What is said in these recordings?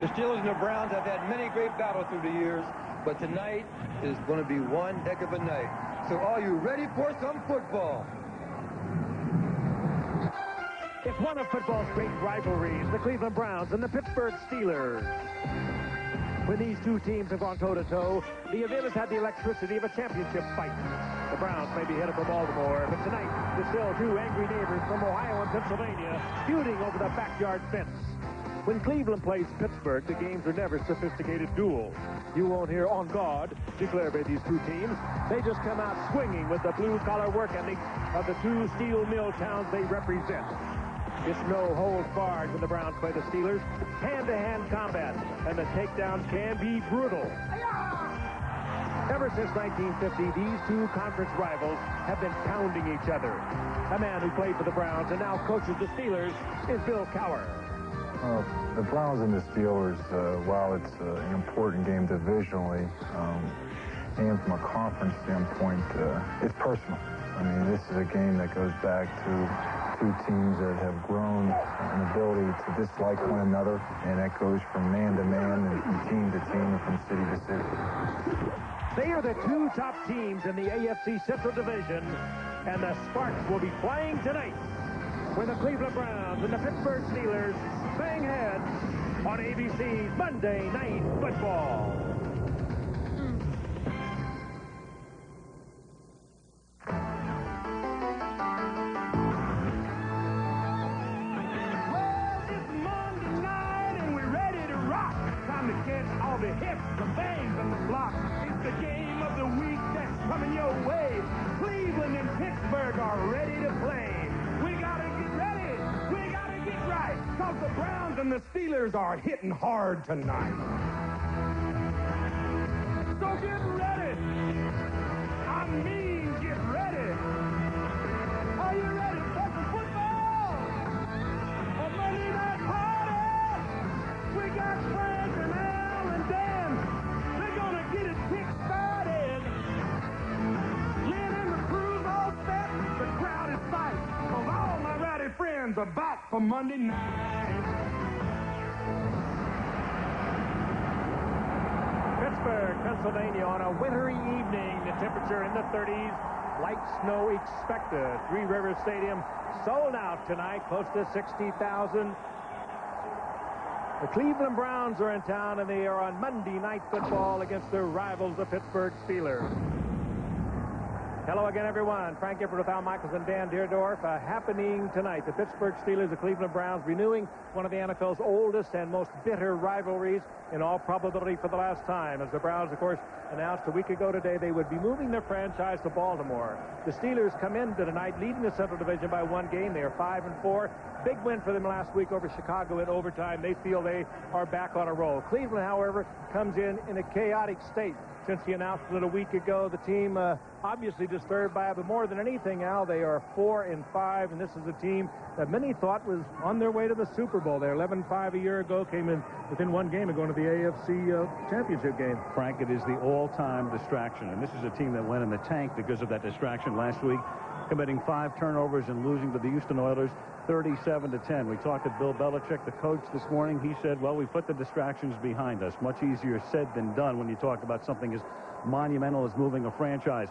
The Steelers and the Browns have had many great battles through the years, but tonight is going to be one heck of a night. So are you ready for some football? It's one of football's great rivalries, the Cleveland Browns and the Pittsburgh Steelers. When these two teams have gone toe-to-toe, the event has had the electricity of a championship fight. The Browns may be headed for Baltimore, but tonight, there's still two angry neighbors from Ohio and Pennsylvania feuding over the backyard fence. When Cleveland plays Pittsburgh, the games are never sophisticated duels. You won't hear "on guard" declared by these two teams. They just come out swinging with the blue-collar work ethic of the two steel mill towns they represent. It's no holds barred when the Browns play the Steelers. Hand-to-hand combat, and the takedowns can be brutal. Ever since 1950, these two conference rivals have been pounding each other. A man who played for the Browns and now coaches the Steelers is Bill Cowher. The Browns and the Steelers, while it's an important game divisionally, and from a conference standpoint, it's personal. I mean, this is a game that goes back to two teams that have grown an ability to dislike one another, and that goes from man to man and from team to team and from city to city. They are the two top teams in the AFC Central Division, and the Sparks will be playing tonight when the Cleveland Browns and the Pittsburgh Steelers bang heads on ABC's Monday Night Football. Well, it's Monday night and we're ready to rock. Time to catch all the hits, the bangs, and the blocks. It's the game of the week that's coming your way. Cleveland and Pittsburgh are ready to play. We gotta get ready. We gotta get right. Cause the Browns and the Steelers are hitting hard tonight. So get ready. I mean, get ready. Are you ready for some football? A Monday night party. We got Frank and Al and Dan. They're gonna get it kick-started. Lynn and the crew's all set. The crowd is tight. Cause all my rowdy friends are back for Monday night. Pittsburgh, Pennsylvania, on a wintry evening. The temperature in the 30s. Light snow expected. Three Rivers Stadium sold out tonight. Close to 60,000. The Cleveland Browns are in town, and they are on Monday Night Football against their rivals, the Pittsburgh Steelers. Hello again, everyone. Frank Gifford with Al Michaels and Dan Deerdorf. Happening tonight, the Pittsburgh Steelers, the Cleveland Browns, renewing one of the NFL's oldest and most bitter rivalries, in all probability for the last time, as the Browns, of course, announced a week ago today they would be moving their franchise to Baltimore. The Steelers come into tonight leading the Central Division by one game. They are 5-4. Big win for them last week over Chicago in overtime. They feel they are back on a roll. Cleveland, however, comes in a chaotic state. Since the announcement a week ago, the team obviously disturbed by it, but more than anything, Al, they are 4-5, and this is a team that many thought was on their way to the Super Bowl. They're 11-5 a year ago, came in within one game of going to the AFC championship game. Frank, it is the all-time distraction, and this is a team that went in the tank because of that distraction last week, committing 5 turnovers and losing to the Houston Oilers 37-10. We talked to Bill Belichick, the coach, this morning. He said, well, we put the distractions behind us. Much easier said than done when you talk about something as monumental as moving a franchise.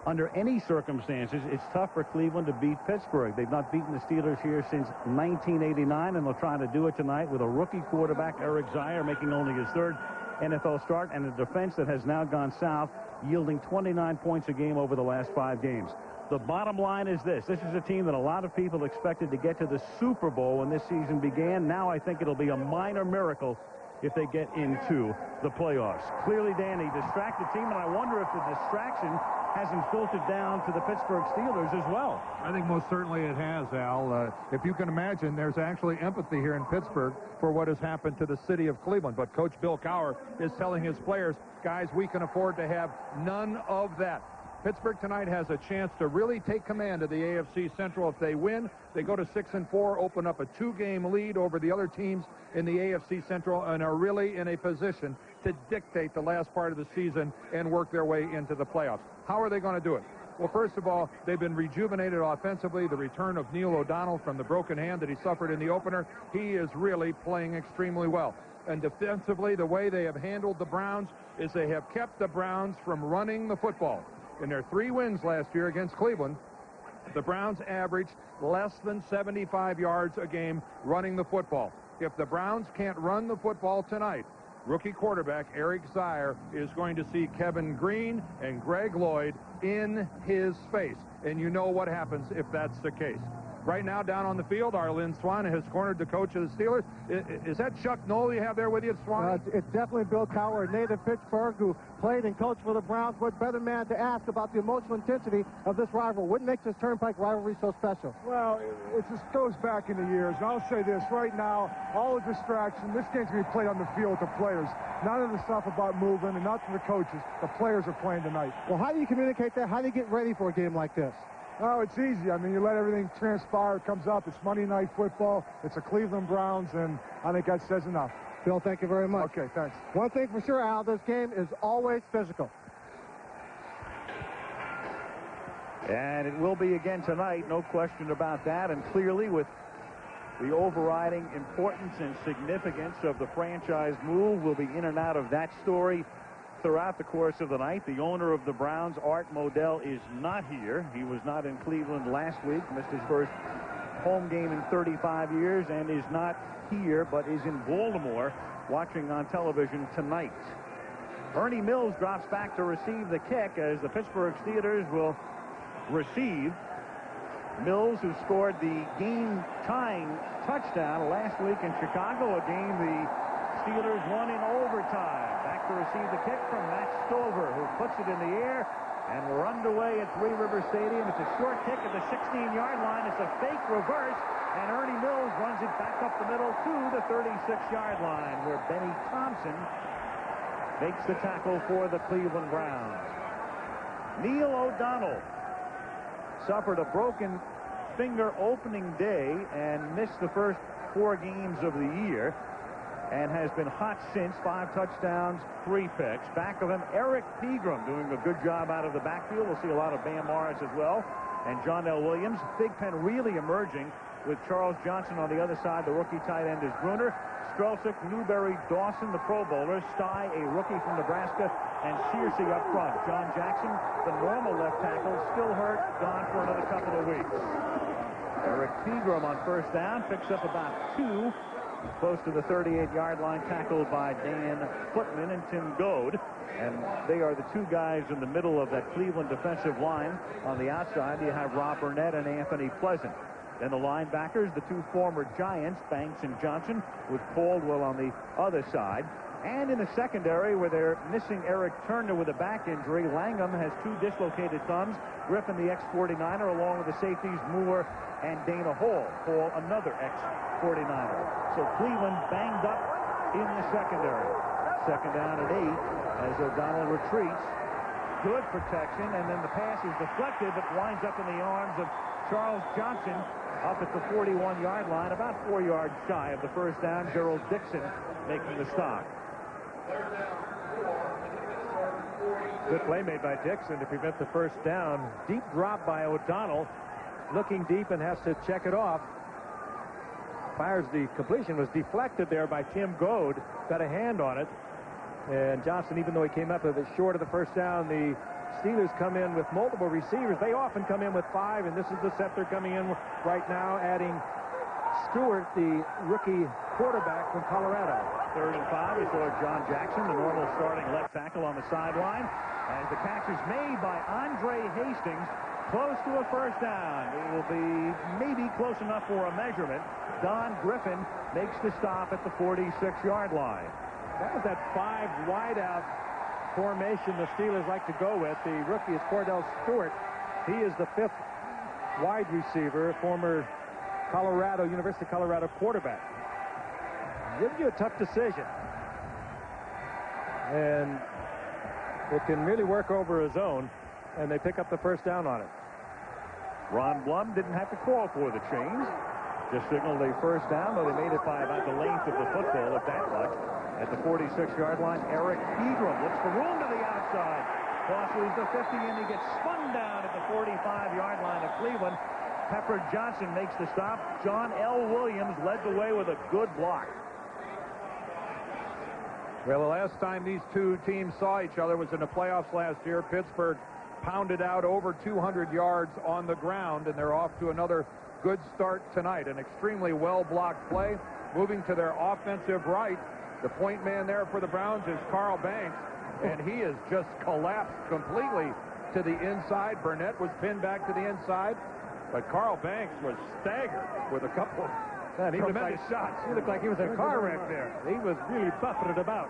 Under any circumstances, it's tough for Cleveland to beat Pittsburgh. They've not beaten the Steelers here since 1989, and they'll try to do it tonight with a rookie quarterback, Eric Zier, making only his 3rd NFL start, and a defense that has now gone south, yielding 29 points a game over the last 5 games. The bottom line is this. This is a team that a lot of people expected to get to the Super Bowl when this season began. Now I think it'll be a minor miracle if they get into the playoffs. Clearly, Danny, distracted team, and I wonder if the distraction hasn't filtered down to the Pittsburgh Steelers as well. I think most certainly it has, Al. If you can imagine, there's actually empathy here in Pittsburgh for what has happened to the city of Cleveland. But Coach Bill Cowher is telling his players, guys, we can afford to have none of that. Pittsburgh tonight has a chance to really take command of the AFC Central. If they win, they go to 6-4, open up a 2-game lead over the other teams in the AFC Central, and are really in a position to dictate the last part of the season and work their way into the playoffs. How are they going to do it? Well, first of all, they've been rejuvenated offensively. The return of Neil O'Donnell from the broken hand that he suffered in the opener, he is really playing extremely well. And defensively, the way they have handled the Browns is they have kept the Browns from running the football. In their 3 wins last year against Cleveland, the Browns averaged less than 75 yards a game running the football. If the Browns can't run the football tonight, rookie quarterback Eric Zier is going to see Kevin Green and Greg Lloyd in his face. And you know what happens if that's the case. Right now, down on the field, our Lynn Swan has cornered the coach of the Steelers. Is that Chuck Noll you have there with you, Swan? It's definitely Bill Cowher, a native Pittsburgh, who played and coached for the Browns. What better man to ask about the emotional intensity of this rivalry? What makes this Turnpike rivalry so special? Well, it just goes back in the years. And I'll say this, right now, all the distraction, this game's going to be played on the field with the players. None of the stuff about moving and not to the coaches. The players are playing tonight. Well, how do you communicate that? How do you get ready for a game like this? Oh, it's easy. I mean, you let everything transpire. It comes up. It's Monday Night Football. It's the Cleveland Browns, and I think that says enough. Bill, thank you very much. Okay, thanks. One thing for sure, Al, this game is always physical. And it will be again tonight, no question about that. And clearly, with the overriding importance and significance of the franchise move, we'll be in and out of that story throughout the course of the night. The owner of the Browns, Art Modell, is not here. He was not in Cleveland last week, missed his first home game in 35 years, and is not here, but is in Baltimore watching on television tonight. Ernie Mills drops back to receive the kick as the Pittsburgh Steelers will receive. Mills, who scored the game-tying touchdown last week in Chicago, a game the Steelers won in overtime. Back to receive the kick from Matt Stover, who puts it in the air, and we're underway at Three River Stadium. It's a short kick at the 16-yard line. It's a fake reverse, and Ernie Mills runs it back up the middle to the 36-yard line, where Benny Thompson makes the tackle for the Cleveland Browns. Neil O'Donnell suffered a broken finger opening day and missed the first 4 games of the year, and has been hot since. 5 touchdowns, 3 picks. Back of him, Eric Pegram doing a good job out of the backfield. We'll see a lot of Bam Morris as well. And John L. Williams. Big Pen really emerging with Charles Johnson on the other side. The rookie tight end is Bruner. Strelsick, Newberry, Dawson, the Pro Bowlers. Stye, a rookie from Nebraska, and Searcy up front. John Jackson, the normal left tackle, still hurt, gone for another couple of weeks. Eric Pegram on first down, picks up about 2. Close to the 38-yard line, tackled by Dan Footman and Tim Goad. And they are the 2 guys in the middle of that Cleveland defensive line. On the outside, you have Rob Burnett and Anthony Pleasant. Then the linebackers, the 2 former Giants, Banks and Johnson, with Caldwell on the other side. And in the secondary, where they're missing Eric Turner with a back injury, Langham has 2 dislocated thumbs. Griffin, the ex-49er, along with the safeties Moore and Dana Hall, another ex-49er. So Cleveland banged up in the secondary. Second down at 8 as O'Donnell retreats. Good protection, and then the pass is deflected, but winds up in the arms of Charles Johnson up at the 41-yard line, about 4 yards shy of the first down. Gerald Dixon making the stop. Good play made by Dixon to prevent the first down. Deep drop by O'Donnell, looking deep and has to check it off. Fires the completion, was deflected there by Tim Goad, got a hand on it. And Johnson, even though he came up a bit short of the first down, the Steelers come in with multiple receivers. They often come in with 5, and this is the set they're coming in right now, adding Stewart, the rookie quarterback from Colorado. 3rd and 5. You saw John Jackson, the normal starting left tackle, on the sideline. As the catch is made by Andre Hastings, close to a first down. It will be maybe close enough for a measurement. Don Griffin makes the stop at the 46-yard line. That was that 5 wideout formation the Steelers like to go with. The rookie is Cordell Stewart. He is the 5th wide receiver, former University of Colorado quarterback. Gives you a tough decision. And it can really work over his own, and they pick up the first down on it. Ron Blum didn't have to call for the change. Just signaled a first down, though they made it by about the length of the football, if that much. At the 46-yard line, Eric Pegram looks for room to the outside. Crosses the 50, and he gets spun down at the 45-yard line of Cleveland. Pepper Johnson makes the stop. John L. Williams led the way with a good block. Well, the last time these two teams saw each other was in the playoffs last year. Pittsburgh pounded out over 200 yards on the ground, and they're off to another good start tonight. An extremely well-blocked play. Moving to their offensive right, the point man there for the Browns is Carl Banks, and he has just collapsed completely to the inside. Burnett was pinned back to the inside, but Carl Banks was staggered with a couple of tremendous shots. He looked like he was in a car wreck there. He was really buffeted about.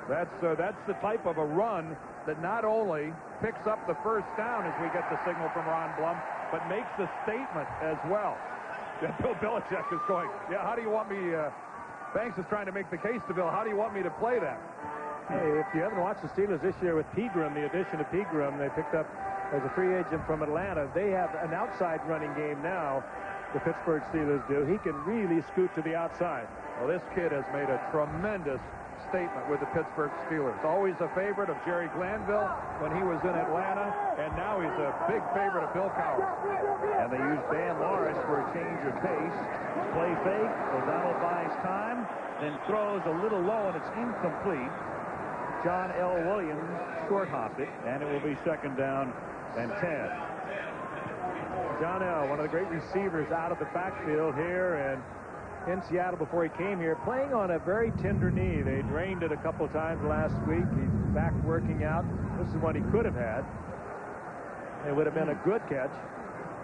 That's the type of a run that not only picks up the first down as we get the signal from Ron Blum, but makes a statement as well. Yeah, Bill Belichick is going, yeah, how do you want me, Banks is trying to make the case to Bill, how do you want me to play that? Hey, if you haven't watched the Steelers this year with Pegram, the addition of Pegram, they picked up as a free agent from Atlanta. They have an outside running game now, the Pittsburgh Steelers do. He can really scoot to the outside. Well, this kid has made a tremendous statement with the Pittsburgh Steelers. Always a favorite of Jerry Glanville when he was in Atlanta, and now he's a big favorite of Bill Cowher. And they use Dan Morris for a change of pace. Play fake. O'Donnell buys time, then throws a little low, and it's incomplete. John L. Williams short-hopped it, and it will be second down and 10. John L., one of the great receivers out of the backfield here and in Seattle before he came here, playing on a very tender knee. They drained it a couple times last week. He's back working out. This is what he could have had. It would have been a good catch.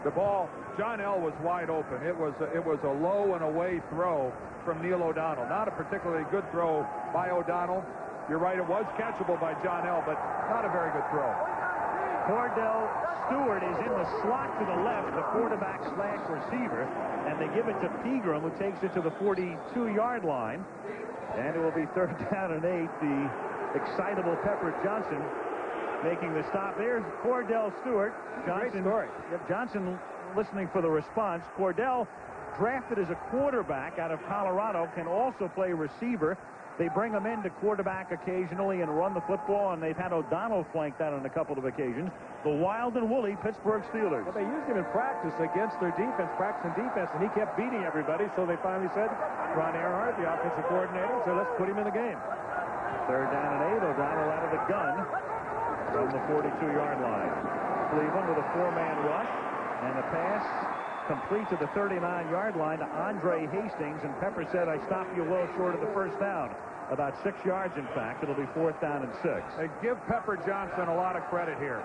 The ball, John L. was wide open. It was a low and away throw from Neil O'Donnell. Not a particularly good throw by O'Donnell. You're right, it was catchable by John L., but not a very good throw. Cordell Stewart is in the slot to the left, the quarterback/receiver, and they give it to Pegram, who takes it to the 42-yard line. And it will be third down and 8. The excitable Pepper Johnson making the stop. There's Cordell Stewart. Great story. Johnson listening for the response. Cordell, drafted as a quarterback out of Colorado, can also play receiver. They bring him in to quarterback occasionally and run the football, and they've had O'Donnell flanked out on a couple of occasions. The wild and woolly Pittsburgh Steelers. Well, they used him in practice against their defense, practicing defense, and he kept beating everybody, so they finally said, Ron Earhart, the offensive coordinator, said, let's put him in the game. Third down and 8. O'Donnell out of the gun from the 42-yard line. Cleveland with a 4-man rush, and the pass complete to the 39-yard line to Andre Hastings, and Pepper said, I stopped you well short of the first down. About 6 yards, in fact. It'll be fourth down and 6. Give Pepper Johnson a lot of credit here.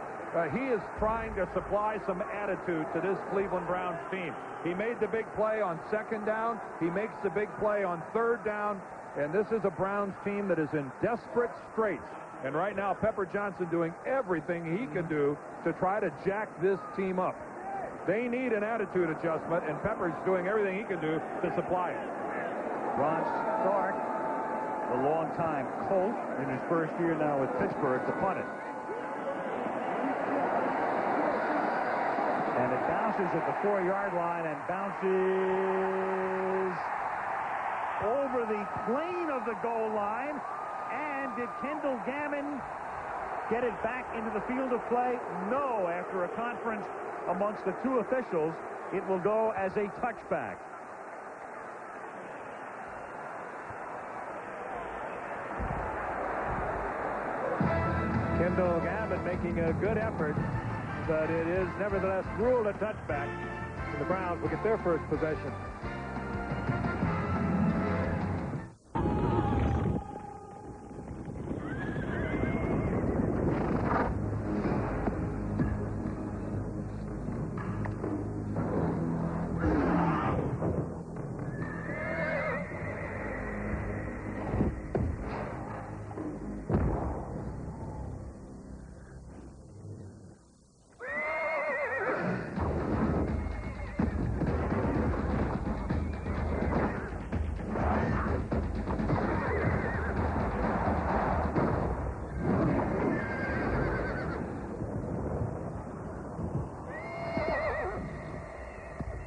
He is trying to supply some attitude to this Cleveland Browns team. He made the big play on second down. He makes the big play on third down. And this is a Browns team that is in desperate straits. And right now, Pepper Johnson doing everything he can do to try to jack this team up. They need an attitude adjustment, and Pepper's doing everything he can do to supply it. Ron Stark, the longtime Colt, in his first year now with Pittsburgh, to punt it. And it bounces at the 4-yard line and bounces over the plane of the goal line. And did Kendall Gammon get it back into the field of play? No. After a conference amongst the two officials, it will go as a touchback. Kendall Gammon making a good effort, but it is nevertheless ruled a touchback. And the Browns will get their first possession.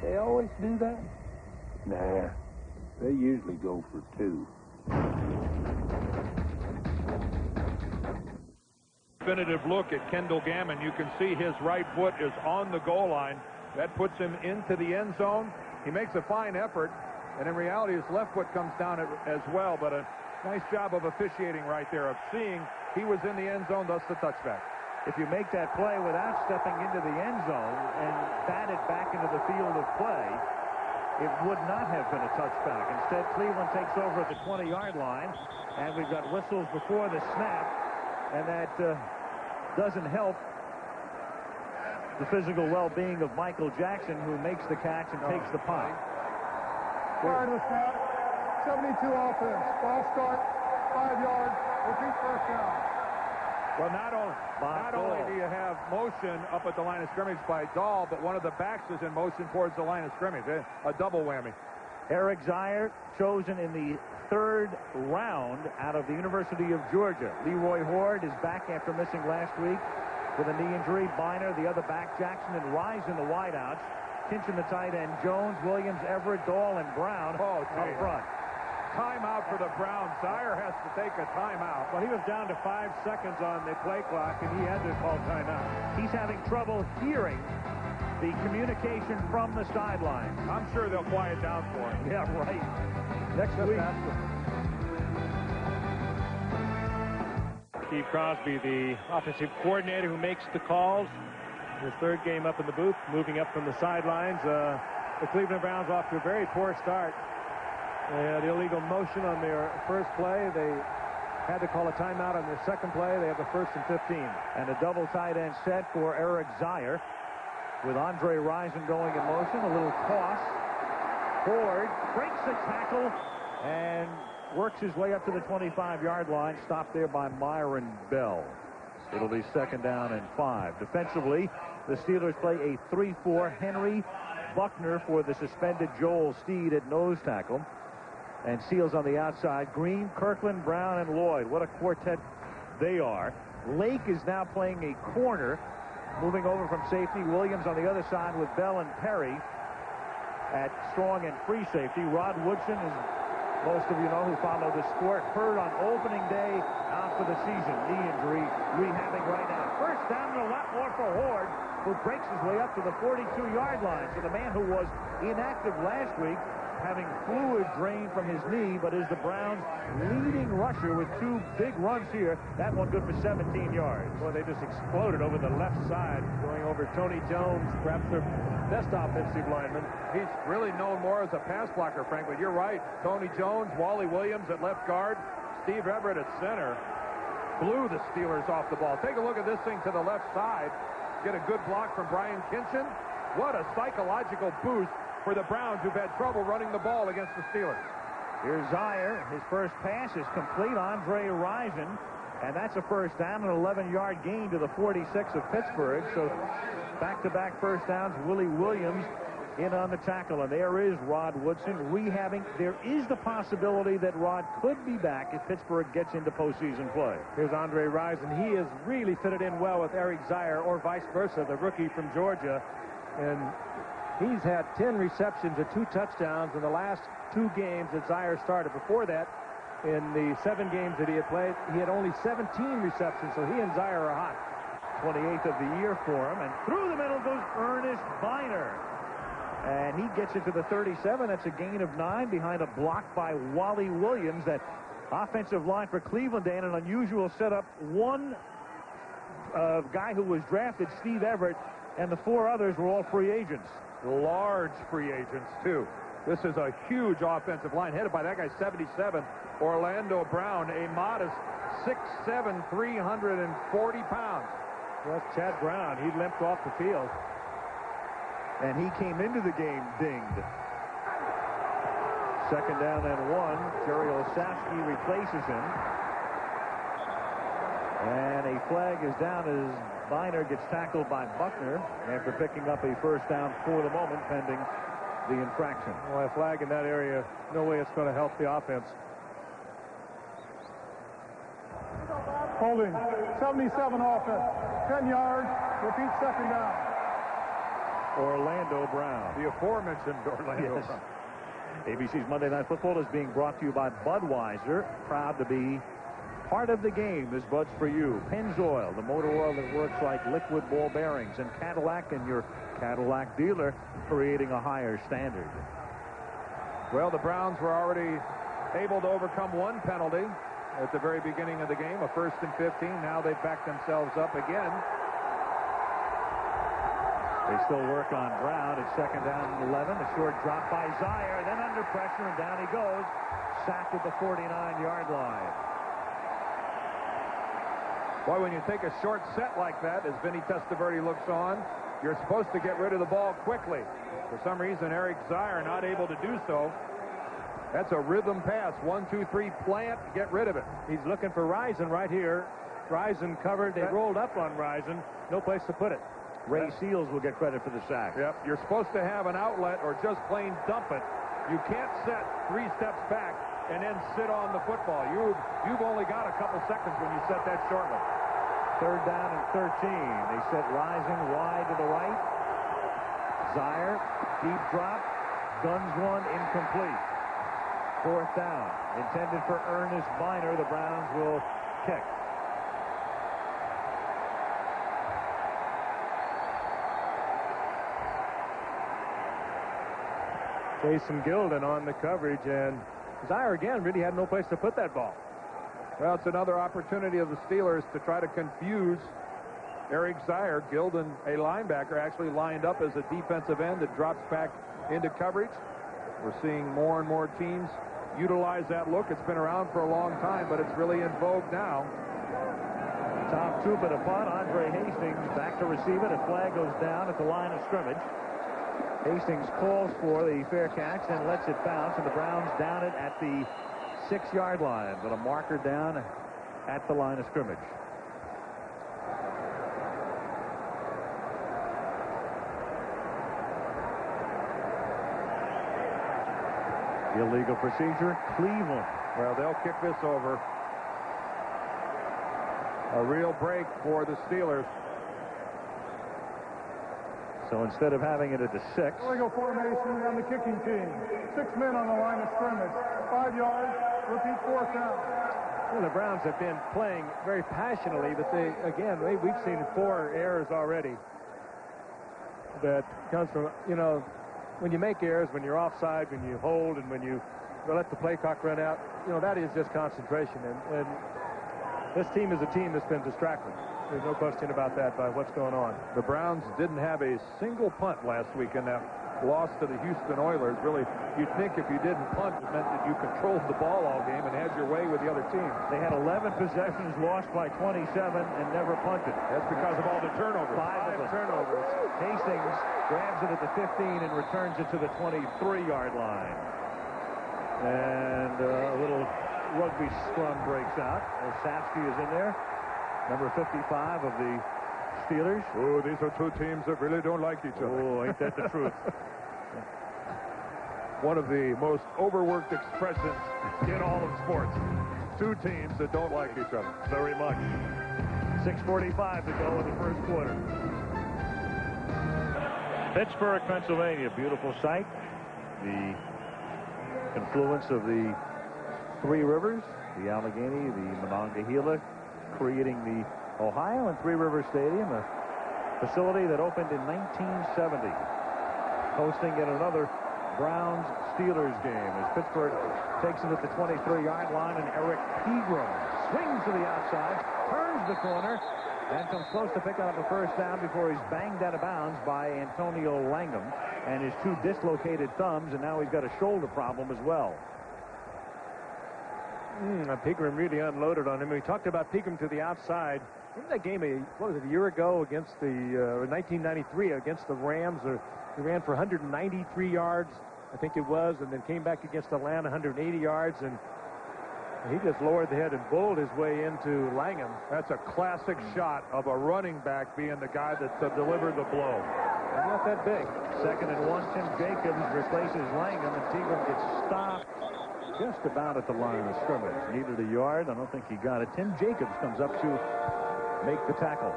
They always do that? Nah, they usually go for 2. Definitive look at Kendall Gammon. You can see his right foot is on the goal line. That puts him into the end zone. He makes a fine effort, and in reality, his left foot comes down as well. But Nice job of officiating right there, of seeing he was in the end zone, thus the touchback. If you make that play without stepping into the end zone and bat it back into the field of play, it would not have been a touchback. Instead, Cleveland takes over at the 20-yard line, and we've got whistles before the snap, and that doesn't help the physical well-being of Michael Jackson, who makes the catch and takes the punt. Prior to the snap, 72 offense. Ball start, 5 yards, repeat first down. Well, not only do you have motion up at the line of scrimmage by Dahl, but one of the backs is in motion towards the line of scrimmage. A double whammy. Eric Zier, chosen in the 3rd round out of the University of Georgia. Leroy Horde is back after missing last week with a knee injury. Biner, the other back, Jackson and Rise in the wideouts. Kinchin, the tight end. Jones, Williams, Everett, Dahl, and Brown up front. Timeout for the Browns. Zier has to take a timeout. Well, he was down to 5 seconds on the play clock, and he had to call timeout. He's having trouble hearing the communication from the sideline. I'm sure they'll quiet down for him. Yeah, right. Next week. Steve Crosby, the offensive coordinator who makes the calls. His 3rd game up in the booth, moving up from the sidelines. The Cleveland Browns off to a very poor start. They had illegal motion on their first play. They had to call a timeout on their second play. They have the 1st and 15. And a double tight end set for Eric Zier with Andre Rison going in motion. A little toss. Ford breaks the tackle and works his way up to the 25-yard line. Stopped there by Myron Bell. It'll be 2nd down and 5. Defensively, the Steelers play a 3-4. Henry, Buckner for the suspended Joel Steed at nose tackle. And Seals on the outside. Green, Kirkland, Brown, and Lloyd. What a quartet they are. Lake is now playing a corner, moving over from safety. Williams on the other side with Bell and Perry at strong and free safety. Rod Woodson, as most of you know who follow the sport, hurt on opening day, out for the season. Knee injury, rehabbing right now. First down and a lot more for Horde, who breaks his way up to the 42-yard line. So the man who was inactive last week, having fluid drained from his knee, but is the Browns' leading rusher with 2 big runs here. That one good for 17 yards. Boy, they just exploded over the left side, going over Tony Jones, perhaps their best offensive lineman. He's really known more as a pass blocker, Frank, but you're right. Tony Jones, Wally Williams at left guard, Steve Everett at center. Blew the Steelers off the ball. Take a look at this thing to the left side. Get a good block from Brian Kinchin. What a psychological boost for the Browns, who've had trouble running the ball against the Steelers. Here's Zier. His first pass is complete. Andre Rison. And that's a first down, an 11-yard gain to the 46 of Pittsburgh. So back-to-back first downs. Willie Williams in on the tackle. And there is Rod Woodson rehabbing. There is the possibility that Rod could be back if Pittsburgh gets into postseason play. Here's Andre Rison. He has really fitted in well with Eric Zier, or vice versa, the rookie from Georgia. And he's had 10 receptions and 2 touchdowns in the last 2 games that Zier started. Before that, in the 7 games that he had played, he had only 17 receptions, so he and Zier are hot. 28th of the year for him, and through the middle goes Ernest Biner. And he gets it to the 37. That's a gain of 9 behind a block by Wally Williams. That offensive line for Cleveland, Dan, an unusual setup. One guy who was drafted, Steve Everett, and the 4 others were all free agents. Large free agents, too. This is a huge offensive line headed by that guy, 77, Orlando Brown, a modest 6'7", 340 pounds. Well, Chad Brown, he limped off the field. And he came into the game dinged. 2nd down and 1. Jerry Osowski replaces him. And a flag is down as Biner gets tackled by Buckner after picking up a first down for the moment, pending the infraction. Well, a flag in that area, no way it's going to help the offense. Holding, 77 offense, 10 yards, repeat 2nd down. Orlando Brown. The aforementioned Orlando Yes. Brown. ABC's Monday Night Football is being brought to you by Budweiser. Proud to be part of the game. This Bud's for you. Pennzoil, the motor oil that works like liquid ball bearings. And Cadillac and your Cadillac dealer, creating a higher standard. Well, the Browns were already able to overcome one penalty at the very beginning of the game, a 1st and 15. Now they've backed themselves up again. They still work on Brown. It's 2nd down and 11. A short drop by Zaire. Then under pressure, and down he goes. Sacked at the 49-yard line. Boy, when you take a short set like that, as Vinny Testaverde looks on, you're supposed to get rid of the ball quickly. For some reason, Eric Zaire not able to do so. That's a rhythm pass. 1, 2, 3, plant, get rid of it. He's looking for Risen right here. Risen covered. They rolled up on Risen. No place to put it. Ray Seals will get credit for the sack. Yep, you're supposed to have an outlet or just plain dump it. You can't set 3 steps back and then sit on the football. You've only got a couple seconds when you set that shortly. 3rd down and 13. They set Risen wide to the right. Zaire, deep drop, guns one, incomplete. 4th down, intended for Ernest Biner. The Browns will kick. Jason Gilden on the coverage, and Zaire again really had no place to put that ball. Well, it's another opportunity of the Steelers to try to confuse Eric Zaire. Gilden, a linebacker, actually lined up as a defensive end that drops back into coverage. We're seeing more and more teams utilize that look. It's been around for a long time, but it's really in vogue now. Top troop at a punt. Andre Hastings back to receive it. A flag goes down at the line of scrimmage. Hastings calls for the fair catch and lets it bounce, and the Browns down it at the 6-yard line, but a marker down at the line of scrimmage. Illegal procedure, Cleveland. Well, they'll kick this over. A real break for the Steelers. So instead of having it at the 6. Illegal formation on the kicking team. 6 men on the line of scrimmage. 5 yards. Repeat 4th down. Well, the Browns have been playing very passionately, but we've seen 4 errors already. That comes from, when you make errors, when you're offside, when you hold, and when you let the play clock run out, that is just concentration. And this team is a team that's been distracted. There's no question about that by what's going on. The Browns didn't have a single punt last week in that loss to the Houston Oilers. Really, you'd think if you didn't punt, it meant that you controlled the ball all game and had your way with the other team. They had 11 possessions, lost by 27, and never punted. That's because of all the turnovers. 5 turnovers. Hastings grabs it at the 15 and returns it to the 23-yard line. And a little rugby scrum breaks out. Osavsky is in there. Number 55 of the Steelers. Oh, these are 2 teams that really don't like each other. Oh, ain't that the truth? One of the most overworked expressions in all of sports. 2 teams that don't like each other. Very much. 6:45 to go in the first quarter. Pittsburgh, Pennsylvania. Beautiful sight. The confluence of the 3 rivers, the Allegheny, the Monongahela, creating the Ohio and Three Rivers Stadium, a facility that opened in 1970, hosting yet another Browns-Steelers game as Pittsburgh takes it at the 23-yard line, and Eric Pegram swings to the outside, turns the corner, and comes close to picking up a 1st down before he's banged out of bounds by Antonio Langham and his 2 dislocated thumbs, and now he's got a shoulder problem as well. Pegram really unloaded on him. We talked about Pegram to the outside. Remember that game, a year ago against the 1993 against the Rams? He ran for 193 yards, I think it was, and then came back against Atlanta, 180 yards, and he just lowered the head and bowled his way into Langham. That's a classic shot of a running back being the guy that delivered the blow. He's not that big. 2nd and 1. Tim Jacobs replaces Langham, and Pegram gets stopped just about at the line of scrimmage. Needed a yard. I don't think he got it. Tim Jacobs comes up to make the tackle.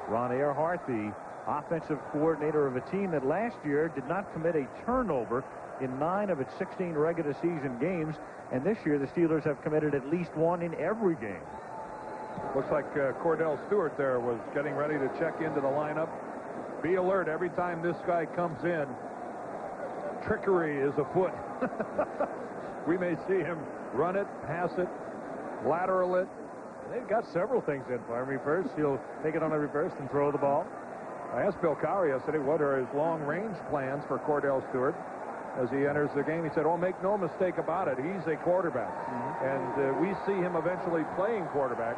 Ron Earhart, the offensive coordinator of a team that last year did not commit a turnover in 9 of its 16 regular season games, and this year the Steelers have committed at least 1 in every game. Looks like Cordell Stewart there was getting ready to check into the lineup. Be alert every time this guy comes in. Trickery is afoot. We may see him run it, pass it, lateral it. They've got several things in for him. Reverse, he'll take it on a reverse and throw the ball. I asked Bill Cowher yesterday what are his long-range plans for Cordell Stewart as he enters the game. He said, oh, make no mistake about it, he's a quarterback. And we see him eventually playing quarterback.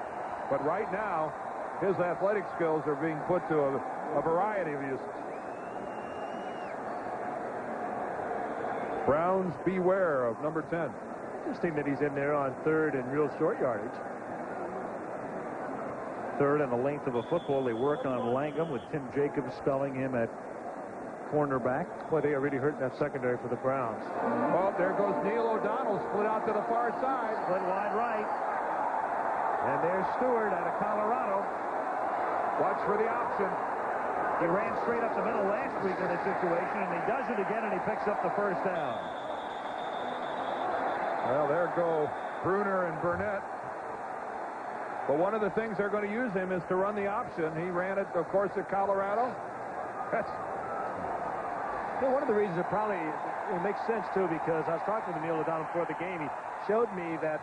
But right now, his athletic skills are being put to a variety of uses. Browns beware of number 10. Interesting that he's in there on third and real short yardage. Third and the length of a football. They work on Langham with Tim Jacobs spelling him at cornerback. Boy, they are really hurting that secondary for the Browns. Well, there goes Neil O'Donnell, split out to the far side. Split wide right. And there's Stewart out of Colorado. Watch for the option. He ran straight up the middle last week in this situation, and he does it again, and he picks up the first down. Well, there go Bruner and Burnett. But one of the things they're going to use him is to run the option. He ran it, of course, at Colorado. That's one of the reasons it probably makes sense, too, because I was talking to Neil O'Donnell before the game. He showed me that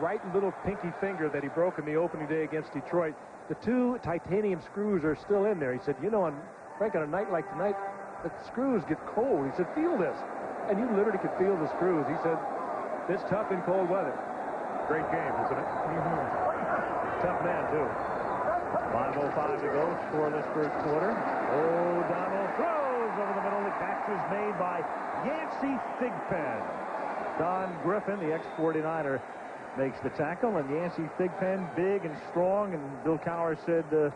right little pinky finger that he broke in the opening day against Detroit. The 2 titanium screws are still in there. He said, you know, on a night like tonight, the screws get cold. He said, feel this. And you literally could feel the screws. He said, it's tough in cold weather. great game, isn't it? Tough man, too. 5:05 to go, scoreless first quarter. O'Donnell throws over the middle. The catch is made by Yancey Thigpen. Don Griffin, the ex-49er, makes the tackle, and Yancey Thigpen, big and strong, and Bill Cowher said the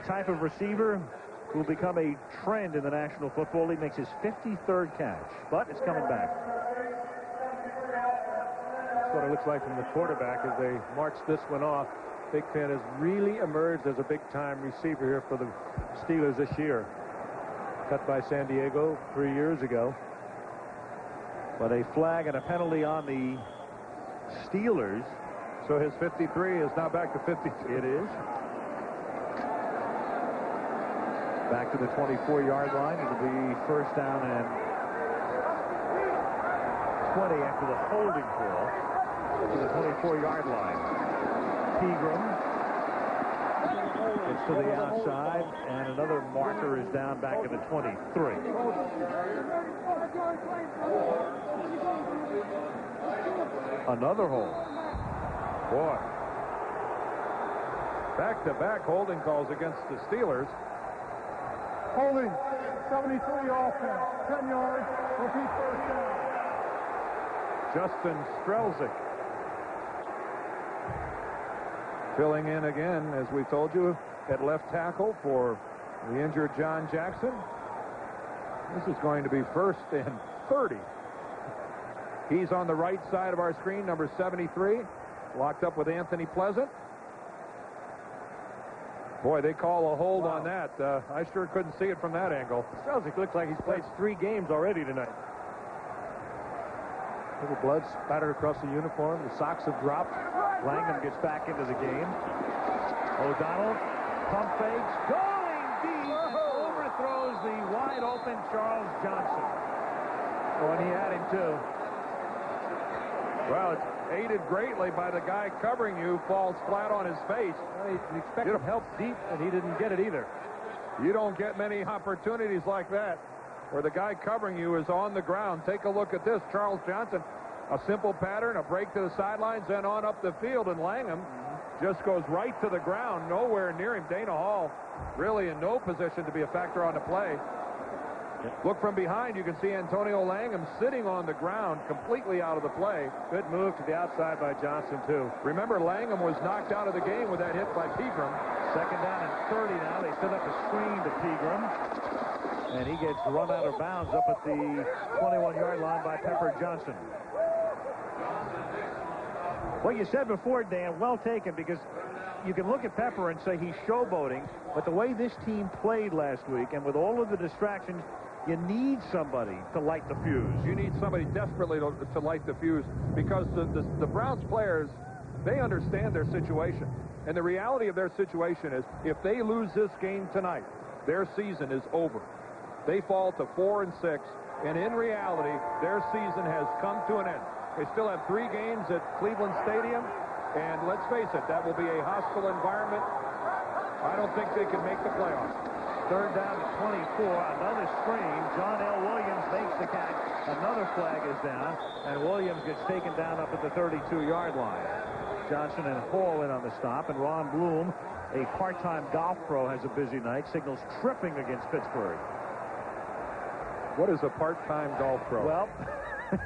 type of receiver who will become a trend in the National Football League, makes his 53rd catch, but it's coming back. That's what it looks like from the quarterback as they march this one off. Thigpen has really emerged as a big-time receiver here for the Steelers this year. Cut by San Diego 3 years ago. But a flag and a penalty on the Steelers. So his 53 is now back to 52. It is. Back to the 24-yard line. It'll be first down and 20 after the holding call to the 24-yard line. Pegram gets to the outside, and another marker is down back at the 23. Another hold. Boy. Back-to-back holding calls against the Steelers. Holding, 73 offense, 10 yards, repeat first down. Justin Strelzik filling in again, as we told you, at left tackle for the injured John Jackson. This is going to be first and 30. He's on the right side of our screen, number 73, locked up with Anthony Pleasant. Boy, they call a hold on that. I sure couldn't see it from that angle. Strelzik looks like he's played 3 games already tonight. Little blood spattered across the uniform. The socks have dropped. Langham gets back into the game. O'Donnell pump fakes, going deep, and overthrows the wide open Charles Johnson. Oh, and he had him too. Well, it's aided greatly by the guy covering you, falls flat on his face. Well, he expected help deep, and he didn't get it either. You don't get many opportunities like that where the guy covering you is on the ground. Take a look at this. Charles Johnson, a simple pattern, a break to the sidelines, then on up the field, and Langham just goes right to the ground, nowhere near him. Dana Hall really in no position to be a factor on the play. Look from behind, you can see Antonio Langham sitting on the ground, completely out of the play. Good move to the outside by Johnson, too. Remember, Langham was knocked out of the game with that hit by Pegram. Second down and 30 now. They set up a screen to Pegram, and he gets run out of bounds up at the 21-yard line by Pepper Johnson. What you said before, Dan, well taken, because you can look at Pepper and say he's showboating, but the way this team played last week, and with all of the distractions, you need somebody to light the fuse. You need somebody desperately to light the fuse, because the Browns players, they understand their situation. And the reality of their situation is, if they lose this game tonight, their season is over. They fall to 4-6, and in reality, their season has come to an end. They still have 3 games at Cleveland Stadium, and let's face it, that will be a hostile environment. I don't think they can make the playoffs. Third down to 24. Another screen. John L. Williams makes the catch. Another flag is down, and Williams gets taken down up at the 32-yard line. Johnson and Hall in on the stop, and Ron Bloom, a part-time golf pro, has a busy night. Signals tripping against Pittsburgh. What is a part-time golf pro? Well,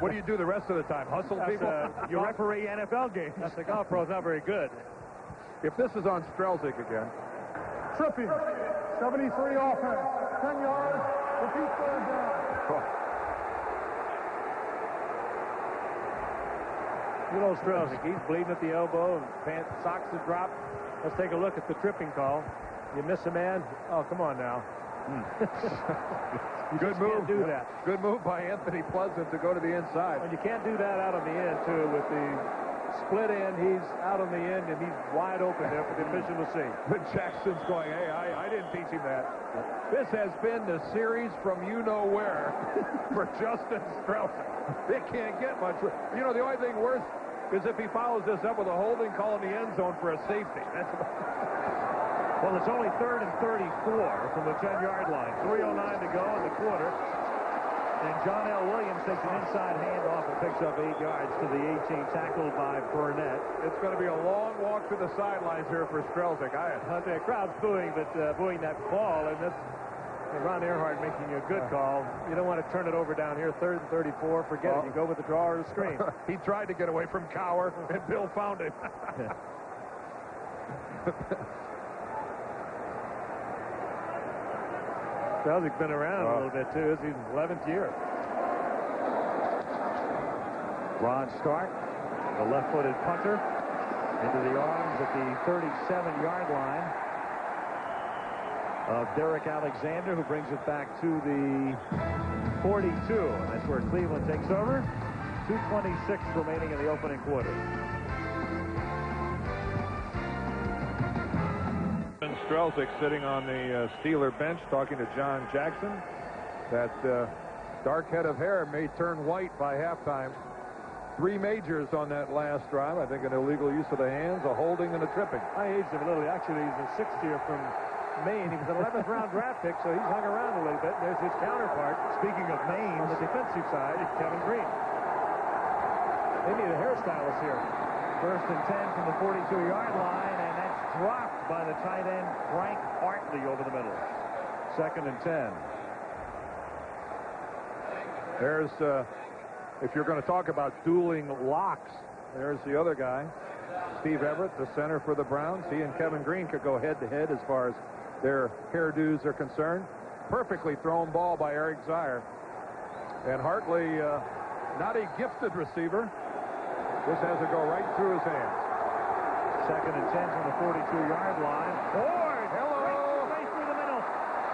what do you do the rest of the time? Hustle people? You referee NFL games. The golf pro's not very good. If this is on Strelzik again. Tripping. 73 offense. 10 yards. Repeat third down. Good old Strelzik. He's bleeding at the elbow, and socks are dropped. Let's take a look at the tripping call. You miss a man. Oh, come on now. Good move. Can't do that. Good move by Anthony Pleasant to go to the inside. And you can't do that out on the end, too, with the split end. He's out on the end, and he's wide open there for the official to see. But Jackson's going, hey, I didn't teach him that. This has been the series from you-know-where for Justin Strelzik. It can't get much. You know, the only thing worse is if he follows this up with a holding call in the end zone for a safety. That's well, it's only 3rd and 34 from the 10-yard line. 3:09 to go in the quarter. And John L. Williams takes an inside handoff and picks up 8 yards to the 18, tackled by Burnett. It's going to be a long walk to the sidelines here for Strelzik. The crowd's booing, but booing that ball, and that's Ron Earhart making a good call. You don't want to turn it over down here. 3rd and 34. Forget it. You go with the draw or the screen. He tried to get away from Cower, and Bill found him. Strelzik's been around a little bit, too. This is his 11th year. Ron Stark, the left-footed punter, into the arms at the 37-yard line of Derek Alexander, who brings it back to the 42. And that's where Cleveland takes over. 2:26 remaining in the opening quarter. Strelzik sitting on the Steeler bench talking to John Jackson. That dark head of hair may turn white by halftime. 3 majors on that last drive. I think an illegal use of the hands, a holding, and a tripping. I aged him a little. Actually, he's a 6th year from Maine. He was an 11th round draft pick, so he's hung around a little bit. There's his counterpart. Speaking of Maine, on the defensive side, Kevin Green. They need a hairstylist here. 1st and 10 from the 42-yard line, and that's dropped by the tight end Frank Hartley over the middle. 2nd and 10. There's, if you're going to talk about dueling locks, there's the other guy, Steve Everett, the center for the Browns. He and Kevin Green could go head-to-head as far as their hairdos are concerned. Perfectly thrown ball by Eric Zier. And Hartley, not a gifted receiver. This has to go right through his hands. 2nd and 10 from the 42-yard line. Horde! Hello! Right through the middle.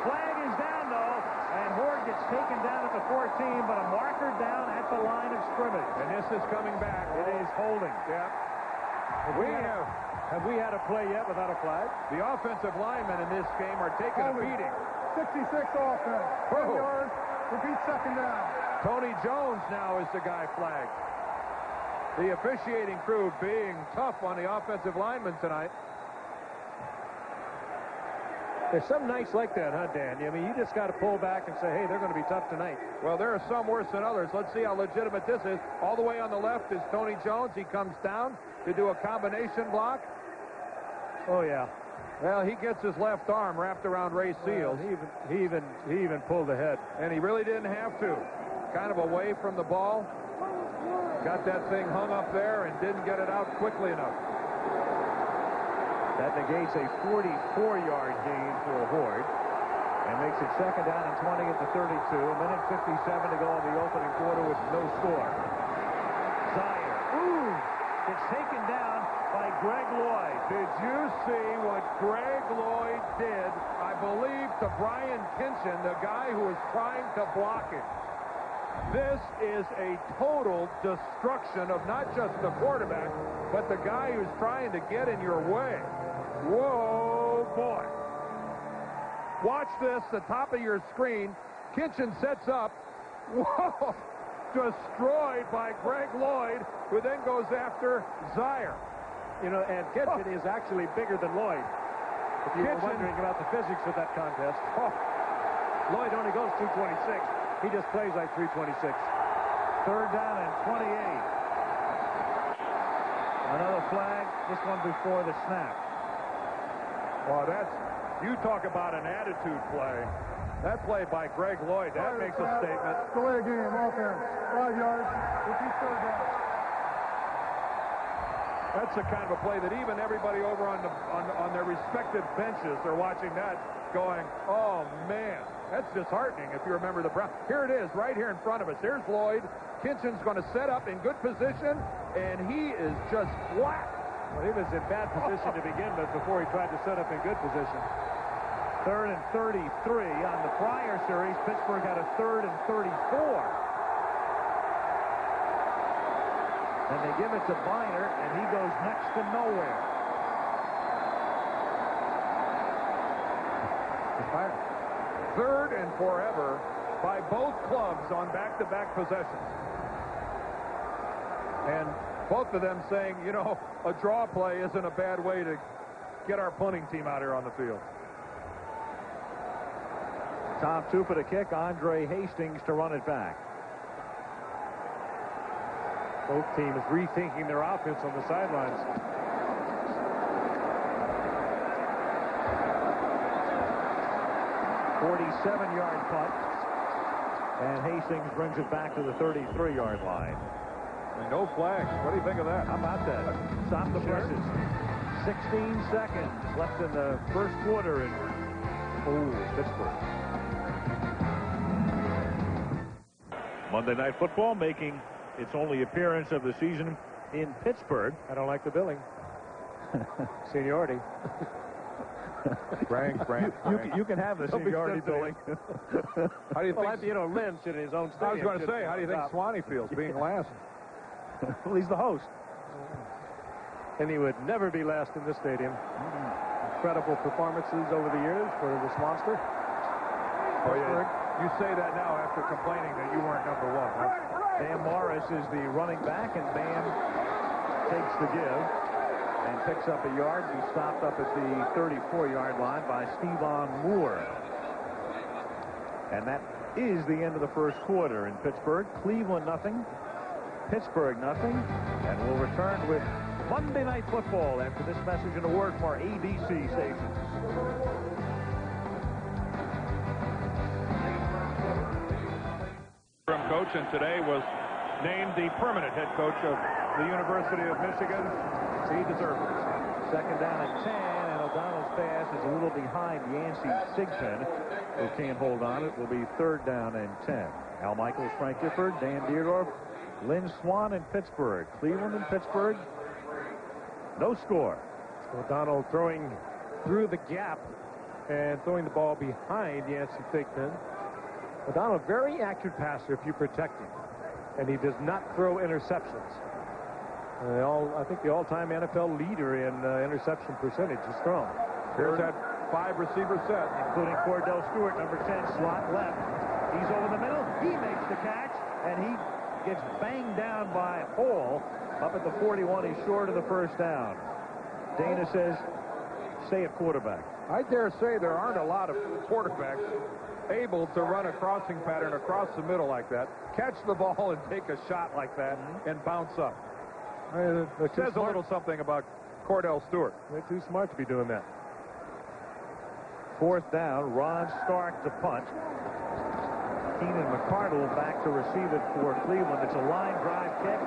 Flag is down, though, and Horde gets taken down at the 14, but a marker down at the line of scrimmage. And this is coming back. It is holding. Yeah. Have we had a play yet without a flag? The offensive linemen in this game are taking a beating. 66 offense. 10 yards. Repeat 2nd down. Tony Jones now is the guy flagged. The officiating crew being tough on the offensive linemen tonight. There's some nights like that, huh, Dan? I mean, you just got to pull back and say, hey, they're going to be tough tonight. Well, there are some worse than others. Let's see how legitimate this is. All the way on the left is Tony Jones. He comes down to do a combination block. Oh, yeah. Well, he gets his left arm wrapped around Ray Seals. He even pulled ahead. And he really didn't have to. Kind of away from the ball. Got that thing hung up there and didn't get it out quickly enough. That negates a 44-yard gain for Horde and makes it 2nd down and 20 at the 32. A minute 57 to go in the opening quarter with no score. Zier. Gets taken down by Greg Lloyd. Did you see what Greg Lloyd did, I believe, to Brian Kinchin, the guy who was trying to block it? This is a total destruction of not just the quarterback, but the guy who's trying to get in your way. Whoa, boy. Watch this, the top of your screen. Kinchin sets up. Whoa. destroyed by Greg Lloyd, who then goes after Zaire. You know, and Kitchen is actually bigger than Lloyd. If you were wondering about the physics of that contest. Lloyd only goes 226. He just plays like 326. Third down and 28. Another flag, this one before the snap. Well, you talk about an attitude play. That play by Greg Lloyd, that makes a statement. Delay game, offense. 5 yards. Repeat third down. That's the kind of a play that even everybody over on their respective benches are watching that going, oh, man, that's disheartening if you remember the Browns. Here it is, right here in front of us. Here's Lloyd. Kitchen's going to set up in good position, and he is just flat. Well, he was in bad position to begin with before he tried to set up in good position. Third and 33. On the prior series, Pittsburgh had a third and 34. And they give it to Biner, and he goes next to nowhere. Third and forever by both clubs on back-to-back possessions. And both of them saying, you know, a draw play isn't a bad way to get our punting team out here on the field. Tom Tupa to kick, Andre Hastings to run it back. Both teams rethinking their offense on the sidelines. .47-yard punt. And Hastings brings it back to the 33-yard line. And no flags. What do you think of that? How about that? Stop the presses. 16 seconds left in the first quarter in Pittsburgh. Monday Night Football making its only appearance of the season in Pittsburgh. I don't like the billing. Seniority. Frank. You can have the seniority billing. How do you think? You know, Lynch in his own stadium. I was going to say, how do you think Swanee feels being last? Well, he's the host. And he would never be last in this stadium. Incredible performances over the years for this monster. Oh, yeah. You say that now after complaining that you weren't number one. Huh? Bam Morris is the running back, and Bam takes the give and picks up a yard. He's stopped up at the 34-yard line by Stevan Moore. And that is the end of the first quarter in Pittsburgh. Cleveland nothing, Pittsburgh nothing, and we'll return with Monday Night Football after this message and a word from our ABC stations. Coach, and today was named the permanent head coach of the University of Michigan. He deserves it. Second down and 10, and O'Donnell's pass is a little behind Yancey Sigpen, who can't hold on. It will be third down and 10. Al Michaels, Frank Gifford, Dan Dierdorf, Lynn Swan in Pittsburgh. Cleveland and Pittsburgh, no score. O'Donnell throwing through the gap and throwing the ball behind Yancey Sigpen. O'Donnell, a very accurate passer if you protect him, and he does not throw interceptions. I think the all-time NFL leader in interception percentage is thrown. Here's that 5-receiver set, including Cordell Stewart, number 10, slot left. He's over the middle. He makes the catch, and he gets banged down by Hall up at the 41. He's short of the first down. Dana says, stay at quarterback. I dare say there aren't a lot of quarterbacks able to run a crossing pattern across the middle like that, catch the ball and take a shot like that, and bounce up. It says a little something about Cordell Stewart. They're too smart to be doing that. Fourth down, Ron Stark to punt. Keenan McCardle back to receive it for Cleveland. It's a line drive kick,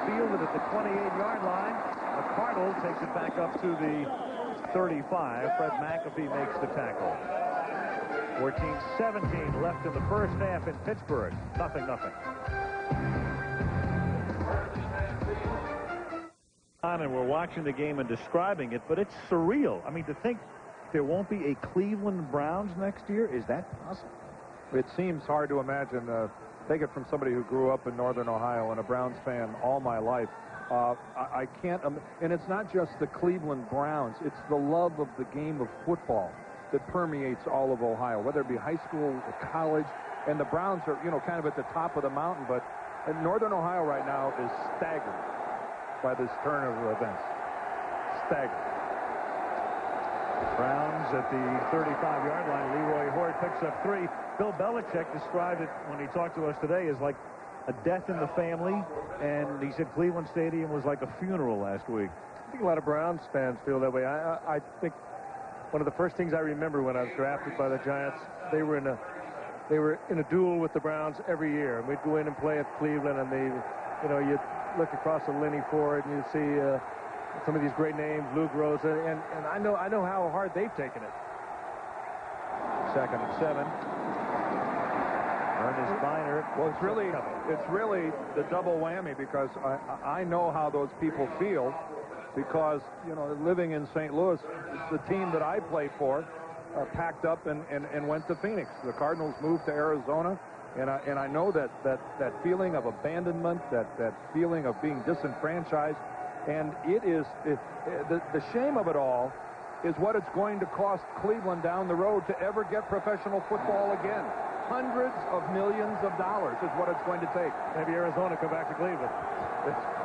fielded at the 28-yard line. McCardle takes it back up to the 35. Fred McAfee makes the tackle. 14-17 left in the first half in Pittsburgh. Nothing. And we're watching the game and describing it, but it's surreal. I mean, to think there won't be a Cleveland Browns next year, is that possible? It seems hard to imagine. Take it from somebody who grew up in Northern Ohio and a Browns fan all my life. I can't, and it's not just the Cleveland Browns. It's the love of the game of football that permeates all of Ohio, whether it be high school or college. And the Browns are, kind of at the top of the mountain, but And Northern Ohio right now is staggered by this turn of events. Staggered. Browns at the 35-yard line. Leroy Horde picks up 3. Bill Belichick described it when he talked to us today as like a death in the family, and he said Cleveland Stadium was like a funeral last week. I think a lot of Browns fans feel that way. I think one of the first things I remember when I was drafted by the Giants, they were in a duel with the Browns every year. And we'd go in and play at Cleveland, and you'd look across the Lenny Ford, and you'd see some of these great names, Luke Rose, and I know how hard they've taken it. 2nd and 7. Ernest Biner. Well, it's really the double whammy, because I know how those people feel, because living in St. Louis, the team that I played for packed up and went to Phoenix. The Cardinals moved to Arizona, and I know that feeling of abandonment, that feeling of being disenfranchised, and the shame of it all is what it's going to cost Cleveland down the road to ever get professional football again. Hundreds of millions of dollars is what it's going to take. Maybe Arizona come back to Cleveland.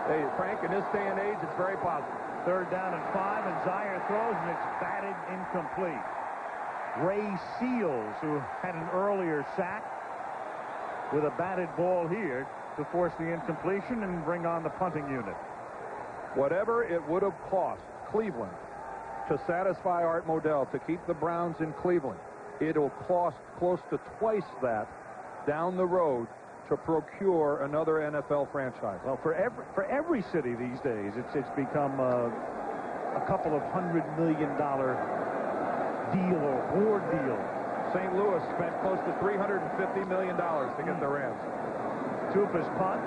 Hey, Frank, in this day and age, it's very possible. 3rd down and 5, and Zaire throws, and it's batted incomplete. Ray Seals, who had an earlier sack, with a batted ball here to force the incompletion and bring on the punting unit. Whatever it would have cost Cleveland to satisfy Art Modell to keep the Browns in Cleveland, it'll cost close to twice that down the road to procure another NFL franchise. Well, for every city these days, it's become a couple of $100 million deal or board deal. St. Louis spent close to $350 million to get the Rams. Tupa's punt.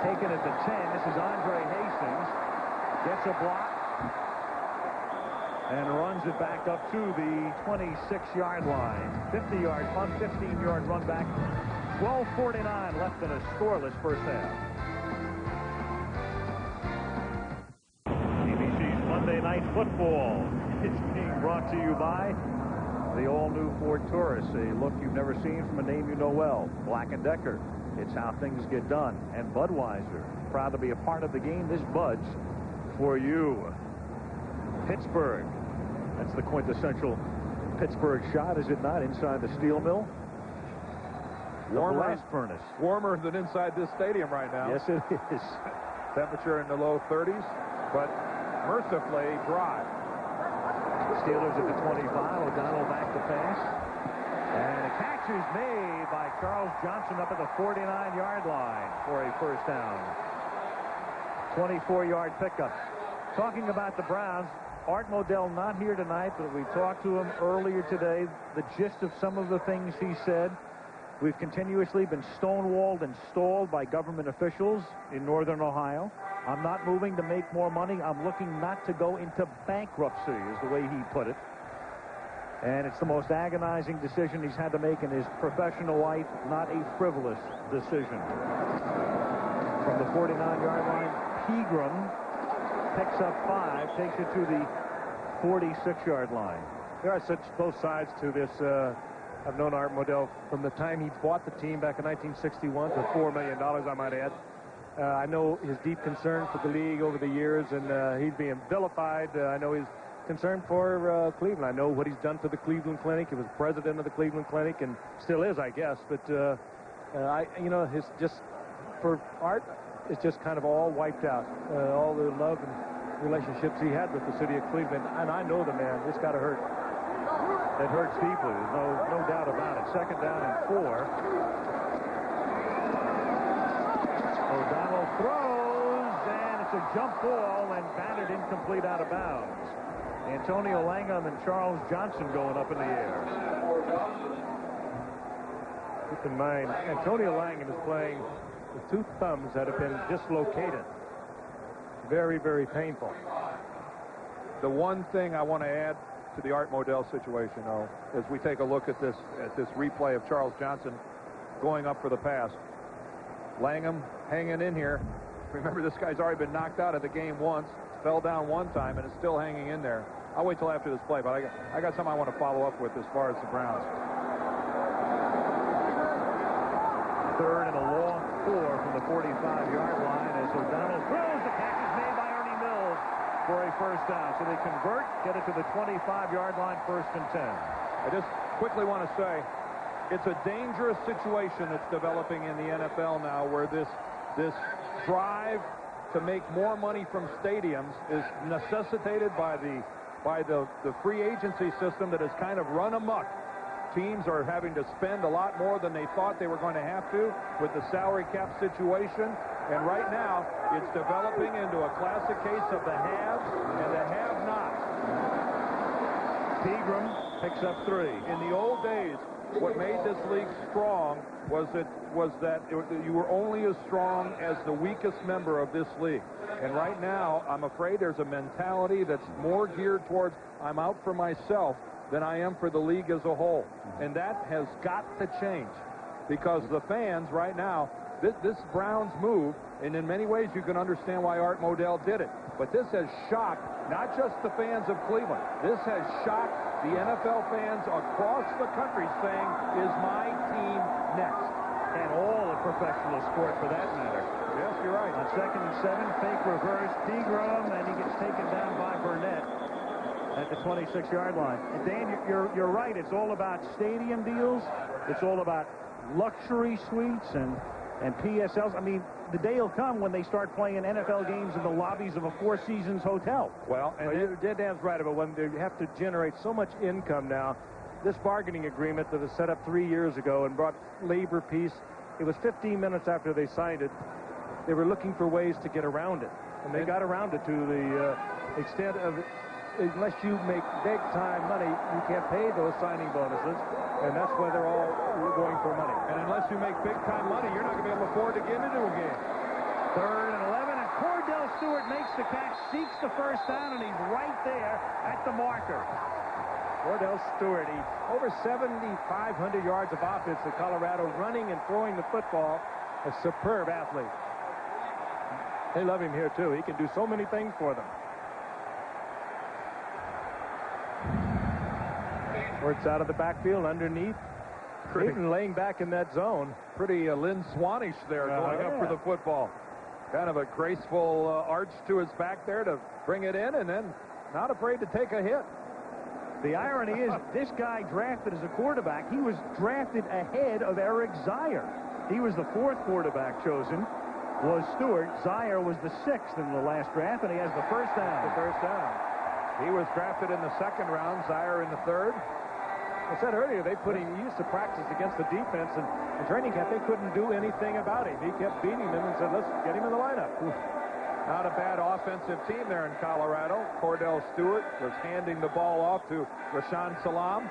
Taken at the 10. This is Andre Hastings. Gets a block. And runs it back up to the 26-yard line. 50-yard punt, 15-yard run back. 12:49 left in a scoreless first half. ABC's Monday Night Football is being brought to you by the all-new Ford Taurus, a look you've never seen from a name you know well, Black & Decker. It's how things get done. And Budweiser, proud to be a part of the game. This Bud's for you. Pittsburgh. That's the quintessential Pittsburgh shot, is it not? Inside the steel mill. Blast furnace. Warmer than inside this stadium right now. Yes, it is. Temperature in the low 30s, but mercifully dry. Steelers at the 25. O'Donnell back to pass. And a catch is made by Charles Johnson up at the 49-yard line for a first down. 24-yard pickup. Talking about the Browns, Art Modell not here tonight, but we talked to him earlier today. The gist of some of the things he said: we've continuously been stonewalled and stalled by government officials in Northern Ohio. I'm not moving to make more money. I'm looking not to go into bankruptcy, is the way he put it. And it's the most agonizing decision he's had to make in his professional life, not a frivolous decision. From the 49-yard line, Pegram picks up 5, takes it to the 46-yard line. There are such both sides to this. I've known Art Modell from the time he bought the team back in 1961 for $4 million, I might add. I know his deep concern for the league over the years, and he's being vilified. I know his concern for Cleveland. I know what he's done to the Cleveland Clinic. He was president of the Cleveland Clinic and still is, I guess. But his just for Art, it's just kind of all wiped out. All the love and relationships he had with the city of Cleveland, and I know the man. It's got to hurt. It hurts deeply. There's no doubt about it. 2nd down and 4. O'Donnell throws, and it's a jump ball and batted incomplete out of bounds. Antonio Langham and Charles Johnson going up in the air. Keep in mind, Antonio Langham is playing with 2 thumbs that have been dislocated. Very, very painful. The one thing I want to add to the Art Modell situation, though, as we take a look at this replay of Charles Johnson going up for the pass. Langham hanging in here. Remember, this guy's already been knocked out of the game once, fell down one time, and is still hanging in there. I'll wait till after this play, but I got something I want to follow up with as far as the Browns. 3rd and a long 4 from the 45-yard line as O'Donnell throws. The catch is made by Ernie Mills for a first down. So they convert, get it to the 25-yard line, 1st and 10. I just quickly want to say it's a dangerous situation that's developing in the NFL now, where this drive to make more money from stadiums is necessitated by the free agency system that has kind of run amok. Teams are having to spend a lot more than they thought they were going to have to with the salary cap situation. And right now, it's developing into a classic case of the haves and the have-nots. Pegram picks up 3. In the old days, what made this league strong was that you were only as strong as the weakest member of this league. And right now, I'm afraid there's a mentality that's more geared towards I'm out for myself than I am for the league as a whole. And that has got to change, because the fans right now, this Browns move, and in many ways you can understand why Art Modell did it, but this has shocked not just the fans of Cleveland. This has shocked the NFL fans across the country, saying, is my team next? And all of professional sport, for that matter. Yes, you're right. On 2nd and 7, fake reverse, Pegram, and he gets taken down by Burnett at the 26-yard line. And Dan, you're right. It's all about stadium deals. It's all about luxury suites and PSLs. I mean, the day will come when they start playing NFL games in the lobbies of a Four Seasons hotel. Well, and Dan's right about when they have to generate so much income now. This bargaining agreement that was set up 3 years ago and brought labor peace, it was 15 minutes after they signed it. They were looking for ways to get around it. And they got around it to the extent of, unless you make big-time money, you can't pay those signing bonuses. And that's why they're all going for money. And unless you make big-time money, you're not going to be able to afford to get into a game. 3rd and 11, and Cordell Stewart makes the catch, seeks the first down, and he's right there at the marker. Cordell Stewart, over 7,500 yards of offense in Colorado, running and throwing the football. A superb athlete. They love him here, too. He can do so many things for them. Works out of the backfield underneath. Creighton laying back in that zone. Pretty Lynn Swanish there going up for the football. Kind of a graceful arch to his back there to bring it in, and then not afraid to take a hit. The irony is, this guy drafted as a quarterback, he was drafted ahead of Eric Zier. He was the 4th quarterback chosen, was Stewart. Zier was the 6th in the last draft, and he has the first down. He was drafted in the 2nd round, Zier in the 3rd. I said earlier, he used to practice against the defense, and in training camp, they couldn't do anything about him. He kept beating them and said, let's get him in the lineup. Not a bad offensive team there in Colorado. Cordell Stewart was handing the ball off to Rashaan Salam.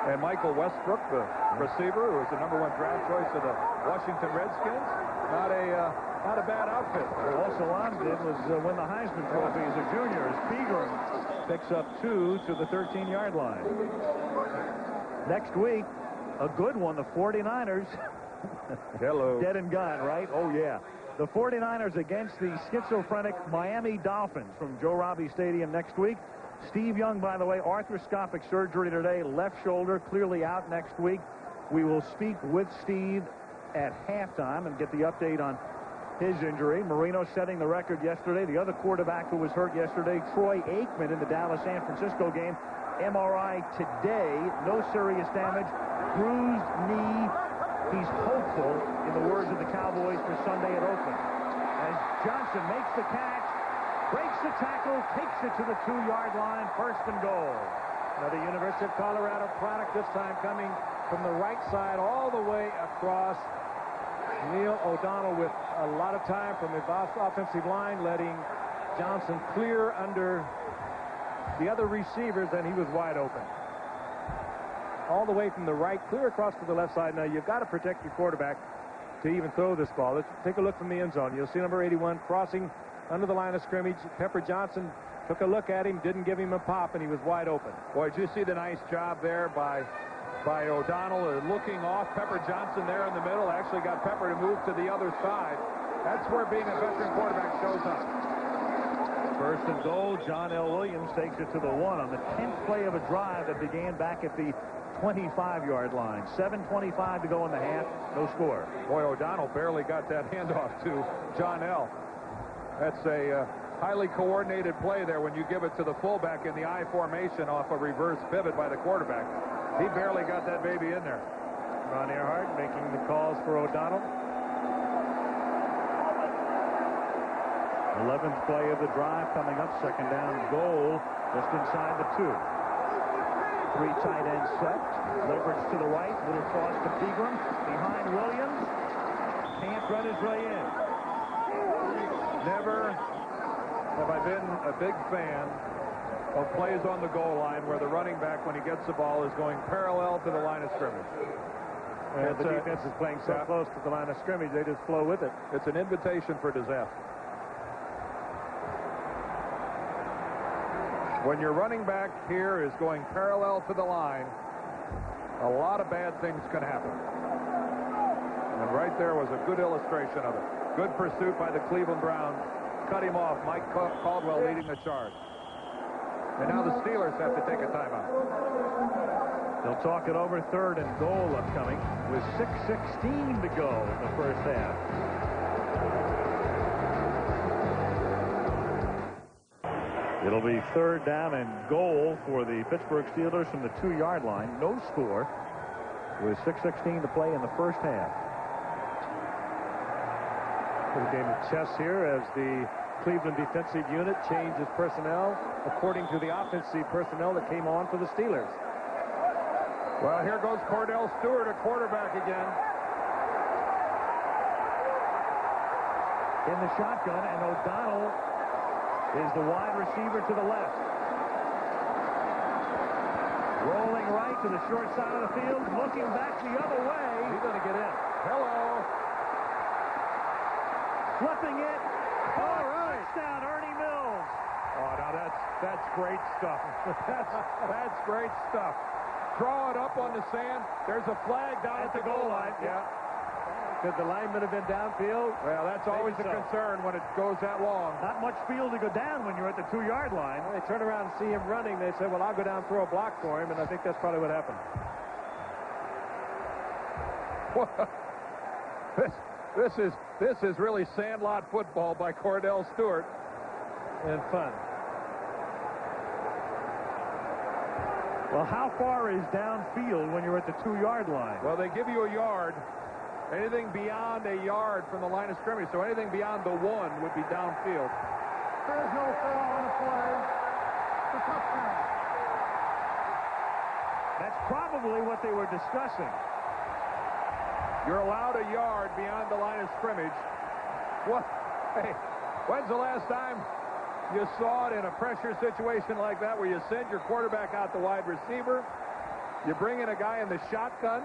And Michael Westbrook, the receiver, who was the #1 draft choice of the Washington Redskins. Not a bad outfit. All Salam did was win the Heisman Trophy as a junior, as Pegram picks up 2 to the 13-yard line. Next week, a good one, the 49ers. Hello. Dead and gone, right? Oh, yeah. The 49ers against the schizophrenic Miami Dolphins from Joe Robbie Stadium next week. Steve Young, by the way, arthroscopic surgery today, left shoulder, clearly out next week. We will speak with Steve at halftime and get the update on his injury. Marino setting the record yesterday. The other quarterback who was hurt yesterday, Troy Aikman, in the Dallas-San Francisco game. MRI today. No serious damage. Bruised knee. He's hopeful, in the words of the Cowboys, for Sunday at Oakland. As Johnson makes the catch, breaks the tackle, takes it to the 2-yard line, 1st and goal. Now the University of Colorado product, this time coming from the right side all the way across. Neil O'Donnell with a lot of time from the offensive line, letting Johnson clear under the other receivers, and he was wide open. All the way from the right, clear across to the left side. Now, you've got to protect your quarterback to even throw this ball. Let's take a look from the end zone. You'll see number 81 crossing under the line of scrimmage. Pepper Johnson took a look at him, didn't give him a pop, and he was wide open. Boy, did you see the nice job there by O'Donnell looking off Pepper Johnson there in the middle? Actually got Pepper to move to the other side. That's where being a veteran quarterback shows up. 1st and goal. John L. Williams takes it to the 1 on the 10th play of a drive that began back at the 25-yard line. 7:25 to go in the half. No score. Boy, O'Donnell barely got that handoff to John L. That's a highly coordinated play there when you give it to the fullback in the I formation off a reverse pivot by the quarterback. He barely got that baby in there. Ron Earhart making the calls for O'Donnell. 11th play of the drive coming up. Second down goal just inside the 2. 3 tight end set. Leverage to the right. Little cross to Pegram. Behind Williams. Can't run his way in. Never have I been a big fan of plays on the goal line where the running back, when he gets the ball, is going parallel to the line of scrimmage. The defense is playing so close to the line of scrimmage, they just flow with it. It's an invitation for disaster. When your running back here is going parallel to the line, a lot of bad things can happen. And right there was a good illustration of it. Good pursuit by the Cleveland Browns. Cut him off. Mike Caldwell leading the charge. And now the Steelers have to take a timeout. They'll talk it over. 3rd and goal upcoming with 6:16 to go in the first half. It'll be 3rd down and goal for the Pittsburgh Steelers from the 2-yard line. No score with 6:16 to play in the first half. A game of chess here as the Cleveland defensive unit changes personnel according to the offensive personnel that came on for the Steelers. Well, here goes Cordell Stewart, a quarterback again. In the shotgun, and O'Donnell is the wide receiver to the left. Rolling right to the short side of the field, looking back the other way. He's going to get in. Hello. Flipping it. All right. Touchdown, Ernie Mills. Oh, now that's great stuff. that's great stuff. Draw it up on the sand. There's a flag down at the goal line. Yeah. Could the lineman have been downfield? Well, that's always a concern when it goes that long. Not much field to go down when you're at the 2-yard line. Well, they turn around and see him running. They say, well, I'll go down and throw a block for him, and I think that's probably what happened. This is really sandlot football by Cordell Stewart. And fun. Well, how far is downfield when you're at the 2-yard line? Well, they give you a yard. Anything beyond a yard from the line of scrimmage, so anything beyond the 1 would be downfield. There's no foul on the play. It's a touchdown. That's probably what they were discussing. You're allowed a yard beyond the line of scrimmage. What? Hey, when's the last time you saw it in a pressure situation like that where you send your quarterback out to wide receiver, you bring in a guy in the shotgun,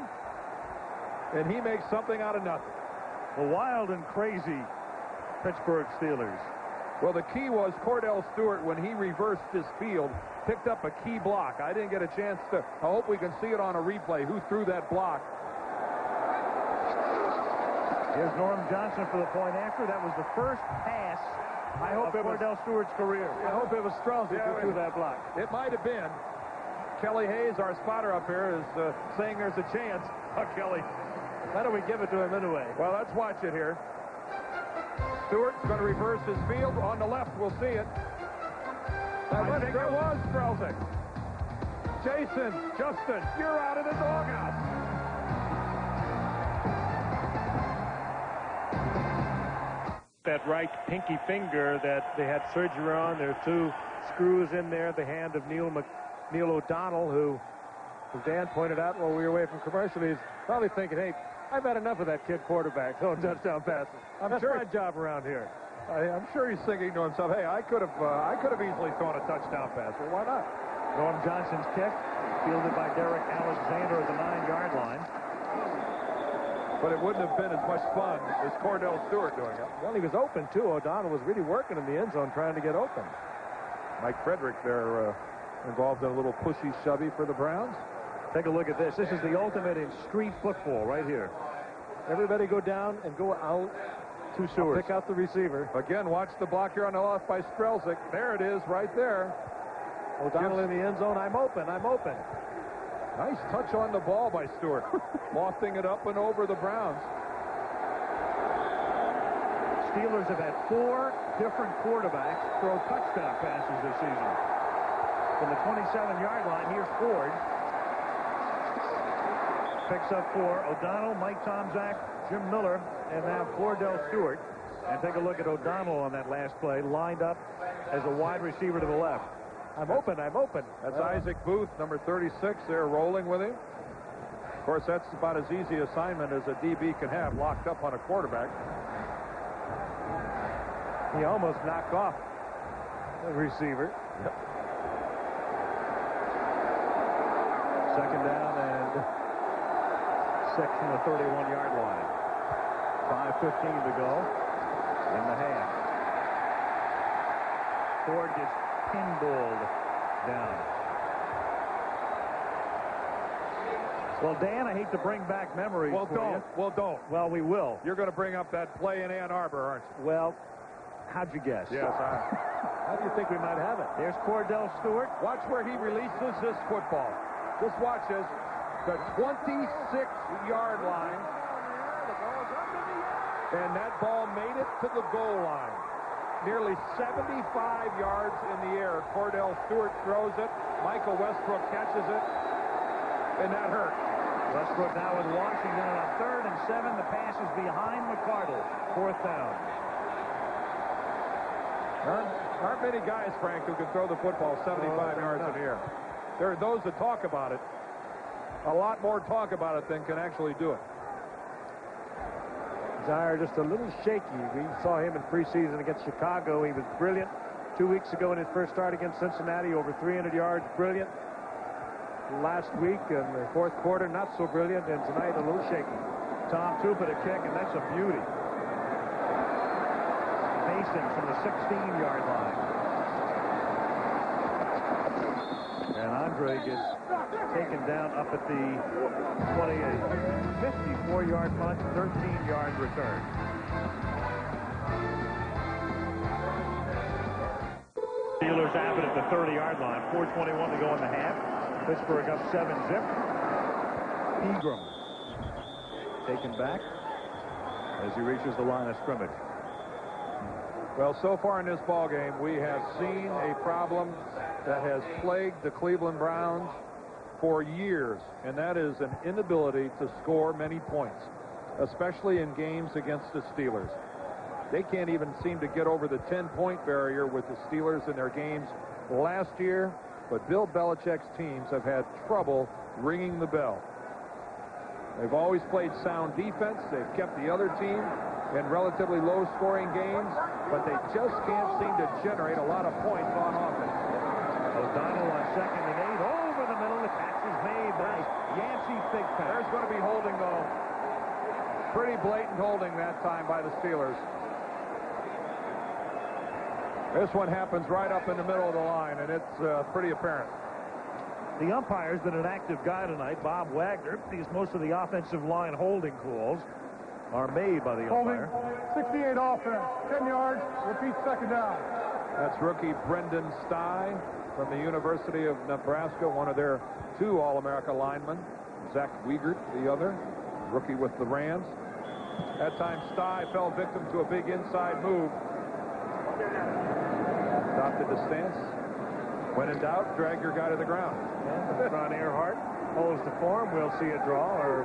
and he makes something out of nothing? The wild and crazy Pittsburgh Steelers. Well, the key was Cordell Stewart, when he reversed his field, picked up a key block. I didn't get a chance to. I hope we can see it on a replay. Who threw that block? Here's Norm Johnson for the point after. That was the first pass of Cordell Stewart's career. I hope it was Strelzik who threw that block. It might have been. Kelly Hayes, our spotter up here, is saying there's a chance. Oh, Kelly. Why don't we give it to him anyway? Well, let's watch it here. Stewart's going to reverse his field. On the left, we'll see it. I think it was Strelzik. Jason, Justin, you're out of the doghouse. That right pinky finger that they had surgery on. There are 2 screws in there. The hand of Neil O'Donnell, who, as Dan pointed out while we were away from commercial, he's probably thinking, hey, I've had enough of that kid quarterback throwing touchdown passes. That's my job around here. I'm sure he's thinking to himself, hey, I could have easily thrown a touchdown pass. Well, why not? Norm Johnson's kick, fielded by Derek Alexander at the 9-yard line. But it wouldn't have been as much fun as Cordell Stewart doing it. Well, he was open, too. O'Donnell was really working in the end zone trying to get open. Mike Frederick there involved in a little pushy shovey for the Browns. Take a look at this. This is the ultimate in street football right here. Everybody go down and go out to Stewart. Pick out the receiver. Again, watch the block here on the left by Strelzik. There it is right there. O'Donnell in the end zone. I'm open. I'm open. Nice touch on the ball by Stewart. Lofting it up and over the Browns. Steelers have had 4 different quarterbacks throw touchdown passes this season. From the 27-yard line, here's Ford. Picks up 4. O'Donnell, Mike Tomczak, Jim Miller, and now Cordell Stewart. And take a look at O'Donnell on that last play, lined up as a wide receiver to the left. I'm open. That's Isaac Booth, number 36. They're rolling with him. Of course, that's about as easy assignment as a DB can have, locked up on a quarterback. He almost knocked off the receiver. Yep. Second down and 6 from the 31-yard line. 5:15 to go in the half. Ford gets pinballed down. Well, Dan, I hate to bring back memories for you. Well, don't. Well, we will. You're going to bring up that play in Ann Arbor, aren't you? Well, how'd you guess? Yes, How do you think we might have it? There's Cordell Stewart. Watch where he releases this football. Just watch this. The 26-yard line. And that ball made it to the goal line. Nearly 75 yards in the air. Cordell Stewart throws it. Michael Westbrook catches it. And that hurt. Westbrook now with Washington on a 3rd and 7. The pass is behind McCardle. 4th down. Aren't many guys, Frank, who can throw the football 75 yards in the air. There are those that talk about it. A lot more talk about it than can actually do it. Zaire just a little shaky. We saw him in preseason against Chicago. He was brilliant 2 weeks ago in his first start against Cincinnati, over 300 yards, brilliant. Last week in the 4th quarter, not so brilliant, and tonight a little shaky. Tom Tupa to kick, and that's a beauty. Mason from the 16-yard line. And Andre gets taken down up at the 28. 54-yard punt, 13-yard return. Steelers have it at the 30-yard line. 4:21 to go in the half. Pittsburgh up 7-zip. Ingram taken back as he reaches the line of scrimmage. Well, so far in this ball game, we have seen a problem that has plagued the Cleveland Browns for years, and that is an inability to score many points, especially in games against the Steelers. They can't even seem to get over the 10-point barrier with the Steelers in their games last year, but Bill Belichick's teams have had trouble ringing the bell. They've always played sound defense. They've kept the other team in relatively low-scoring games, but they just can't seem to generate a lot of points on offense. O'Donnell on 2nd and 8. Over the middle. The catch is made by Yancey Thigpen. There's going to be holding, though. Pretty blatant holding that time by the Steelers. This one happens right up in the middle of the line, and it's pretty apparent. The umpire's been an active guy tonight, Bob Wagner, because most of the offensive line holding calls are made by the umpire. 68 offense, 10 yards, repeat 2nd down. That's rookie Brendan Stye from the University of Nebraska, one of their 2 All-America linemen. Zach Wiegert, the other, rookie with the Rams. That time Stye fell victim to a big inside move. Adopted the stance. When in doubt, drag your guy to the ground. Ron Earhart holds the form. We'll see a draw or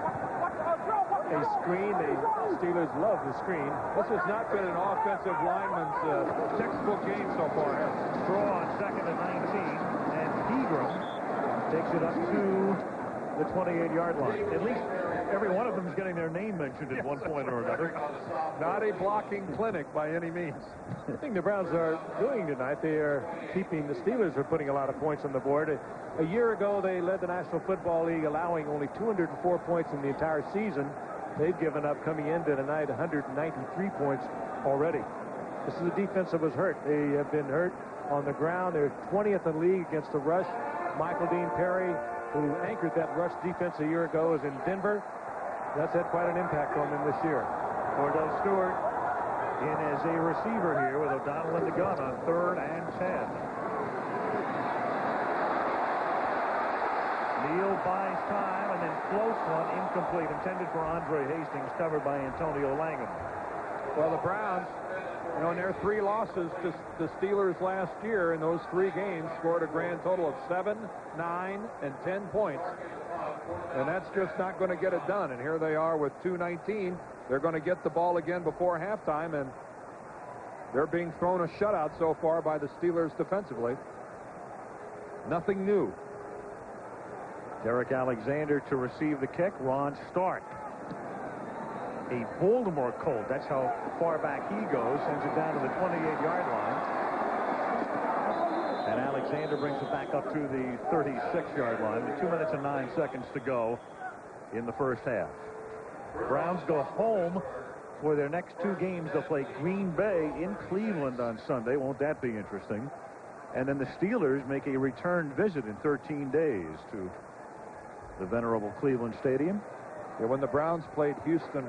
a screen. The Steelers love the screen. This has not been an offensive lineman's textbook game so far. Draw on 2nd and 19, and Ingram takes it up to the 28-yard line. At least every one of them is getting their name mentioned at one point or another. Not a blocking clinic by any means. I think the Browns are doing tonight. They are keeping the Steelers are putting a lot of points on the board. A year ago, they led the National Football League, allowing only 204 points in the entire season. They've given up, coming into tonight, 193 points already. This is a defense that was hurt. They have been hurt on the ground. They're 20th in the league against the rush. Michael Dean Perry, who anchored that rush defense a year ago, is in Denver. That's had quite an impact on them this year. Cordell Stewart in as a receiver here with O'Donnell in the gun on 3rd and 10. Neal buys time, and then close one, incomplete, intended for Andre Hastings, covered by Antonio Langham. Well, the Browns, you know, in their 3 losses to the Steelers last year, in those 3 games, scored a grand total of 7, 9, and 10 points. And that's just not going to get it done. And here they are with 2:19. They're going to get the ball again before halftime, and they're being thrown a shutout so far by the Steelers defensively. Nothing new. Derek Alexander to receive the kick. Ron Stark, a Baltimore Colt. That's how far back he goes. Sends it down to the 28-yard line. And Alexander brings it back up to the 36-yard line with 2 minutes and 9 seconds to go in the first half. Browns go home for their next 2 games. They'll play Green Bay in Cleveland on Sunday. Won't that be interesting? And then the Steelers make a return visit in 13 days to the venerable Cleveland Stadium. Yeah, when the Browns played Houston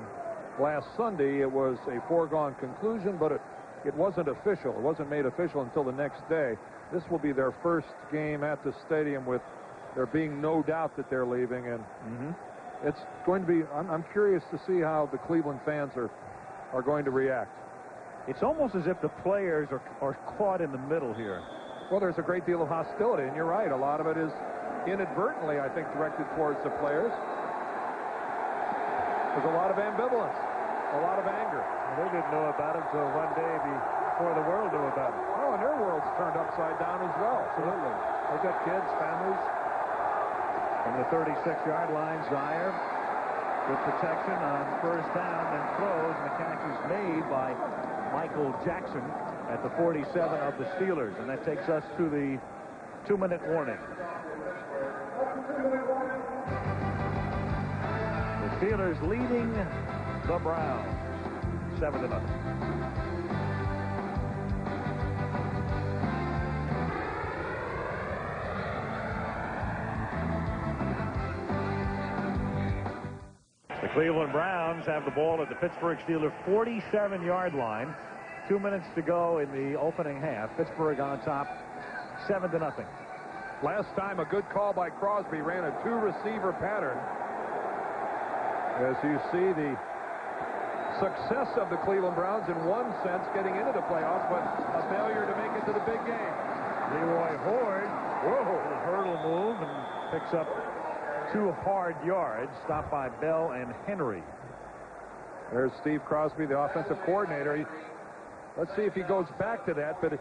last Sunday, it was a foregone conclusion, but it wasn't official. It wasn't made official until the next day. This will be their first game at the stadium with there being no doubt that they're leaving, and it's going to be, I'm curious to see how the Cleveland fans are going to react. It's almost as if the players are caught in the middle here. Well, there's a great deal of hostility, and you're right. A lot of it is inadvertently, I think, directed towards the players. There's a lot of ambivalence, a lot of anger. Well, they didn't know about it until one day before the world knew about it. Oh, and their world's turned upside down as well. Absolutely. They've got kids, families. From the 36-yard line, Zaire with protection on first down, then throws, and the catch is made by Michael Jackson at the 47 of the Steelers, and that takes us to the 2-minute warning. The Steelers leading the Browns 7-0. The Cleveland Browns have the ball at the Pittsburgh Steelers 47-yard line. 2 minutes to go in the opening half. Pittsburgh on top, 7-0. Last time, a good call by Crosby ran a 2-receiver pattern. As you see, the success of the Cleveland Browns in one sense getting into the playoffs, but a failure to make it to the big game. Leroy Horde, a hurdle move, and picks up 2 hard yards, stopped by Bell and Henry. There's Steve Crosby, the offensive coordinator. Let's see if he goes back to that, but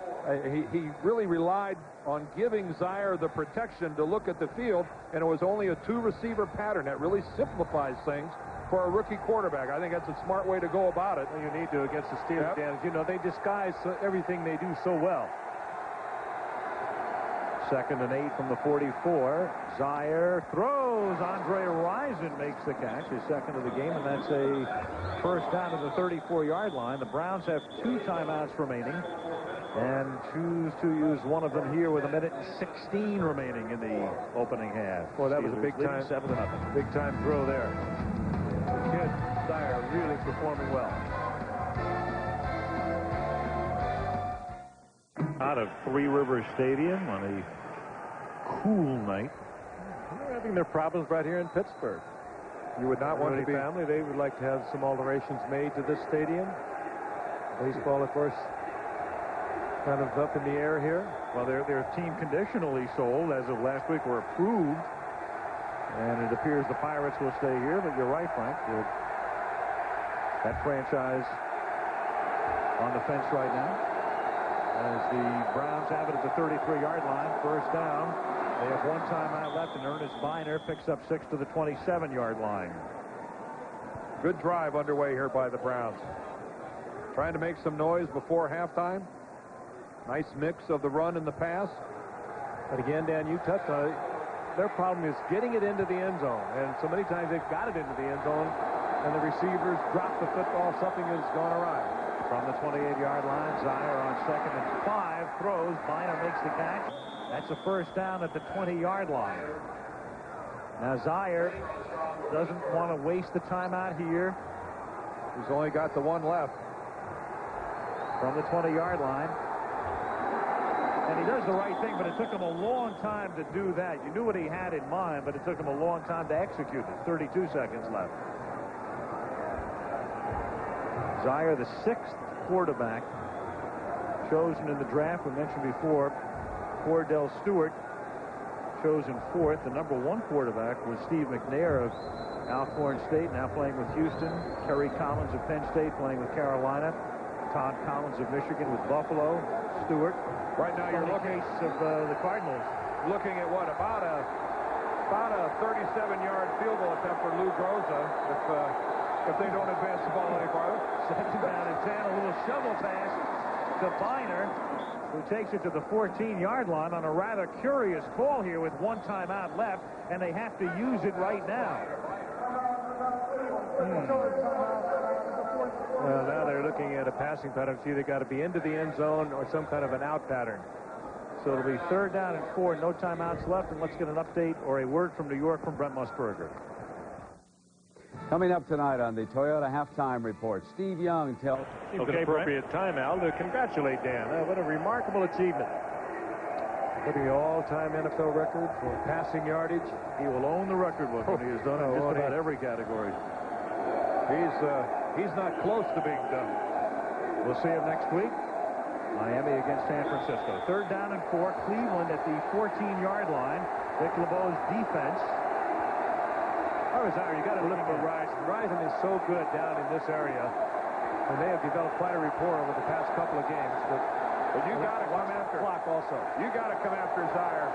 he really relied on giving Zaire the protection to look at the field, and it was only a 2-receiver pattern. That really simplifies things for a rookie quarterback. I think that's a smart way to go about it. Well, you need to against the Steelers, Dan. You know, they disguise everything they do so well. 2nd and 8 from the 44. Zaire throws. Andre Rison makes the catch, his second of the game, and that's a first down to the 34-yard line. The Browns have 2 timeouts remaining and choose to use one of them here with 1 minute and 16 remaining in the opening half. Well, that was a big time 7-0. Big time throw there. The kid, Zaire, really performing well. Out of Three Rivers Stadium on a cool night. They're having their problems right here in Pittsburgh. You would not want to be family. They would like to have some alterations made to this stadium. Baseball, of course, kind of up in the air here. Well, their team conditionally sold as of last week were approved, and it appears the Pirates will stay here. But you're right, Frank. That franchise on the fence right now. As the Browns have it at the 33-yard line, first down. They have 1 timeout left, and Ernest Biner picks up 6 to the 27-yard line. Good drive underway here by the Browns. Trying to make some noise before halftime. Nice mix of the run and the pass. But again, Dan, you touched on it. Their problem is getting it into the end zone. And so many times they've got it into the end zone, and the receivers drop the football. Something has gone awry. From the 28-yard line, Zaire on 2nd and 5, throws. Biner makes the catch. That's a first down at the 20-yard line. Now Zaire doesn't want to waste the timeout here. He's only got the 1 left. From the 20-yard line. And he does the right thing, but it took him a long time to do that. You knew what he had in mind, but it took him a long time to execute it. 32 seconds left. Zaire, the 6th quarterback chosen in the draft. We mentioned before, Cordell Stewart chosen 4th. The number 1 quarterback was Steve McNair of Alcorn State, now playing with Houston. Kerry Collins of Penn State playing with Carolina. Todd Collins of Michigan with Buffalo. Stewart. Right now you're looking of the Cardinals. Looking at what, about a 37-yard field goal attempt for Lou Groza if they don't advance the ball any farther. 2nd down and 10. A little shovel pass to Biner, who takes it to the 14-yard line on a rather curious call here with 1 timeout left, and they have to use it right now. Well, now they're looking at a passing pattern. It's either got to be into the end zone or some kind of an out pattern. So it'll be 3rd down and 4, no timeouts left, and let's get an update or a word from New York from Brent Musburger. Coming up tonight on the Toyota Halftime Report, Steve Young tells... Okay, appropriate time, Al, to congratulate Dan. What a remarkable achievement. Putting the all-time NFL record for passing yardage. He will own the record book when he is done in just about every category. He's not close to being done. We'll see him next week. Miami against San Francisco. 3rd down and 4. Cleveland at the 14-yard line. Vic LeBeau's defense. Oh, Zaire, you got to look for Rison. Rison is so good down in this area, and they have developed quite a rapport over the past couple of games. But you got to come after clock also. You got to come after Zaire.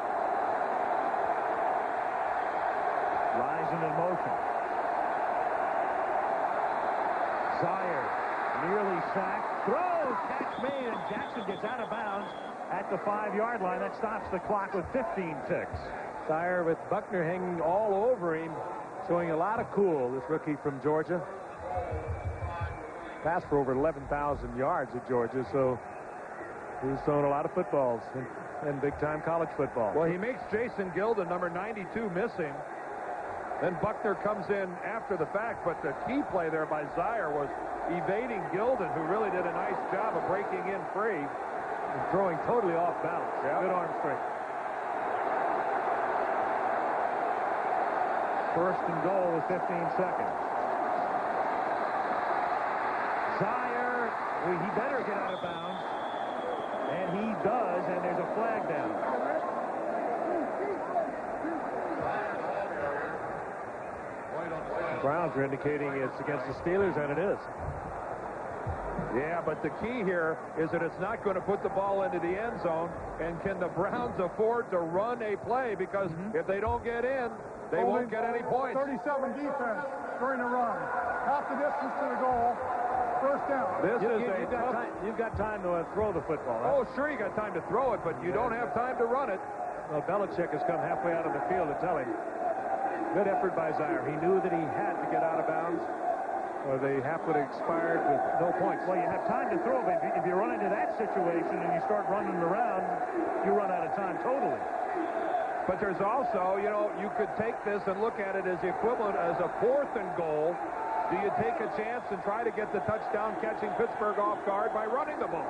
Rison in motion. Zaire nearly sacked. Throws, catch made, and Jackson gets out of bounds at the 5-yard line. That stops the clock with 15 ticks. Zaire with Buckner hanging all over him, showing a lot of cool, this rookie from Georgia. Passed for over 11,000 yards at Georgia, so he's thrown a lot of footballs in big-time college football. Well, he makes Jason Gilden, number 92, missing. Then Buckner comes in after the fact, but the key play there by Zaire was evading Gilden, who really did a nice job of breaking in free. And throwing totally off balance. Yeah. Good arm strength. 1st and goal with 15 seconds. Zaire, he better get out of bounds. And he does, and there's a flag down. The Browns are indicating it's against the Steelers, and it is. Yeah, but the key here is that it's not going to put the ball into the end zone, and can the Browns afford to run a play? Because if they don't get in, they won't get any points. 37 defense during the run. Half the distance to the goal. 1st down. You've got time to throw the football. Right? Oh, sure, you got time to throw it, but you don't have time to run it. Well, Belichick has come halfway out of the field to tell him. Good effort by Zaire. He knew that he had to get out of bounds, or the half would have expired with no points. Well, you have time to throw, but if you run into that situation and you start running around, you run out of time totally. But there's also, you could take this and look at it as the equivalent as a 4th and goal. Do you take a chance and try to get the touchdown, catching Pittsburgh off guard by running the ball?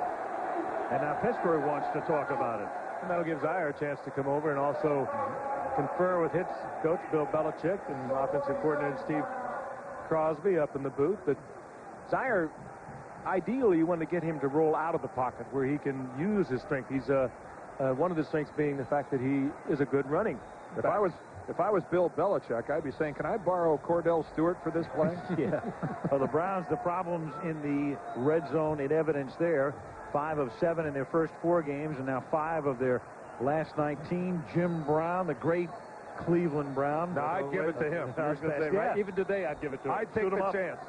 And now Pittsburgh wants to talk about it. And that'll give Zaire a chance to come over and also confer with his coach, Bill Belichick, and offensive coordinator Steve Crosby up in the booth. But Zaire, ideally, you want to get him to roll out of the pocket where he can use his strength. He's one of his strengths being the fact that he is a good running. If I was Bill Belichick, I'd be saying, can I borrow Cordell Stewart for this play? Yeah. Well, the Browns, the problems in the red zone in evidence there. 5 of 7 in their first 4 games, and now 5 of their last 19. Jim Brown, the great Cleveland Brown. No, I'd give it to him. I was going to say, right? Even today, I'd give it to him. I'd take the chance.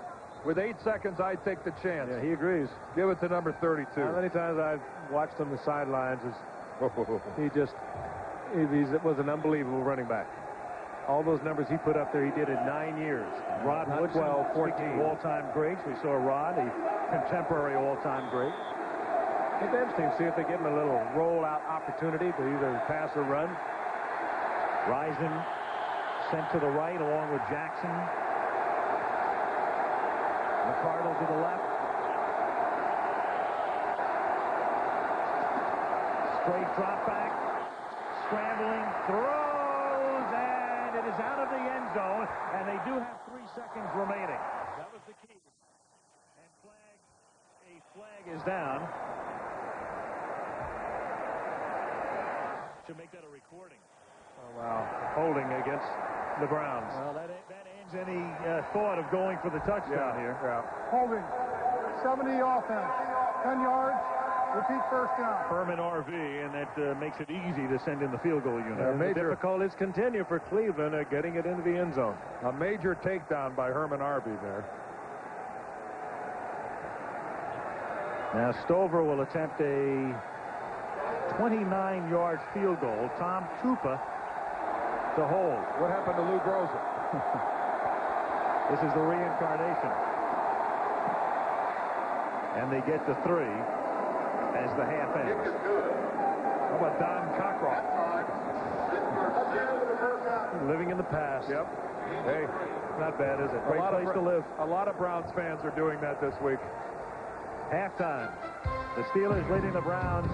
With 8 seconds, I'd take the chance. Yeah, he agrees. Give it to number 32. How many times I've watched on the sidelines it was an unbelievable running back. All those numbers he put up there, he did in 9 years. Rod Woodson, 14 all-time greats. We saw Rod, a contemporary all-time great. It's interesting to see if they give him a little roll-out opportunity to either pass or run. Rison sent to the right along with Jackson. McCardle to the left. Straight drop back, scrambling, throws, and it is out of the end zone, and they do have 3 seconds remaining. That was the key. And a flag is down. Should make that a recording. Oh, wow. Holding against the Browns. Well, that ends any thought of going for the touchdown here. Yeah. Holding. 70 offense. 10 yards. Repeat first down. Herman RV, and that makes it easy to send in the field goal unit. The difficulties continue for Cleveland getting it into the end zone. A major takedown by Herman Arby there. Now Stover will attempt a 29-yard field goal. Tom Tupa to hold. What happened to Lou Groza? This is the reincarnation. And they get to 3 as the half ends. How about Don Cockroft? Living in the past. Yep. Hey, not bad, is it? Great place to live. A lot of Browns fans are doing that this week. Halftime. The Steelers leading the Browns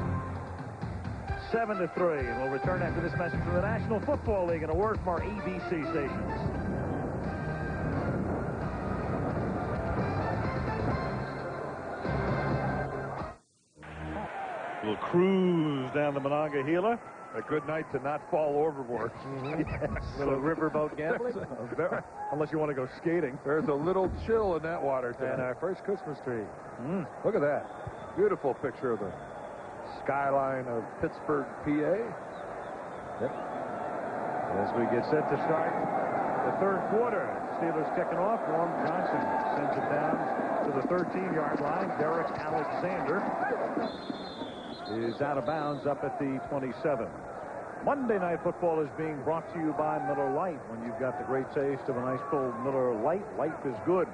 7-3, and we'll return after this message from the National Football League and a word from our ABC stations. We'll cruise down the Monongahela. A good night to not fall overboard. Yes. Little riverboat gambling. Unless you want to go skating. There's a little chill in that water tonight. And our first Christmas tree. Look at that. Beautiful picture of the skyline of Pittsburgh, PA. Yep. As we get set to start the third quarter, Steelers kicking off. Norm Johnson sends it down to the 13-yard line. Derek Alexander is out of bounds up at the 27. Monday Night Football is being brought to you by Miller Lite. When you've got the great taste of a nice cold Miller Lite, life is good.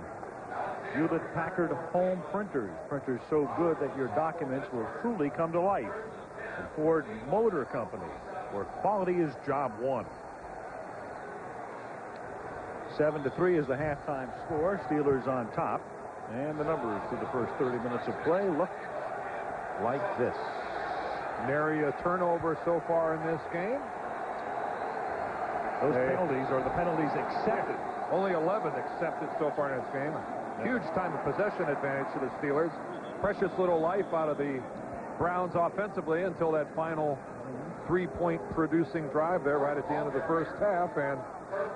Hewlett-Packard home printers. Printers so good that your documents will truly come to life. And Ford Motor Company, where quality is job one. 7-3 is the halftime score. Steelers on top. And the numbers through the first 30 minutes of play look like this. Nary a turnover so far in this game. Those penalties are the penalties accepted. Only 11 accepted so far in this game. Huge time of possession advantage to the Steelers. Precious little life out of the Browns offensively until that final 3-point producing drive there right at the end of the first half, and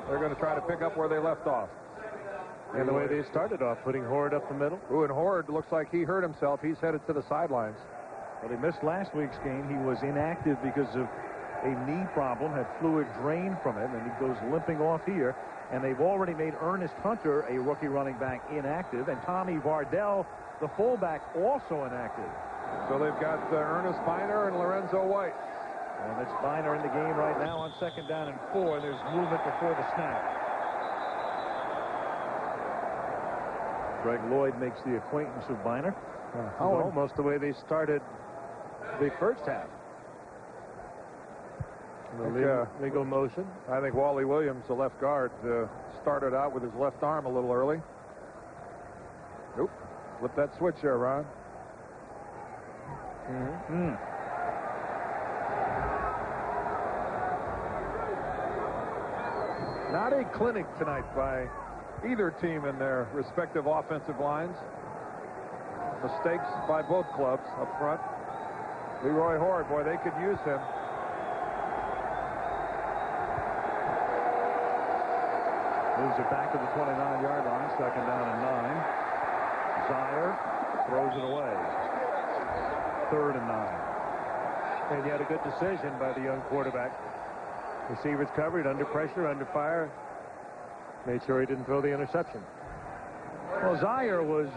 they're going to try to pick up where they left off. And the way they started off, putting Horde up the middle. And Horde looks like he hurt himself. He's headed to the sidelines. Well, he missed last week's game. He was inactive because of a knee problem, had fluid drained from it, and he goes limping off here. And they've already made Ernest Hunter, a rookie running back, inactive, and Tommy Vardell, the fullback, also inactive. So they've got Ernest Biner and Lorenzo White. And it's Biner in the game right now on 2nd down and 4. There's movement before the snap. Greg Lloyd makes the acquaintance of Biner. Almost the way they started the first half. Legal motion. I think Wally Williams, the left guard, started out with his left arm a little early. Nope. Flip that switch there, Ron. Not a clinic tonight by either team in their respective offensive lines. Mistakes by both clubs up front. Leroy Horde, boy, they could use him. Moves it back to the 29-yard line. 2nd down and 9. Zier throws it away. 3rd and 9. And he had a good decision by the young quarterback. Receivers covered, under pressure, under fire. Made sure he didn't throw the interception. Well, Zier was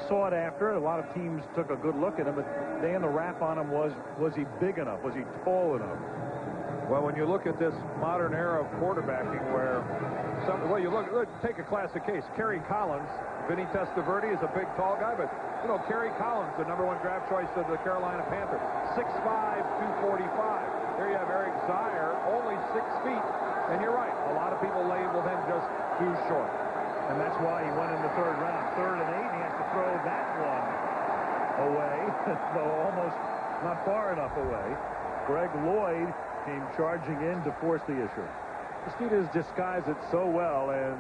sought after. A lot of teams took a good look at him, but Dan, the rap on him was he big enough? Was he tall enough? Well, when you look at this modern era of quarterbacking where take a classic case. Kerry Collins, Vinny Testaverde is a big, tall guy, but, Kerry Collins, the #1 draft choice of the Carolina Panthers, 6'5", 245. There you have Eric Zier, only 6 feet, and you're right. A lot of people labeled him just too short. And that's why he went in the 3rd round. 3rd and 8, he has to throw that one away, though almost not far enough away. Greg Lloyd came charging in to force the issue. The Steelers disguised it so well, and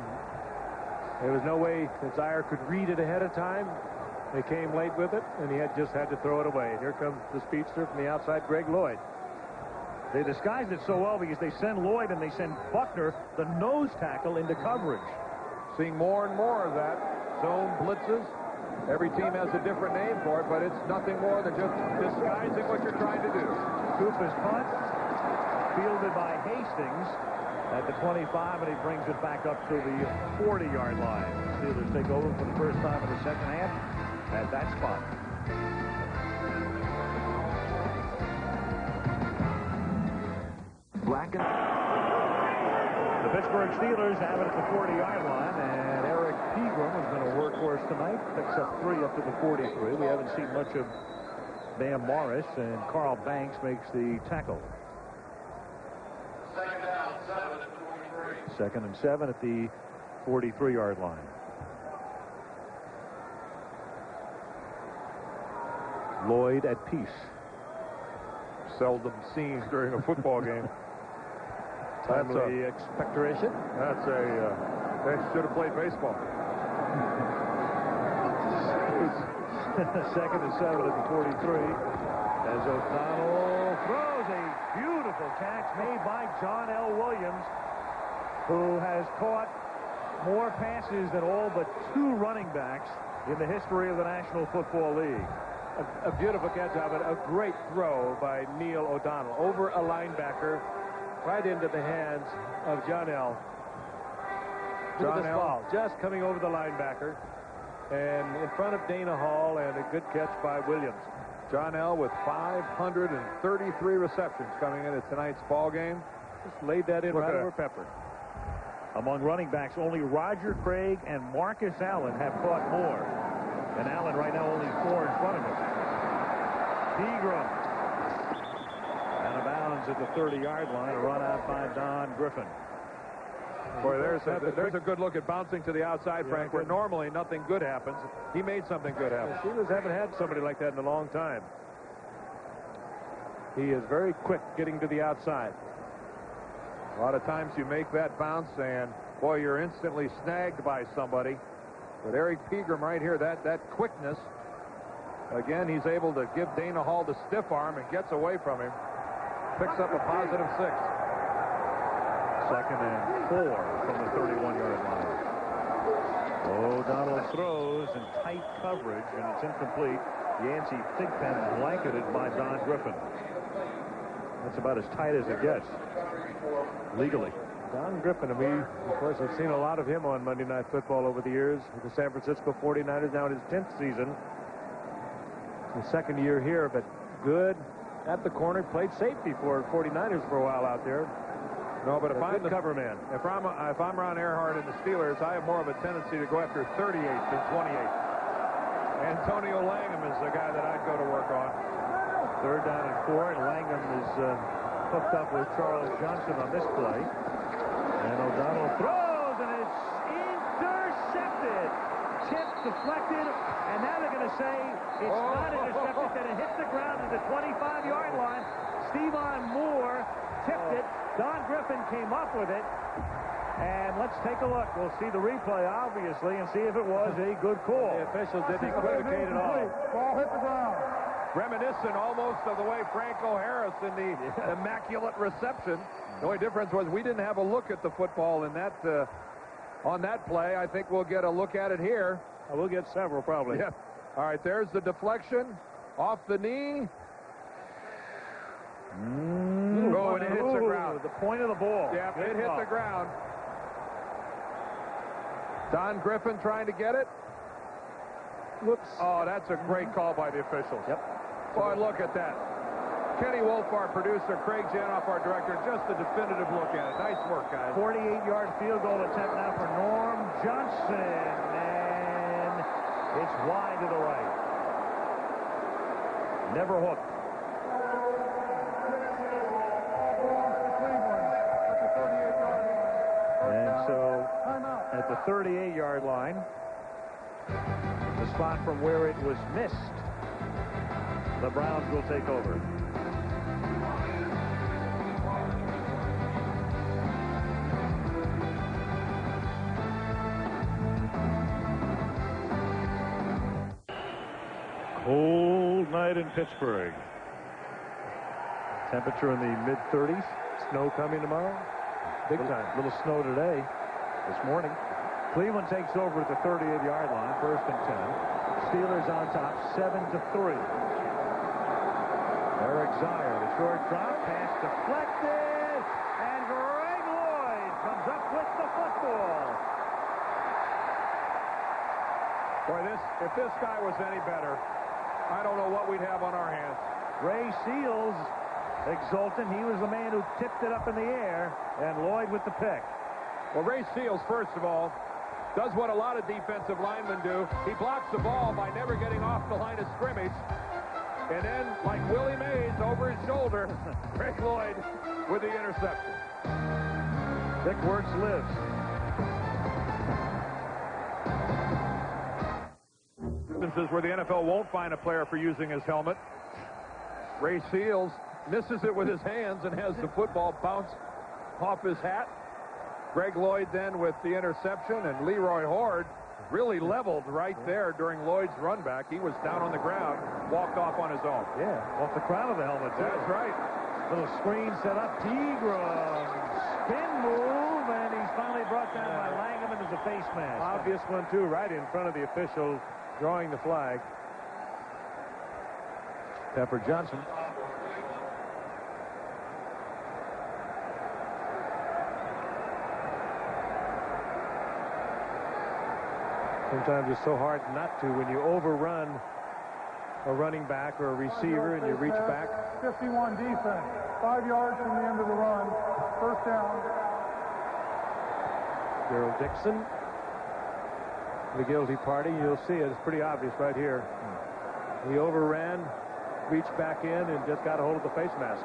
there was no way that Zaire could read it ahead of time. They came late with it, and he just had to throw it away. And here comes the speedster from the outside, Greg Lloyd. They disguised it so well because they send Lloyd and they send Buckner, the nose tackle, into coverage. Seeing more and more of that. Zone blitzes. Every team has a different name for it, but it's nothing more than just disguising what you're trying to do. Cooper's punt, fielded by Hastings at the 25, and he brings it back up to the 40-yard line. Steelers take over for the first time in the second half at that spot. The Pittsburgh Steelers have it at the 40-yard line, and Eric Pegram has been a workhorse tonight. Picks up 3 up to the 43. We haven't seen much of Bam Morris, and Carl Banks makes the tackle. Second and 7 at the 43-yard line. Lloyd at peace. Seldom seen during a football game. Timely expectoration. That's a, they should have played baseball. Second and 7 at the 43. As O'Donnell throws a beautiful catch made by John L. Williams, who has caught more passes than all but 2 running backs in the history of the National Football League. A beautiful catch of it. A great throw by Neil O'Donnell over a linebacker right into the hands of John L. John L. Just coming over the linebacker and in front of Dana Hall, and a good catch by Williams. John L. with 533 receptions coming into tonight's ball game. Just laid that in right over Pepper. Among running backs, only Roger Craig and Marcus Allen have caught more. And Allen right now only 4 in front of him. Pegram. Out of bounds at the 30-yard line. A run out by Don Griffin. Boy, there's a good look at bouncing to the outside, Frank, where normally nothing good happens. He made something good happen. The Steelers haven't had somebody like that in a long time. He is very quick getting to the outside. A lot of times you make that bounce, and, boy, you're instantly snagged by somebody. But Eric Pegram right here, that quickness, again, he's able to give Dana Hall the stiff arm and gets away from him. Picks up a positive 6. Second and 4 from the 31-yard line. O'Donnell throws in tight coverage, and it's incomplete. Yancey Thigpen blanketed by Don Griffin. That's about as tight as it gets, legally. Don Griffin, of course, we've seen a lot of him on Monday Night Football over the years. With the San Francisco 49ers now in his 10th season. His second year here, but good at the corner. Played safety for 49ers for a while out there. No, but if I'm the cover man. If I'm Ron Earhart and the Steelers, I have more of a tendency to go after 38 than 28. Antonio Langham is the guy that I'd go to work on. Third down and 4, and Langham is hooked up with Charles Johnson on this play. And O'Donnell throws, and it's intercepted. Tipped, deflected, and now they're going to say it's not intercepted, that it hit the ground at the 25-yard line. Stevan Moore tipped it. Don Griffin came up with it. And let's take a look. We'll see the replay, obviously, and see if it was a good call. The official didn't equivocate at all. Ball hit the ground. Reminiscent almost of the way Franco Harris in the immaculate reception. The only difference was we didn't have a look at the football in that on that play. I think we'll get a look at it here. We'll get several, probably. Yeah. All right, there's the deflection off the knee. Oh, and it hits the ground. The point of the ball. Yeah, it hit the ground. Don Griffin trying to get it. Whoops. Oh, that's a great call by the officials. Yep. Boy, look at that. Kenny Wolf, our producer, Craig Janoff, our director, just a definitive look at it. Nice work, guys. 48-yard field goal attempt now for Norm Johnson, and it's wide to the right. Never hooked. And so at the 38-yard line, the spot from where it was missed, The Browns will take over. Cold night in Pittsburgh. Temperature in the mid-30s. Snow coming tomorrow. Big time. Little snow today, this morning. Cleveland takes over at the 38-yard line, 1st and 10. Steelers on top, 7-3. Eric Zier, the short drop, pass deflected, and Greg Lloyd comes up with the football. Boy, if this guy was any better, I don't know what we'd have on our hands. Ray Seals exultant. He was the man who tipped it up in the air, and Lloyd with the pick. Well, Ray Seals, first of all, does what a lot of defensive linemen do. He blocks the ball by never getting off the line of scrimmage. And then, like Willie Mays over his shoulder, Greg Lloyd with the interception. Dick Wirtz lives. Instances where the NFL won't fine a player for using his helmet. Ray Seals misses it with his hands and has the football bounce off his hat. Greg Lloyd then with the interception, and Leroy Horde really leveled right there during Lloyd's run back. He was down on the ground, walked off on his own. Yeah, off the crown of the helmet, too. That's right. Little screen set up. Pegram, spin move, and he's finally brought down by Langham into the face mask. Obvious one, too, right in front of the official drawing the flag. Pepper Johnson. Sometimes it's so hard not to when you overrun a running back or a receiver and you reach back. 51 defense. 5 yards from the end of the run. 1st down. Gerald Dixon. The guilty party. You'll see it. It's pretty obvious right here. He overran, reached back in, and just got a hold of the face mask.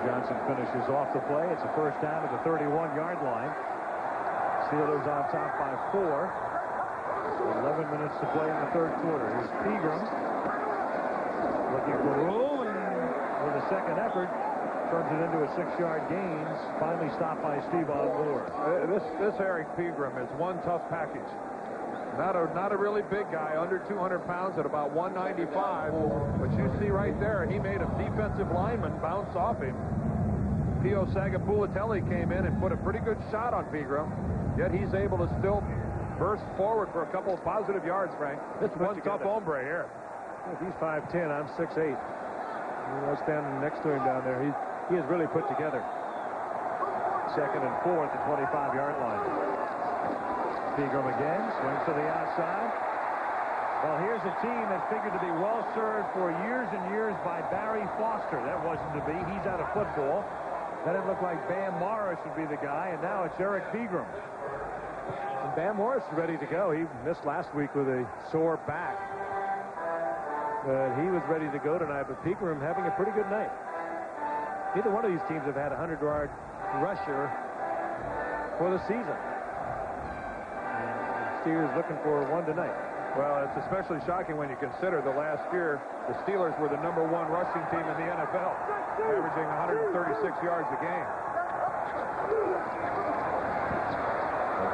Johnson finishes off the play. It's a 1st down at the 31-yard line. Steelers on top by 4. 11 minutes to play in the 3rd quarter. Here's Pegram looking for room, and with a second effort, turns it into a 6-yard gain. Finally stopped by Steve Moore. This Eric Pegram is one tough package. Not a really big guy, under 200 pounds at about 195. But you see right there, he made a defensive lineman bounce off him. Pio Sagapulatelli came in and put a pretty good shot on Pegram, yet he's able to still burst forward for a couple of positive yards, Frank. This one tough hombre here. If he's 5'10", I'm 6'8". I was standing next to him down there. He is really put together. 2nd and 4 at the 25-yard line. Pegram again, swings to the outside. Well, here's a team that figured to be well served for years and years by Barry Foster. That wasn't to be. He's out of football. Then it looked like Bam Morris would be the guy, and now it's Eric Pegram. And Bam Morris is ready to go. He missed last week with a sore back. But he was ready to go tonight, but Pegram having a pretty good night. Neither one of these teams have had a 100-yard rusher for the season. Steelers looking for one tonight. Well, it's especially shocking when you consider the last year the Steelers were the #1 rushing team in the NFL, averaging 136 yards a game.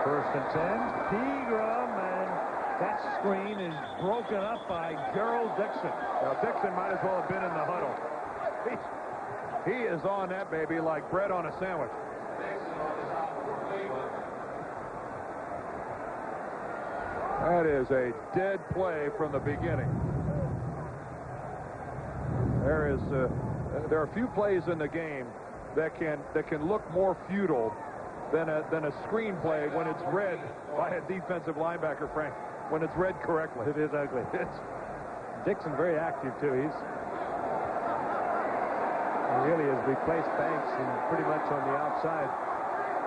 1st and 10. Pegram, and that screen is broken up by Gerald Dixon. Now, Dixon might as well have been in the huddle. He is on that baby like bread on a sandwich. That is a dead play from the beginning. There are a few plays in the game that can look more futile than a screenplay when it's read by a defensive linebacker, Frank. When it's read correctly. It is ugly. Dixon very active too. He really has replaced Banks and pretty much on the outside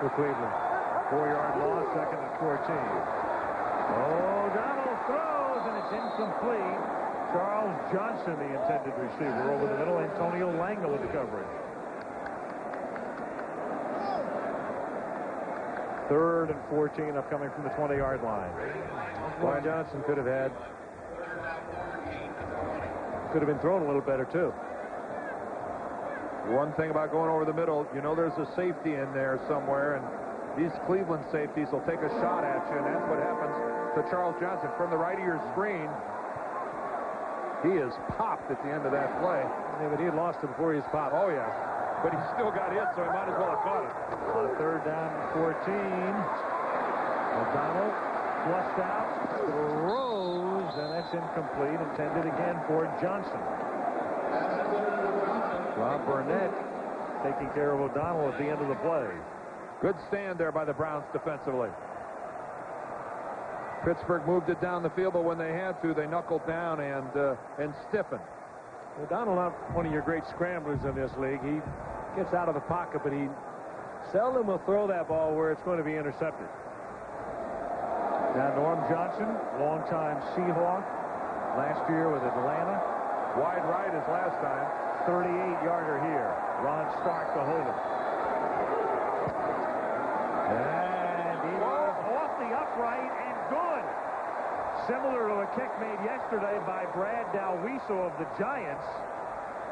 for Cleveland. 4-yard loss, 2nd and 14. O'Donnell throws, and it's incomplete. Charles Johnson, the intended receiver, over the middle. Antonio Langham with the coverage. 3rd and 14 upcoming from the 20-yard line. Brian Johnson could have been thrown a little better too. One thing about going over the middle, you know there's a safety in there somewhere, and these Cleveland safeties will take a shot at you, and that's what happens to Charles Johnson from the right of your screen. He is popped at the end of that play. Yeah, but he had lost it before he was popped. Oh, yeah. But he still got hit, so he might as well have caught it. On 3rd down and 14. O'Donnell flushed out, throws, and that's incomplete. Intended again for Johnson. Rob Burnett taking care of O'Donnell at the end of the play. Good stand there by the Browns defensively. Pittsburgh moved it down the field, but when they had to, they knuckled down and stiffened. O'Donnell, not one of your great scramblers in this league. He gets out of the pocket, but he seldom will throw that ball where it's going to be intercepted. Now Norm Johnson, longtime Seahawk, last year with Atlanta. Wide right as last time. 38-yarder here. Ron Stark to hold it. And he was off the upright and good. Similar to a kick made yesterday by Brad Dalwiso of the Giants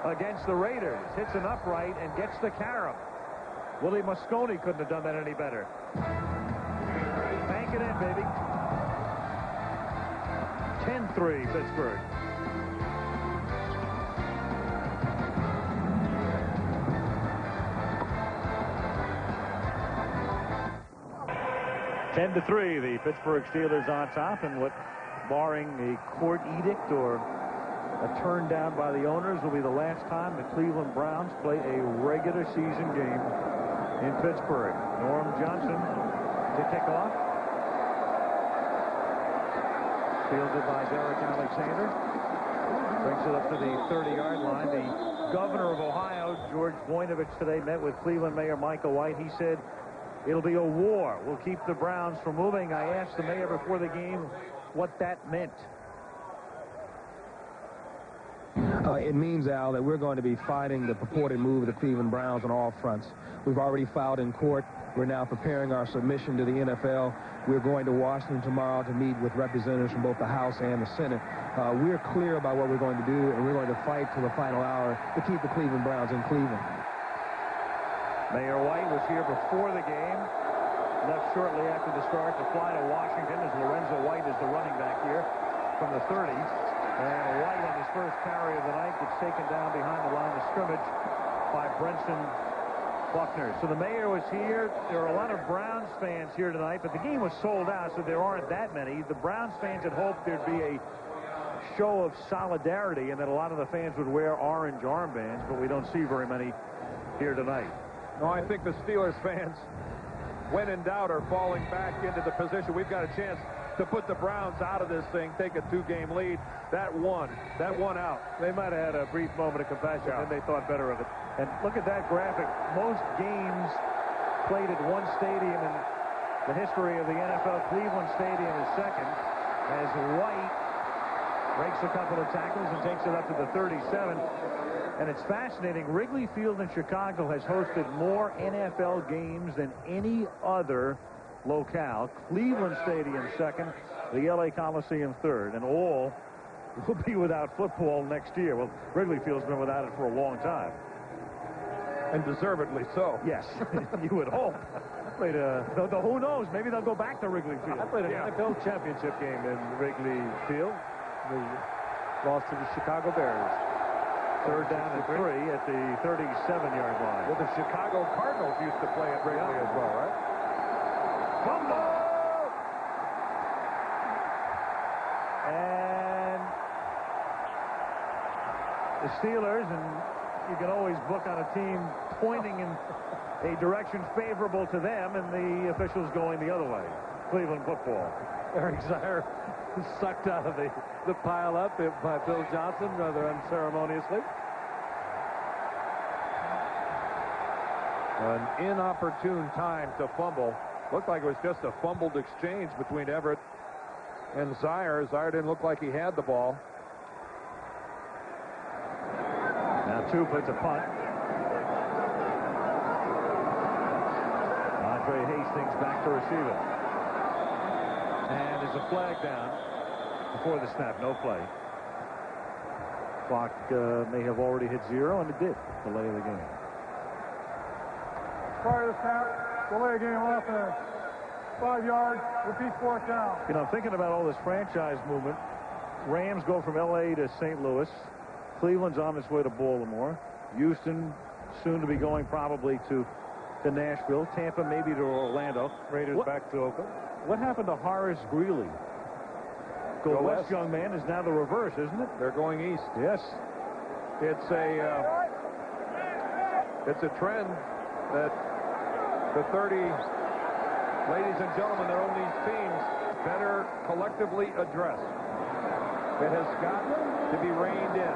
against the Raiders. Hits an upright and gets the carom. Willie Mosconi couldn't have done that any better. Bank it in, baby. 10-3 Pittsburgh. Ten to 3, the Pittsburgh Steelers on top, and what, barring a court edict or a turn down by the owners, will be the last time the Cleveland Browns play a regular season game in Pittsburgh. Norm Johnson to kick off. Fielded by Derek Alexander. Brings it up to the 30-yard line. The governor of Ohio, George Voinovich, today met with Cleveland Mayor Michael White. He said, "It'll be a war. We'll keep the Browns from moving." I asked the mayor before the game what that meant. It means, Al, that we're going to be fighting the purported move of the Cleveland Browns on all fronts. We've already filed in court. We're now preparing our submission to the NFL. We're going to Washington tomorrow to meet with representatives from both the House and the Senate. We're clear about what we're going to do, and we're going to fight to the final hour to keep the Cleveland Browns in Cleveland. Mayor White was here before the game. Left shortly after the start to fly to Washington as Lorenzo White is the running back here from the 30. And White on his first carry of the night gets taken down behind the line of scrimmage by Brenson Buckner. So the mayor was here. There are a lot of Browns fans here tonight, but the game was sold out, so there aren't that many. The Browns fans had hoped there'd be a show of solidarity and that a lot of the fans would wear orange armbands, but we don't see very many here tonight. No, I think the Steelers fans, when in doubt, are falling back into the position. We've got a chance to put the Browns out of this thing, take a 2-game lead. That one out. They might have had a brief moment of compassion, and they thought better of it. And look at that graphic. Most games played at one stadium in the history of the NFL. Cleveland Stadium is second as White breaks a couple of tackles and takes it up to the 37. And it's fascinating. Wrigley Field in Chicago has hosted more NFL games than any other locale. Cleveland Stadium second, the LA Coliseum third, and all will be without football next year. Well, Wrigley Field's been without it for a long time. And deservedly so. Yes, you would hope. Played who knows? Maybe they'll go back to Wrigley Field. I played an NFL championship game in Wrigley Field. We lost to the Chicago Bears. Third down and 3 at the 37-yard line. Well, the Chicago Cardinals used to play at Wrigley as well, right? Fumble! And the Steelers, and you can always book on a team pointing in a direction favorable to them and the officials going the other way. Cleveland football. Eric Zaire sucked out of the pile up by Bill Johnson rather unceremoniously. An inopportune time to fumble. Looked like it was just a fumbled exchange between Everett and Zaire. Zaire didn't look like he had the ball. Now Two puts a punt. Andre Hastings back to receive it. And there's a flag down before the snap. No play. Clock may have already hit 0, and it did. Delay of the game. Prior to the snap, delay of game on offense. 5 yards, repeat 4th down. You know, thinking about all this franchise movement, Rams go from L.A. to St. Louis. Cleveland's on its way to Baltimore. Houston soon to be going probably to Nashville. Tampa maybe to Orlando. Raiders back to Oakland. What happened to Horace Greeley? Go west, young man, is now the reverse, isn't it? They're going east. Yes. It's a trend that the 30 ladies and gentlemen that own these teams better collectively address. It has got to be reined in.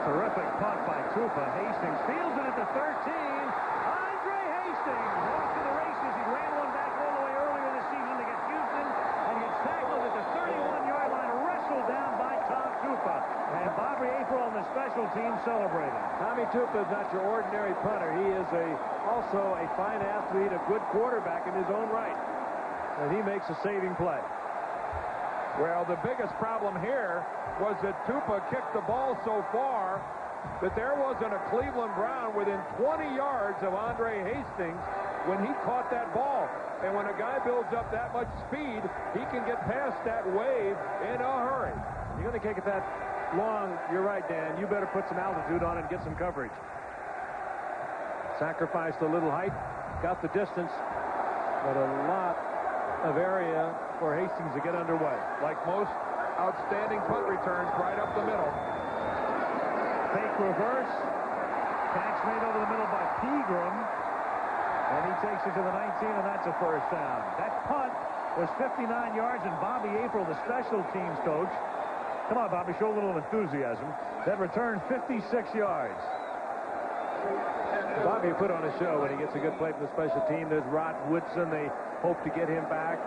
Terrific punt by Tupa. Hastings fields it at the 13. Andre Hastings off to the races. He ran one back all the way earlier this season against Houston and gets tackled at the 31-yard line, wrestled down by Tom Tupa. And Bobby April on the special team celebrating. Tommy Tupa is not your ordinary punter. He is also a fine athlete, a good quarterback in his own right. And he makes a saving play. Well, the biggest problem here was that Tupa kicked the ball so far that there wasn't a Cleveland Brown within 20 yards of Andre Hastings when he caught that ball. And when a guy builds up that much speed, he can get past that wave in a hurry. You're going to kick it that long. You're right, Dan. You better put some altitude on it and get some coverage. Sacrificed a little height, got the distance, but a lot of area for Hastings to get underway. Like most outstanding punt returns, right up the middle. Fake reverse. Catch made over the middle by Pegram. And he takes it to the 19, and that's a first down. That punt was 59 yards, and Bobby April, the special teams coach, come on, Bobby, show a little enthusiasm. That returned 56 yards. Bobby put on a show when he gets a good play from the special team. There's Rod Woodson. They hope to get him back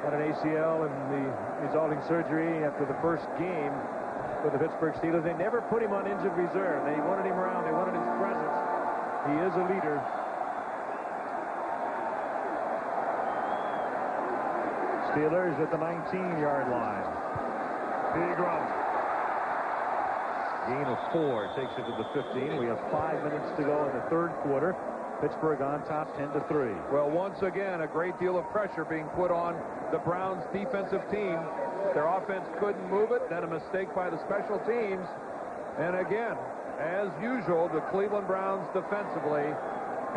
on an ACL and the resulting surgery after the first game for the Pittsburgh Steelers. They never put him on injured reserve. They wanted him around. They wanted his presence. He is a leader. Steelers at the 19-yard line. Pegram. Gain of 4 takes it to the 15. We have 5 minutes to go in the third quarter. Pittsburgh on top 10-3. Well, once again, a great deal of pressure being put on the Browns defensive team. Their offense couldn't move it. Then a mistake by the special teams. And again, as usual, the Cleveland Browns defensively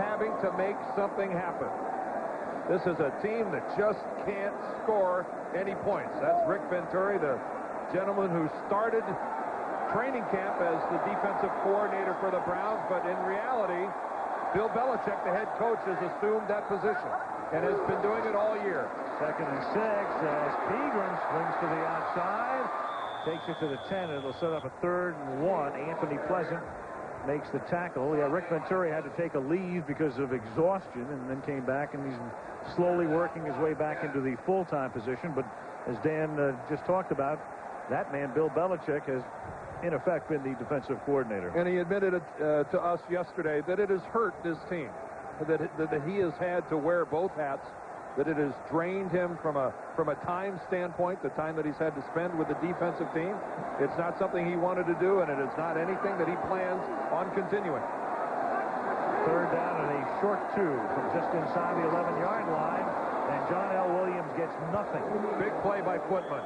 having to make something happen. This is a team that just can't score any points. That's Rick Venturi, the gentleman who started training camp as the defensive coordinator for the Browns, but in reality, Bill Belichick, the head coach, has assumed that position and has been doing it all year. 2nd and 6 as Pegram swings to the outside, takes it to the 10, and it'll set up a 3rd and 1. Anthony Pleasant makes the tackle. Yeah, Rick Venturi had to take a leave because of exhaustion and then came back, and he's slowly working his way back into the full-time position. But as Dan just talked about, that man, Bill Belichick, has in effect been the defensive coordinator. And he admitted it to us yesterday that it has hurt his team, that he has had to wear both hats, that it has drained him from a time standpoint, the time that he's had to spend with the defensive team. It's not something he wanted to do, and it is not anything that he plans on continuing. 3rd down and a short 2 from just inside the 11-yard line, and John L. Williams gets nothing. Big play by Footman.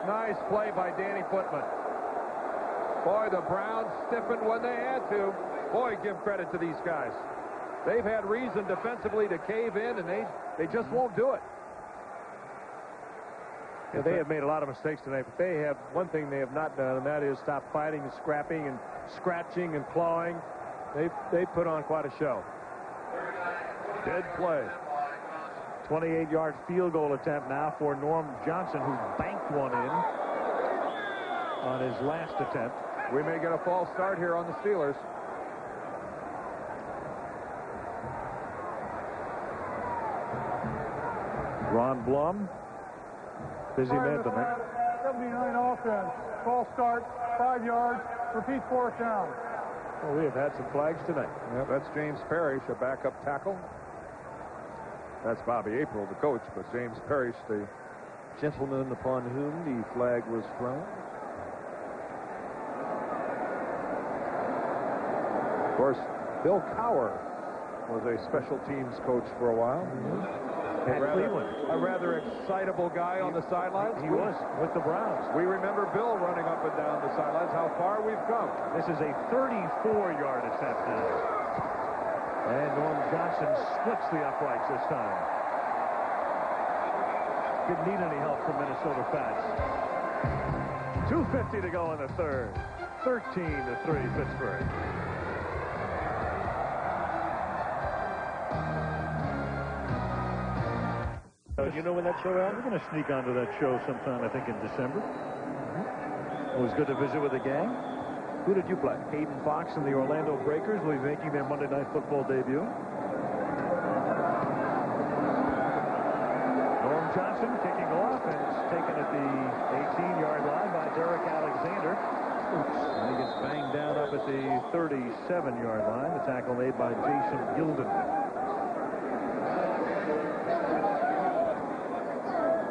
Nice play by Danny Footman. Boy, the Browns stiffened when they had to. Boy, give credit to these guys. They've had reason defensively to cave in, and they just won't do it. Yeah, they have made a lot of mistakes tonight, but they have one thing they have not done, and that is stop fighting and scrapping and scratching and clawing. They put on quite a show. Dead play. 28-yard field goal attempt now for Norm Johnson, who banked one in on his last attempt. We may get a false start here on the Steelers. Ron Blum, busy man tonight. 79 offense, false start, 5 yards, repeat 4th down. Well, we have had some flags tonight. Yeah, that's James Parrish, a backup tackle. That's Bobby April, the coach, but James Parrish, the gentleman upon whom the flag was thrown. Of course, Bill Cowher was a special teams coach for a while. At Cleveland. A rather excitable guy on the sidelines. He was with the Browns. We remember Bill running up and down the sidelines, how far we've come. This is a 34-yard attempt now. And Norm Johnson splits the uprights this time. Didn't need any help from Minnesota Fats. 2:50 to go in the third. 13-3 Pittsburgh. You know when that show out? We're going to sneak onto that show sometime, I think, in December. It was good to visit with the gang. Who did you play? Hayden Fox and the Orlando Breakers will be making their Monday Night Football debut. Norm Johnson kicking off, and it's taken at the 18-yard line by Derek Alexander. And he gets banged down up at the 37-yard line. The tackle made by Jason Gilden.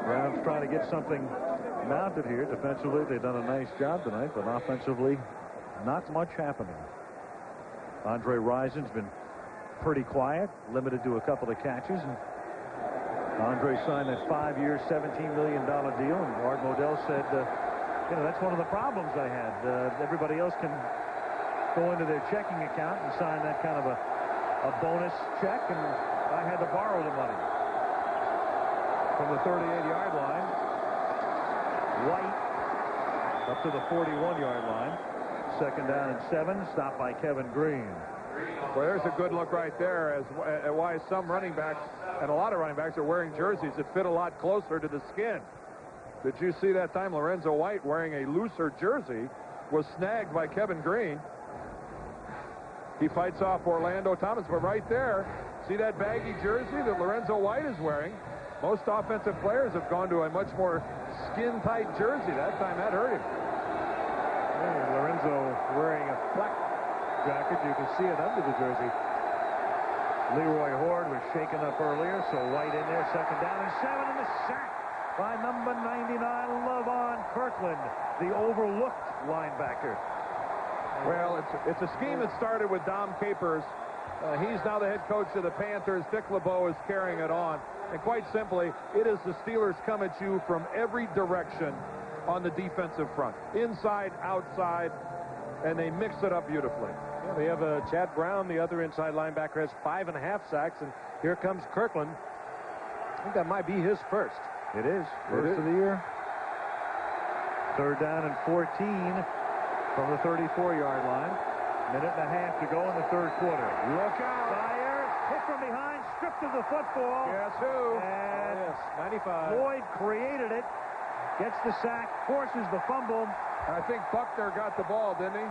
Browns trying to get something mounted here. Defensively, they've done a nice job tonight, but offensively, not much happening. Andre Rison's been pretty quiet, limited to a couple of catches. And Andre signed that 5-year, $17 million deal, and Art Modell said, that's one of the problems I had. Everybody else can go into their checking account and sign that kind of a bonus check, and I had to borrow the money. From the 38-yard line, White up to the 41-yard line. Second down and 7, stopped by Kevin Green. Well, there's a good look right there as why some running backs and a lot of running backs are wearing jerseys that fit a lot closer to the skin. Did you see that time Lorenzo White wearing a looser jersey was snagged by Kevin Green? He fights off Orlando Thomas, but right there, see that baggy jersey that Lorenzo White is wearing? Most offensive players have gone to a much more skin-tight jersey. That time that hurt him. Lorenzo wearing a flak jacket. You can see it under the jersey. Leroy Horde was shaken up earlier, so White in there. Second down and 7, and the sack by number 99, Levon Kirkland, the overlooked linebacker. Well, it's a scheme that started with Dom Capers. He's now the head coach of the Panthers. Dick LeBeau is carrying it on. And quite simply, it is the Steelers come at you from every direction on the defensive front. Inside, outside, and they mix it up beautifully. Yeah, they have Chad Brown, the other inside linebacker, has 5.5 sacks, and here comes Kirkland. I think that might be his first. It is. First of the year. Third down and 14 from the 34-yard line. Minute and a half to go in the third quarter. Look out! Dyer hit from behind, stripped of the football. Guess who? And 95. Lloyd created it. Gets the sack, forces the fumble. I think Buckner got the ball, didn't he?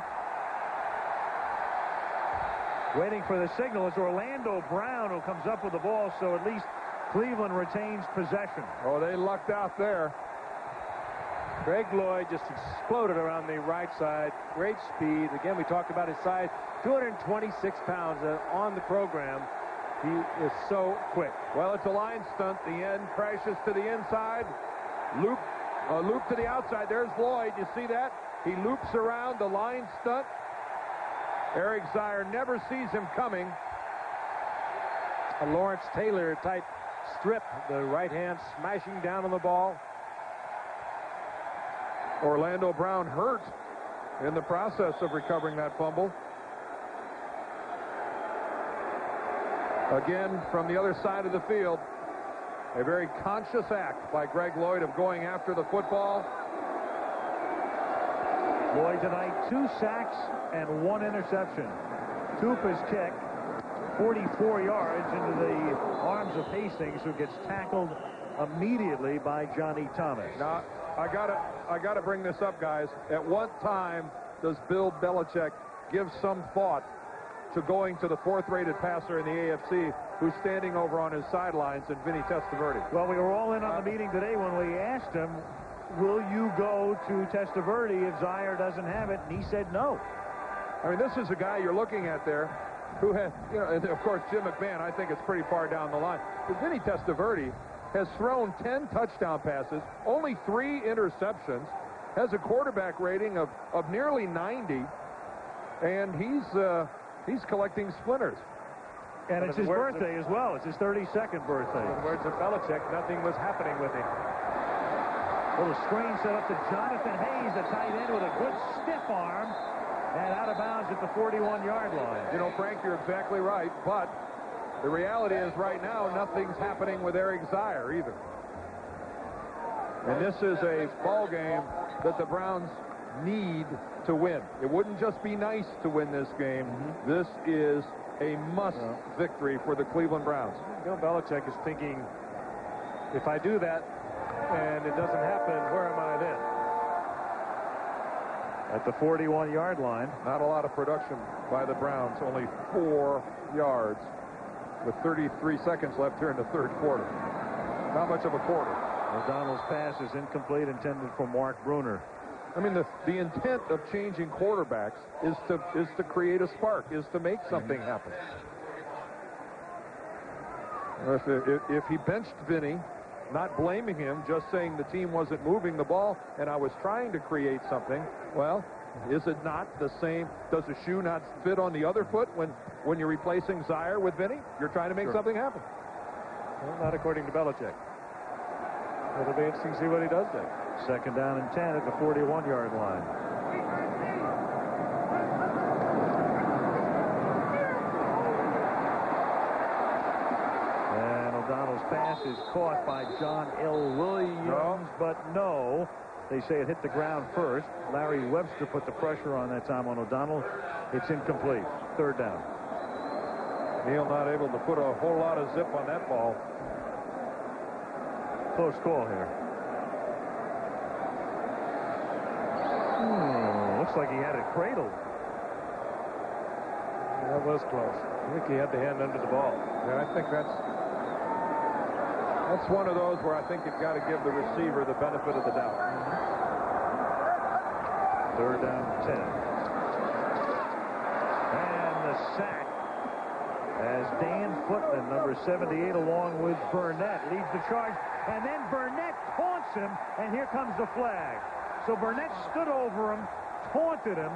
Waiting for the signal is Orlando Brown, who comes up with the ball, so at least Cleveland retains possession. Oh, they lucked out there. Greg Lloyd just exploded around the right side. Great speed. Again, we talked about his size. 226 pounds on the program. He is so quick. Well, it's a line stunt. The end crashes to the inside. Loop to the outside. There's Lloyd. You see that? He loops around the line stunt. Eric Zier never sees him coming. A Lawrence Taylor type strip. The right hand smashing down on the ball. Orlando Brown hurt in the process of recovering that fumble. Again, from the other side of the field, a very conscious act by Greg Lloyd of going after the football. Lloyd tonight, 2 sacks and 1 interception. Tupa's kick, 44 yards into the arms of Hastings, who gets tackled immediately by Johnny Thomas. Now, I gotta bring this up, guys. At what time does Bill Belichick give some thought to going to the 4th-rated passer in the AFC, who's standing over on his sidelines, and Vinny Testaverde? Well, we were all in on the meeting today when we asked him, will you go to Testaverde if Zier doesn't have it? And he said no. I mean, this is a guy you're looking at there. who has, you know, and of course, Jim McMahon, I think it's pretty far down the line. But Vinny Testaverde has thrown 10 touchdown passes, only 3 interceptions, has a quarterback rating of nearly 90, and he's collecting splinters. And it's his birthday as well. It's his 32nd birthday. In the words of Belichick, nothing was happening with him. Little screen set up to Jonathan Hayes, the tight end, with a good stiff arm, and out of bounds at the 41-yard line. You know, Frank, you're exactly right, but the reality is right now nothing's happening with Eric Zier either. And this is a ball game that the Browns need to win. It wouldn't just be nice to win this game. This is a must victory for the Cleveland Browns. Bill Belichick is thinking, if I do that and it doesn't happen, where am I then? At the 41-yard line. Not a lot of production by the Browns. Only 4 yards with 33 seconds left here in the third quarter. Not much of a quarter. O'Donnell's pass is incomplete, intended for Mark Bruner. I mean, the intent of changing quarterbacks is to create a spark, is to make something happen. If he benched Vinny, not blaming him, just saying the team wasn't moving the ball and I was trying to create something, well, is it not the same? Does the shoe not fit on the other foot when you're replacing Zier with Vinny? You're trying to make something happen. Well, not according to Belichick. It'll be interesting to see what he does there. Second down and 10 at the 41-yard line. And O'Donnell's pass is caught by John L. Williams, but no. They say it hit the ground first. Larry Webster put the pressure on that time on O'Donnell. It's incomplete. Third down. Neal not able to put a whole lot of zip on that ball. Close call here. Looks like he had it cradled. That was close. I think he had the hand under the ball. Yeah, I think that's one of those where I think you've got to give the receiver the benefit of the doubt. Third down 10. And the sack as Dan Footman, number 78, along with Burnett, leads the charge. And then Burnett taunts him, and here comes the flag. So Burnett stood over him, taunted him,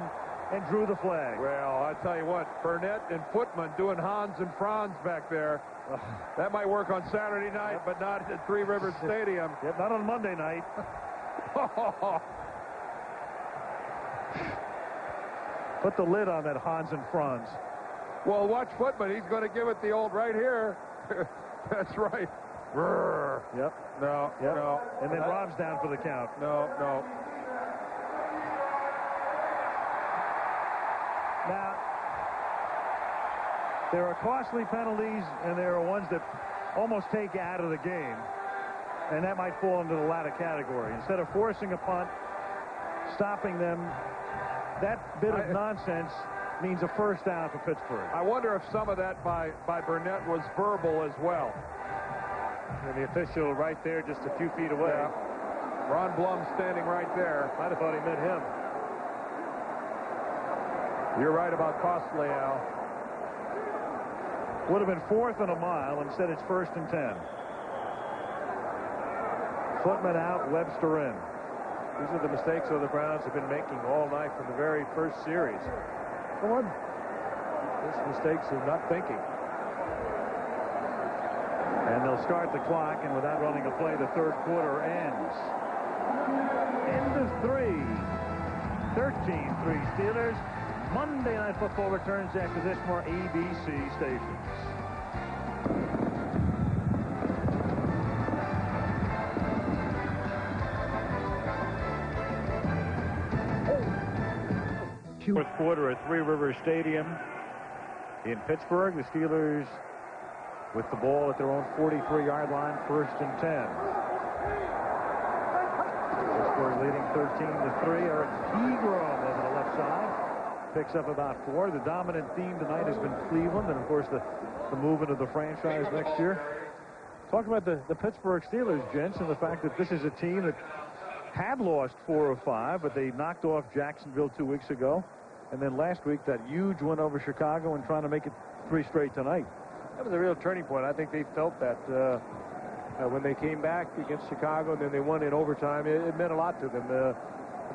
and drew the flag. Well, I tell you what, Burnett and Footman doing Hans and Franz back there. That might work on Saturday night, but not at Three Rivers Stadium. Yep, not on Monday night. Put the lid on that Hans and Franz. Well, watch Footman. He's going to give it the old right here. That's right. Brrr. Yep. No, yep. No. And then Rob's down for the count. No. Now, there are costly penalties, and there are ones that almost take you out of the game. And that might fall into the latter category. Instead of forcing a punt, stopping them, that bit of nonsense means a first down for Pittsburgh. I wonder if some of that by Burnett was verbal as well. And the official right there just a few feet away. Yeah. Ron Blum standing right there. Might have thought he meant him. You're right about costly, Al. Would have been 4th and a mile. Instead, it's 1st and 10. Footman out, Webster in. These are the mistakes that the Browns have been making all night from the very first series. Come on. This mistakes of not thinking. And they'll start the clock, and without running a play, the third quarter ends. End of 3. 13-3 Steelers. Monday Night Football returns after this from our ABC stations. Fourth quarter at Three Rivers Stadium in Pittsburgh. The Steelers with the ball at their own 43-yard line, 1st and 10. Pittsburgh leading 13-3. Eric Pegram over the left side picks up about 4. The dominant theme tonight has been Cleveland, and of course the movement of the franchise next year. Talk about the Pittsburgh Steelers, gents, and the fact that this is a team that had lost 4 of 5, but they knocked off Jacksonville 2 weeks ago. And then last week, that huge win over Chicago and trying to make it 3 straight tonight. That was a real turning point. I think they felt that when they came back against Chicago and then they won in overtime, it meant a lot to them.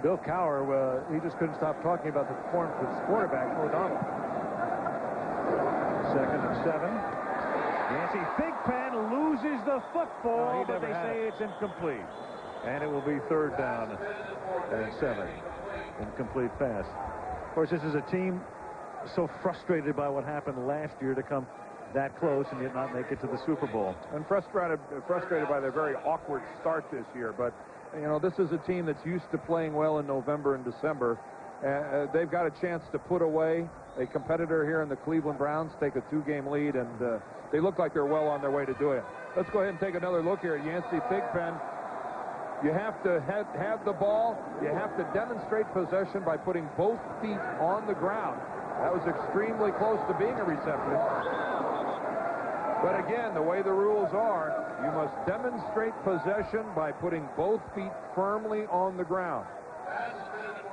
Bill Cowher, he just couldn't stop talking about the performance of his quarterback, O'Donnell. 2nd and 7. Yancey Thigpen loses the football, but they say it's incomplete. And it will be 3rd down and 7. Incomplete pass. Of course, this is a team so frustrated by what happened last year to come that close and yet not make it to the Super Bowl. And frustrated by their very awkward start this year. But, you know, this is a team that's used to playing well in November and December. They've got a chance to put away a competitor here in the Cleveland Browns, take a 2-game lead, and they look like they're well on their way to doing it. Let's go ahead and take another look here at Yancey Thigpen. You have to have the ball. You have to demonstrate possession by putting both feet on the ground. That was extremely close to being a reception. But again, the way the rules are, you must demonstrate possession by putting both feet firmly on the ground.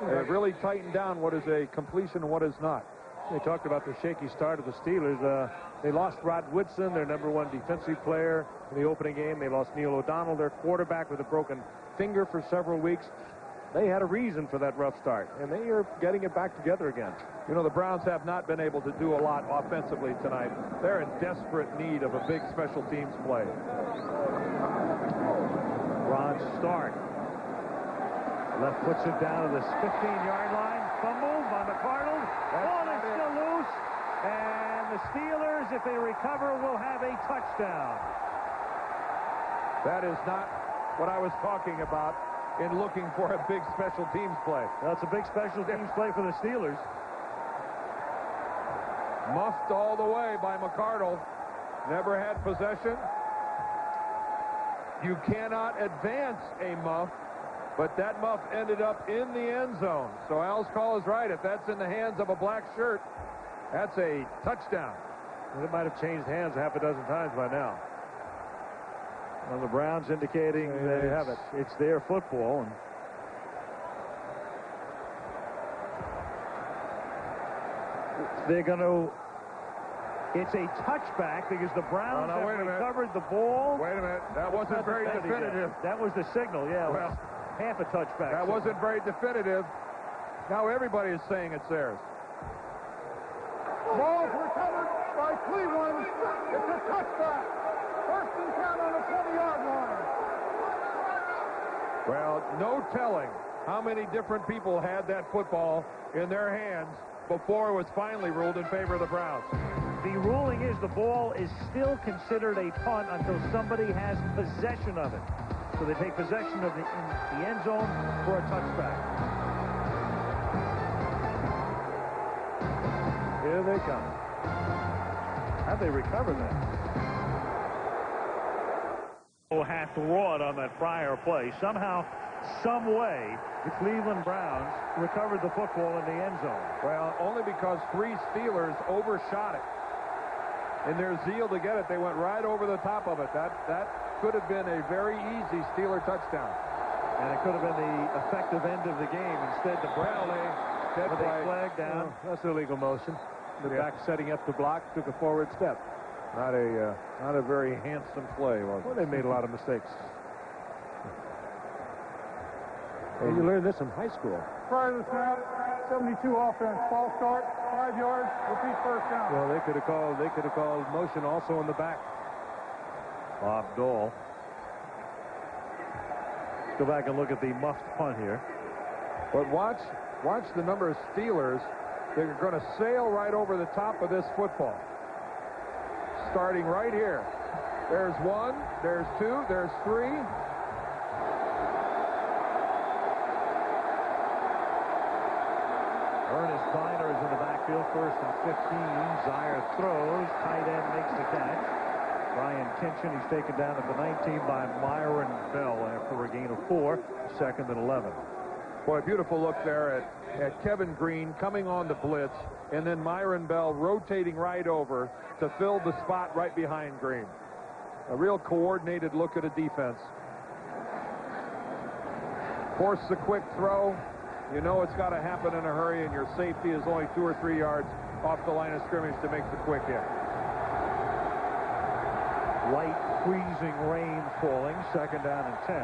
They've really tightened down what is a completion and what is not. They talked about the shaky start of the Steelers. They lost Rod Woodson, their #1 defensive player, in the opening game. They lost Neil O'Donnell, their quarterback, with a broken finger for several weeks. They had a reason for that rough start, and they are getting it back together again. You know, the Browns have not been able to do a lot offensively tonight. They're in desperate need of a big special teams play. Ron Stark left puts it down to this 15-yard line. Fumbled by McArdle. Ball is still loose. And the Steelers, if they recover, will have a touchdown. That is not what I was talking about in looking for a big special teams play. That's a big special teams play for the Steelers. Muffed all the way by McArdle. Never had possession. You cannot advance a muff, but that muff ended up in the end zone. So Al's call is right. If that's in the hands of a black shirt, that's a touchdown. Well, it might have changed hands half a dozen times by now. Well, the Browns indicating that it's their football. And they're going to... It's a touchback because the Browns have recovered the ball. Wait a minute. That wasn't very definitive. That was the signal, yeah. Well, half a touchback. That wasn't very definitive. Now everybody is saying it's theirs. Ball recovered by Cleveland. It's a touchback. 1st and 10 on the 20-yard line. Well, no telling how many different people had that football in their hands before it was finally ruled in favor of the Browns. The ruling is the ball is still considered a punt until somebody has possession of it. So they take possession of the end zone for a touchback. Here they come. How'd they recover that? Half wrought on that prior play. Somehow, some way, the Cleveland Browns recovered the football in the end zone. Well, only because 3 Steelers overshot it. In their zeal to get it, they went right over the top of it. That could have been a very easy Steeler touchdown. And it could have been the effective end of the game. Instead, the Browns with a flag down. That's illegal motion. The back setting up to block, took a forward step. Not a very handsome play, was it? Well, they made a lot of mistakes. And you learned this in high school. Prior to the snap, 72 offense, false start, 5 yards, repeat 1st down. Well, they could have called motion also in the back. Bob Dole. Let's go back and look at the muffed punt here. But watch the number of Steelers. They're going to sail right over the top of this football. Starting right here. There's 1, there's 2, there's 3. Ernest Kleiner is in the backfield, 1st and 15. Zaire throws. Tight end makes the catch. Brian Kinchin, he's taken down at the 19 by Myron Bell after a gain of 4. 2nd and 11. Boy, beautiful look there at Kevin Green coming on the blitz, and then Myron Bell rotating right over to fill the spot right behind Green. A real coordinated look at a defense. Force the quick throw. You know it's got to happen in a hurry, and your safety is only 2 or 3 yards off the line of scrimmage to make the quick hit. Light freezing rain falling. 2nd down and 10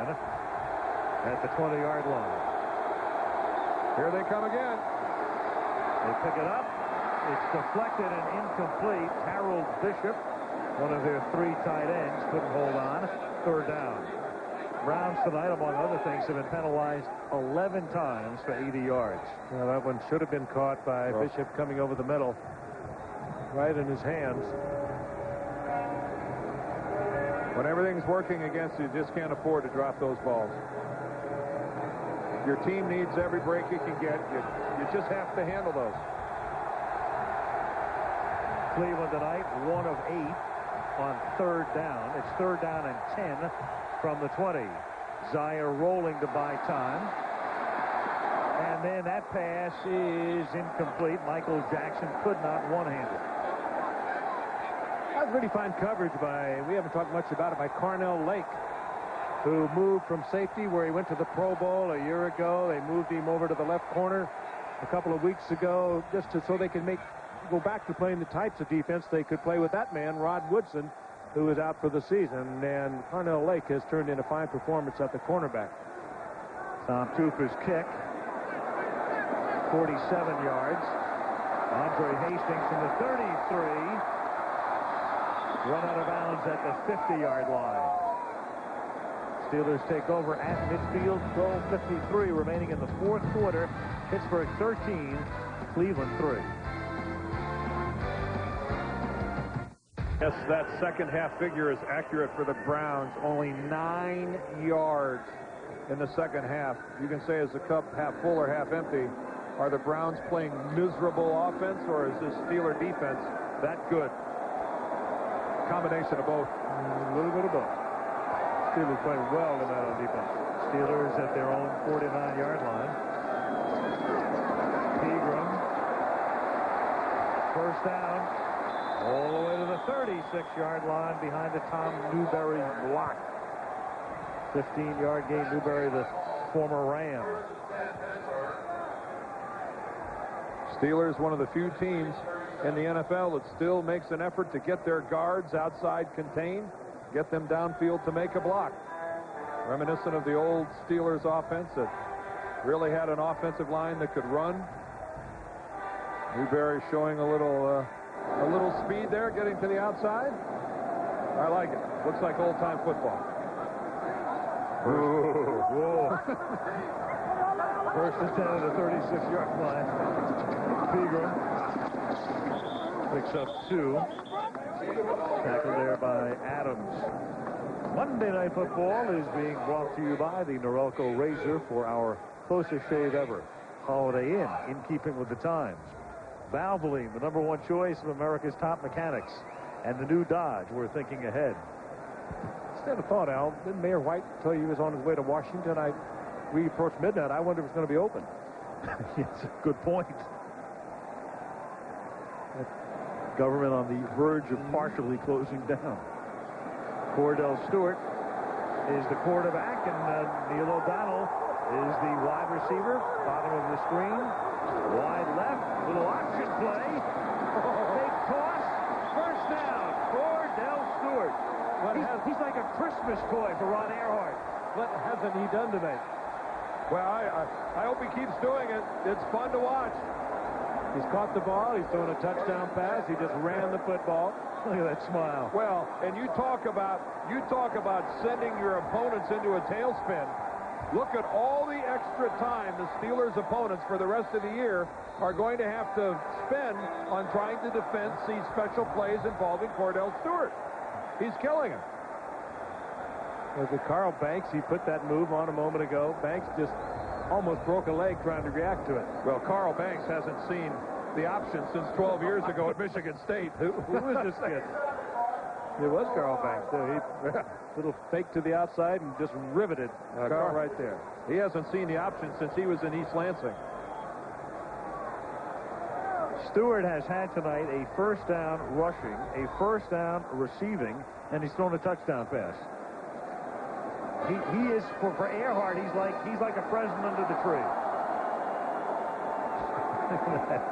at the 20-yard line. Here they come again. They pick it up. It's deflected and incomplete. Harold Bishop, one of their 3 tight ends, couldn't hold on. 3rd down. Browns tonight, among other things, have been penalized 11 times for 80 yards. Well, that one should have been caught by Bishop coming over the middle, right in his hands. When everything's working against you, you just can't afford to drop those balls. Your team needs every break you can get. You just have to handle those. Cleveland tonight, 1 of 8 on 3rd down. It's 3rd down and 10 from the 20. Zaire rolling to buy time. And then that pass is incomplete. Michael Jackson could not one-hand it. That was really fine coverage by, we haven't talked much about it, by Carnell Lake, who moved from safety where he went to the Pro Bowl a year ago. They moved him over to the left corner a couple of weeks ago just so they could go back to playing the types of defense they could play with that man, Rod Woodson, who is out for the season. And Carnell Lake has turned in a fine performance at the cornerback. Tom Cooper's kick, 47 yards. Andre Hastings from the 33. Run out of bounds at the 50-yard line. Steelers take over at midfield. 12:53 remaining in the 4th quarter. Pittsburgh 13, Cleveland 3. Yes, that second half figure is accurate for the Browns. Only 9 yards in the second half. You can say, is the cup half full or half empty? Are the Browns playing miserable offense, or is this Steeler defense that good? Combination of both. A little bit of both. Steelers playing well tonight on defense. Steelers at their own 49-yard line. Pegram. 1st down. All the way to the 36-yard line behind the Tom Newberry block. 15-yard gain. Newberry, the former Ram. Steelers, one of the few teams in the NFL that still makes an effort to get their guards outside contained, get them downfield to make a block. Reminiscent of the old Steelers offense that really had an offensive line that could run. Newberry showing a little speed there, getting to the outside. I like it. Looks like old-time football. Whoa. 1st and 10 at the 36-yard line. Pegram picks up 2. Tackled there by Adams. Monday Night Football is being brought to you by the Norelco Razor for our closest shave ever. Holiday Inn, in keeping with the times. Valvoline, the #1 choice of America's top mechanics. And the new Dodge, we're thinking ahead. Instead of thought, Al, didn't Mayor White tell you he was on his way to Washington? We approached midnight. I wonder if it's going to be open. It's a good point. Government on the verge of partially closing down. Cordell Stewart is the quarterback, and Neil O'Donnell is the wide receiver. Bottom of the screen. Wide left. Little option play. Big toss. 1st down. Cordell Stewart. He's like a Christmas toy for Ron Earhart. What hasn't he done tonight? Well, I hope he keeps doing it. It's fun to watch. He's caught the ball. He's thrown a touchdown pass. He just ran the football. Look at that smile. Well, and you talk about sending your opponents into a tailspin. Look at all the extra time the Steelers' opponents for the rest of the year are going to have to spend on trying to defend these special plays involving Cordell Stewart. He's killing him. Look at Carl Banks. He put that move on a moment ago. Banks just almost broke a leg trying to react to it. Well, Carl Banks hasn't seen the option since 12 years ago at Michigan State. Who was this kid? It was Carl Banks. He little fake to the outside and just riveted Carl right there. He hasn't seen the option since he was in East Lansing. Stewart has had tonight a 1st down rushing, a 1st down receiving, and he's thrown a touchdown pass. He is for Earhart. He's like a present under the tree.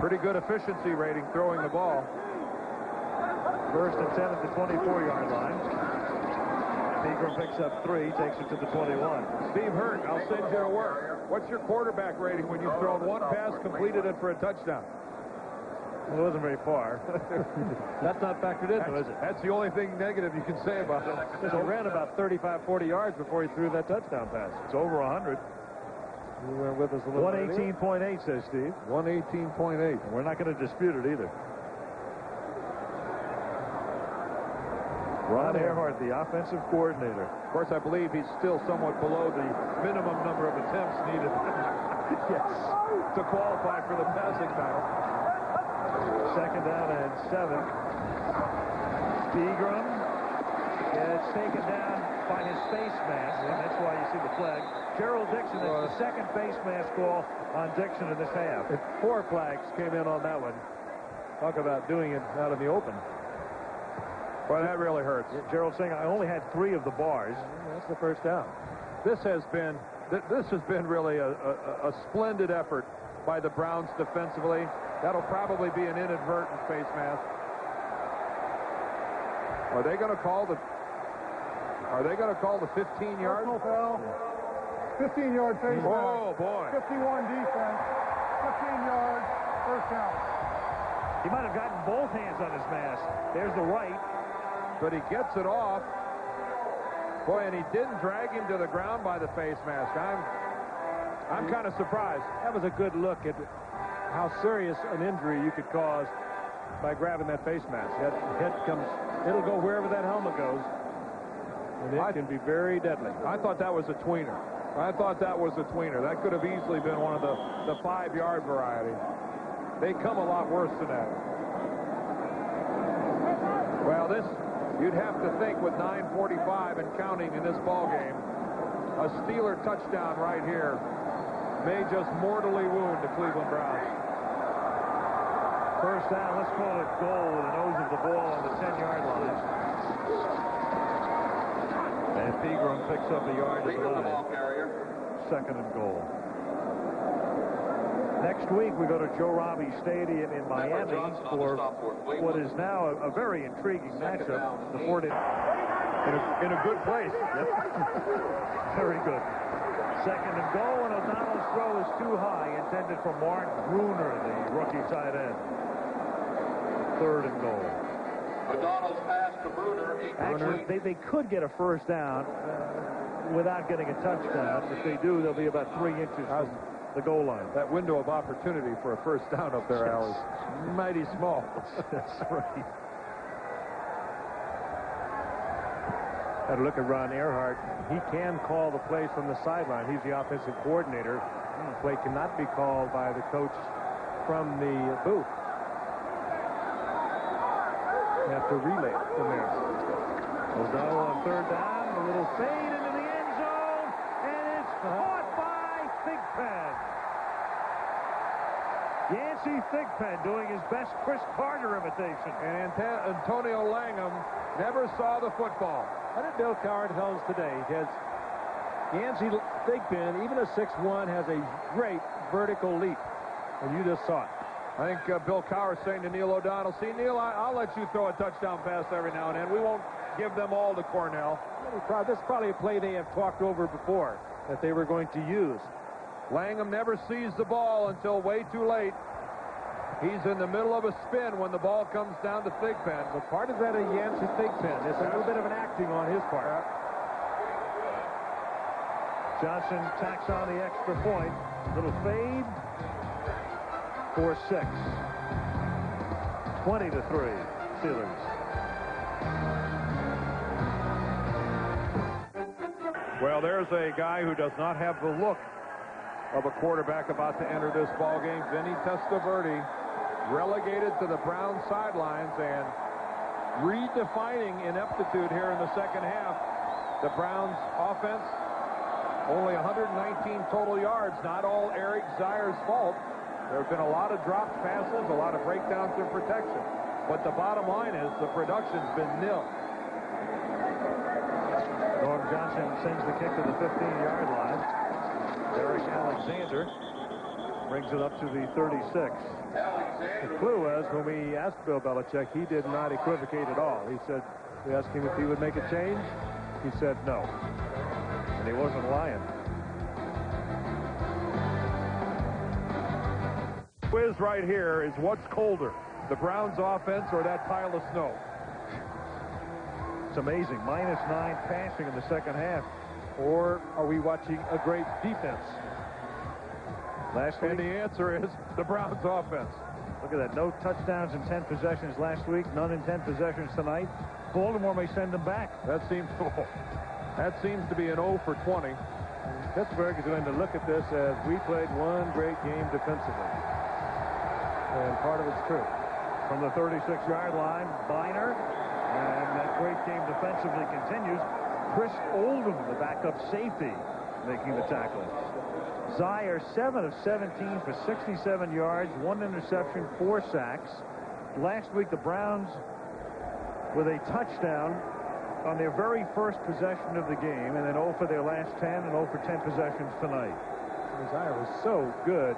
Pretty good efficiency rating throwing the ball. First and 10 at the 24-yard line. Pegram picks up 3, takes it to the 21. Steve Hurt, I'll send you to work. What's your quarterback rating when you've thrown one pass, completed it for a touchdown? Well, it wasn't very far. That's not factored in, is it? That's the only thing negative you can say about it. He ran about 35, 40 yards before he threw that touchdown pass. It's over 100. You were with us a little 118.8, says Steve. 118.8. We're not going to dispute it either. Ron Earhart, the offensive coordinator. Of course, I believe he's still somewhat below the minimum number of attempts needed yes, to qualify for the passing title. Second down and 7. Pegram gets taken down by his face mask, and that's why you see the flag. Gerald Dixon is the second face mask call on Dixon in this half. 4 flags came in on that one. Talk about doing it out in the open. Well, that really hurts. Gerald saying, I only had 3 of the bars. That's the first down. This has been really a splendid effort by the Browns defensively. That'll probably be an inadvertent face mask. Are they going to call the 15 yard? 15-yard face mask. Oh boy. 51 defense. 15 yards. First down. He might have gotten both hands on his mask. There's the right. But he gets it off. Boy, and he didn't drag him to the ground by the face mask. I'm kind of surprised. That was a good look at how serious an injury you could cause by grabbing that face mask. That head comes, it'll go wherever that helmet goes. And it can be very deadly. I thought that was a tweener. That could have easily been one of the 5-yard variety. They come a lot worse than that. Well, you'd have to think with 9:45 and counting in this ball game, a Steeler touchdown right here may just mortally wound the Cleveland Browns. First down, let's call it goal with the nose of the ball on the 10-yard line. And Pegram picks up a yard to the line. Second and goal. Next week, we go to Joe Robbie Stadium in Miami for what is now a very intriguing matchup. The 40 in a good place. Yep. Very good. Second and goal, and O'Donnell's throw is too high, intended for Mark Bruner, the rookie tight end. Third and goal. O'Donnell's pass to Bruner. Actually, they could get a first down without getting a touchdown. If they do, they'll be about 3 inches from the goal line. That window of opportunity for a first down up there, Al, is mighty small. That's right. Had a look at Ron Earhart. He can call the plays from the sideline. He's the offensive coordinator. The play cannot be called by the coach from the booth. You have to relay it from there. O'Donnell on third down. A little fade into the end zone. And it's caught by Thigpen. Yancey Thigpen doing his best Chris Carter imitation. And Antonio Langham never saw the football. What did Bill Coward tell us today? Because Yancey Thigpen, even a 6'1", has a great vertical leap. And you just saw it. I think Bill Cowher saying to Neil O'Donnell, see, Neil, I'll let you throw a touchdown pass every now and then. We won't give them all to Cornell. This is probably a play they have talked over before that they were going to use. Langham never sees the ball until way too late. He's in the middle of a spin when the ball comes down to Thigpen. But part of that is Yancey Thigpen. There's a little bit of an acting on his part. Johnson tacks on the extra point. Little fade for 6. 20-3, Steelers. Well, there's a guy who does not have the look of a quarterback about to enter this ball game. Vinny Testaverde relegated to the Browns sidelines and redefining ineptitude here in the second half. The Browns offense, only 119 total yards, not all Eric Zier's fault. There have been a lot of dropped passes, a lot of breakdowns in protection. But the bottom line is the production's been nil. Norm Johnson sends the kick to the 15-yard line. Derek Alexander brings it up to the 36. The clue is, when we asked Bill Belichick, he did not equivocate at all. He said, we asked him if he would make a change. He said no. And he wasn't lying. Quiz right here is what's colder, the Browns offense or that pile of snow? It's amazing. -9 passing in the second half. Or are we watching a great defense? Last week, and the answer is the Browns offense. Look at that. No touchdowns in 10 possessions last week. None in 10 possessions tonight. Baltimore may send them back. That seems to be an 0 for 20. Pittsburgh is going to look at this as we played one great game defensively. And part of it's true. From the 36-yard line, Biner. And that great game defensively continues. Chris Oldham, the backup safety, making the tackle. Zaire, 7 of 17 for 67 yards, 1 interception, 4 sacks. Last week, the Browns with a touchdown on their very first possession of the game, and then 0 for their last 10 and 0 for 10 possessions tonight. Zaire was so good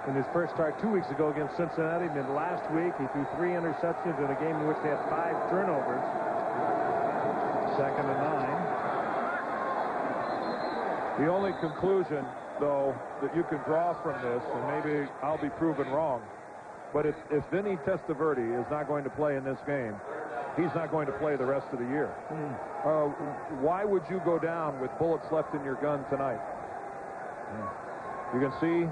in his first start 2 weeks ago against Cincinnati, and then last week he threw 3 interceptions in a game in which they had 5 turnovers. 2nd and 9. The only conclusion, though, that you can draw from this, and maybe I'll be proven wrong, but if Vinny Testaverde is not going to play in this game, he's not going to play the rest of the year. Why would you go down with bullets left in your gun tonight? You can see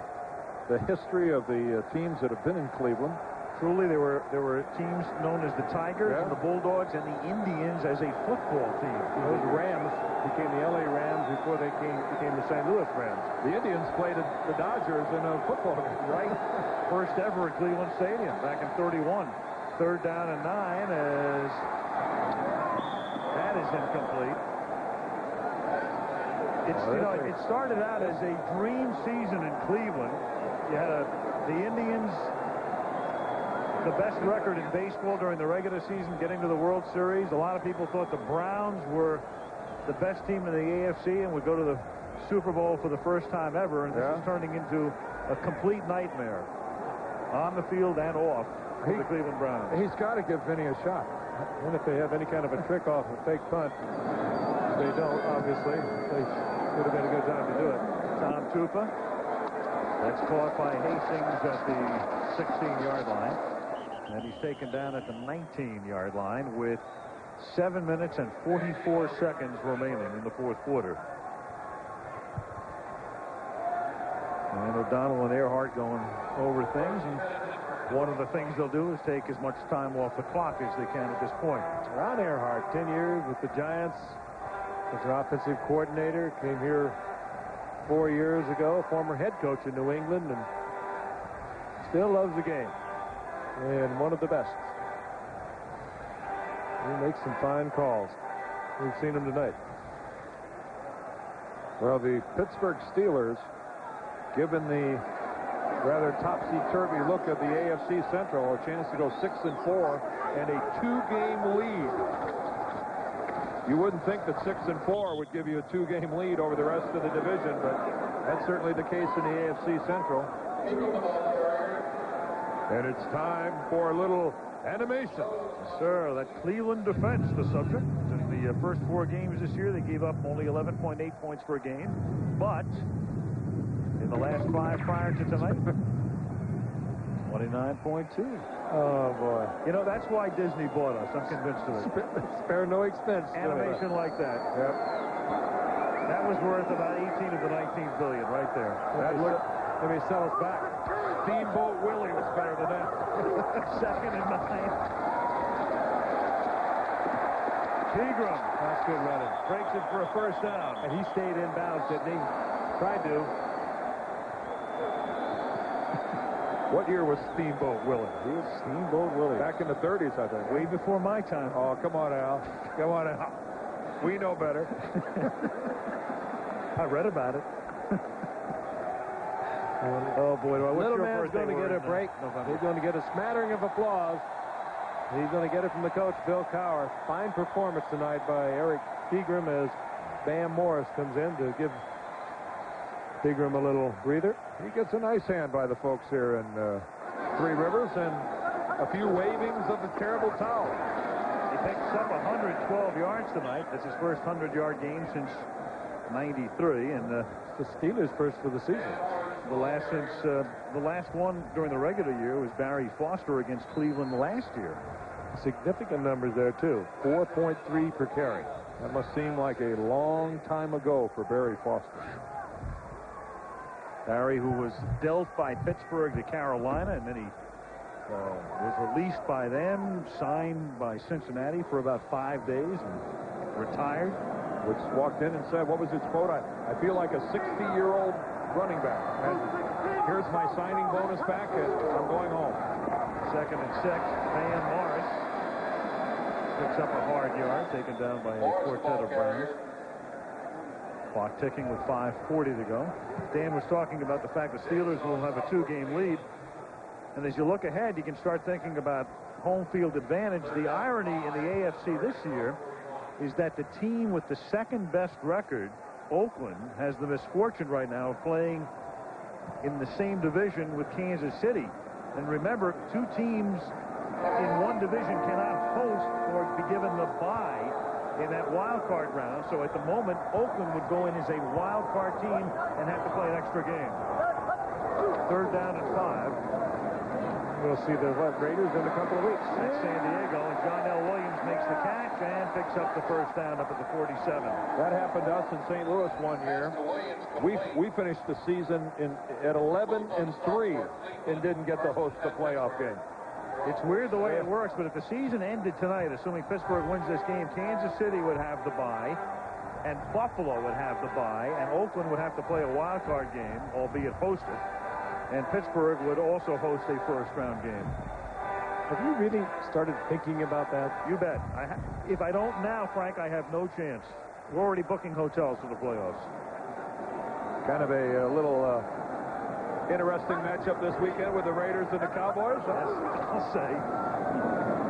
the history of the teams that have been in Cleveland. Truly, there were teams known as the Tigers and the Bulldogs and the Indians as a football team. Those Rams became the LA Rams before they became the St. Louis Rams. The Indians played the Dodgers in a football game. Right. First ever at Cleveland Stadium back in '31. 3rd down and 9 as that is incomplete. It started out as a dream season in Cleveland. You had the Indians, the best record in baseball during the regular season, getting to the World Series. A lot of people thought the Browns were the best team in the AFC and would go to the Super Bowl for the first time ever, and this is turning into a complete nightmare on the field and off for the Cleveland Browns. He's got to give Vinny a shot. And if they have any kind of a trick off a fake punt, they don't, obviously. They would have been a good time to do it. Tom Tupa. That's caught by Hastings at the 16-yard line. And he's taken down at the 19-yard line with 7 minutes and 44 seconds remaining in the 4th quarter. And O'Donnell and Earhart going over things. And one of the things they'll do is take as much time off the clock as they can at this point. Ron Earhart, 10 years with the Giants as their offensive coordinator, came here 4 years ago, former head coach in New England, and still loves the game. And one of the best. He makes some fine calls. We've seen him tonight. Well, the Pittsburgh Steelers, given the rather topsy-turvy look of the AFC Central, a chance to go 6-4 and a 2-game lead. You wouldn't think that 6-4 would give you a 2-game lead over the rest of the division, but that's certainly the case in the AFC Central. And it's time for a little animation. Sir, that Cleveland defense, the subject. In the first 4 games this year, they gave up only 11.8 points per game. But in the last 5 prior to tonight, 29.2. Oh, boy. You know, that's why Disney bought us. I'm convinced of it. Spare no expense. Animation like that. Yep. That was worth about 18 of the 19 billion right there. Let me sell us back. Steamboat Willie was better than that. 2nd and 9. Pegram. That's good running. Breaks it for a first down. And he stayed inbounds, didn't he? Tried to. What year was Steamboat Willie? He was Steamboat Willie. Back in the 30s, I think. Way before my time. Oh, come on, Al. Come on, Al. We know better. I read about it. Oh, boy. Little man's going to get a break. He's going to get a smattering of applause. He's going to get it from the coach, Bill Cowher. Fine performance tonight by Eric Pegram as Bam Morris comes in to give Pegram a little breather. He gets a nice hand by the folks here in Three Rivers, and a few wavings of the terrible towel. He picks up 112 yards tonight. That's his first 100-yard game since '93, and the Steelers' first for the season. The last one during the regular year was Barry Foster against Cleveland last year. Significant numbers there too. 4.3 per carry. That must seem like a long time ago for Barry Foster. Barry, who was dealt by Pittsburgh to Carolina, and then he was released by them, signed by Cincinnati for about 5 days, and retired. Which walked in and said, what was his quote? I feel like a 60-year-old running back. And here's my signing bonus back, and I'm going home. 2nd and 6. Van Morris picks up a hard yard, taken down by a quartet of Browns. Clock ticking with 5:40 to go. Dan was talking about the fact the Steelers will have a 2-game lead. And as you look ahead, you can start thinking about home field advantage. The irony in the AFC this year is that the team with the 2nd best record, Oakland, has the misfortune right now of playing in the same division with Kansas City. And remember, 2 teams in one division cannot host or be given the bye in that wild card round. So at the moment, Oakland would go in as a wild card team and have to play an extra game. 3rd down and 5. We'll see the Raiders in a couple of weeks. That's San Diego, and John Williams makes the catch and picks up the first down up at the 47. That happened to us in St. Louis one year. We finished the season at 11-3 and didn't get to host the playoff game. It's weird the way it works, but if the season ended tonight, assuming Pittsburgh wins this game, Kansas City would have the bye, and Buffalo would have the bye, and Oakland would have to play a wild card game, albeit hosted. And Pittsburgh would also host a first-round game. Have you really started thinking about that? You bet. If I don't now, Frank, I have no chance. We're already booking hotels for the playoffs. Kind of a little interesting matchup this weekend with the Raiders and the Cowboys. I'll say.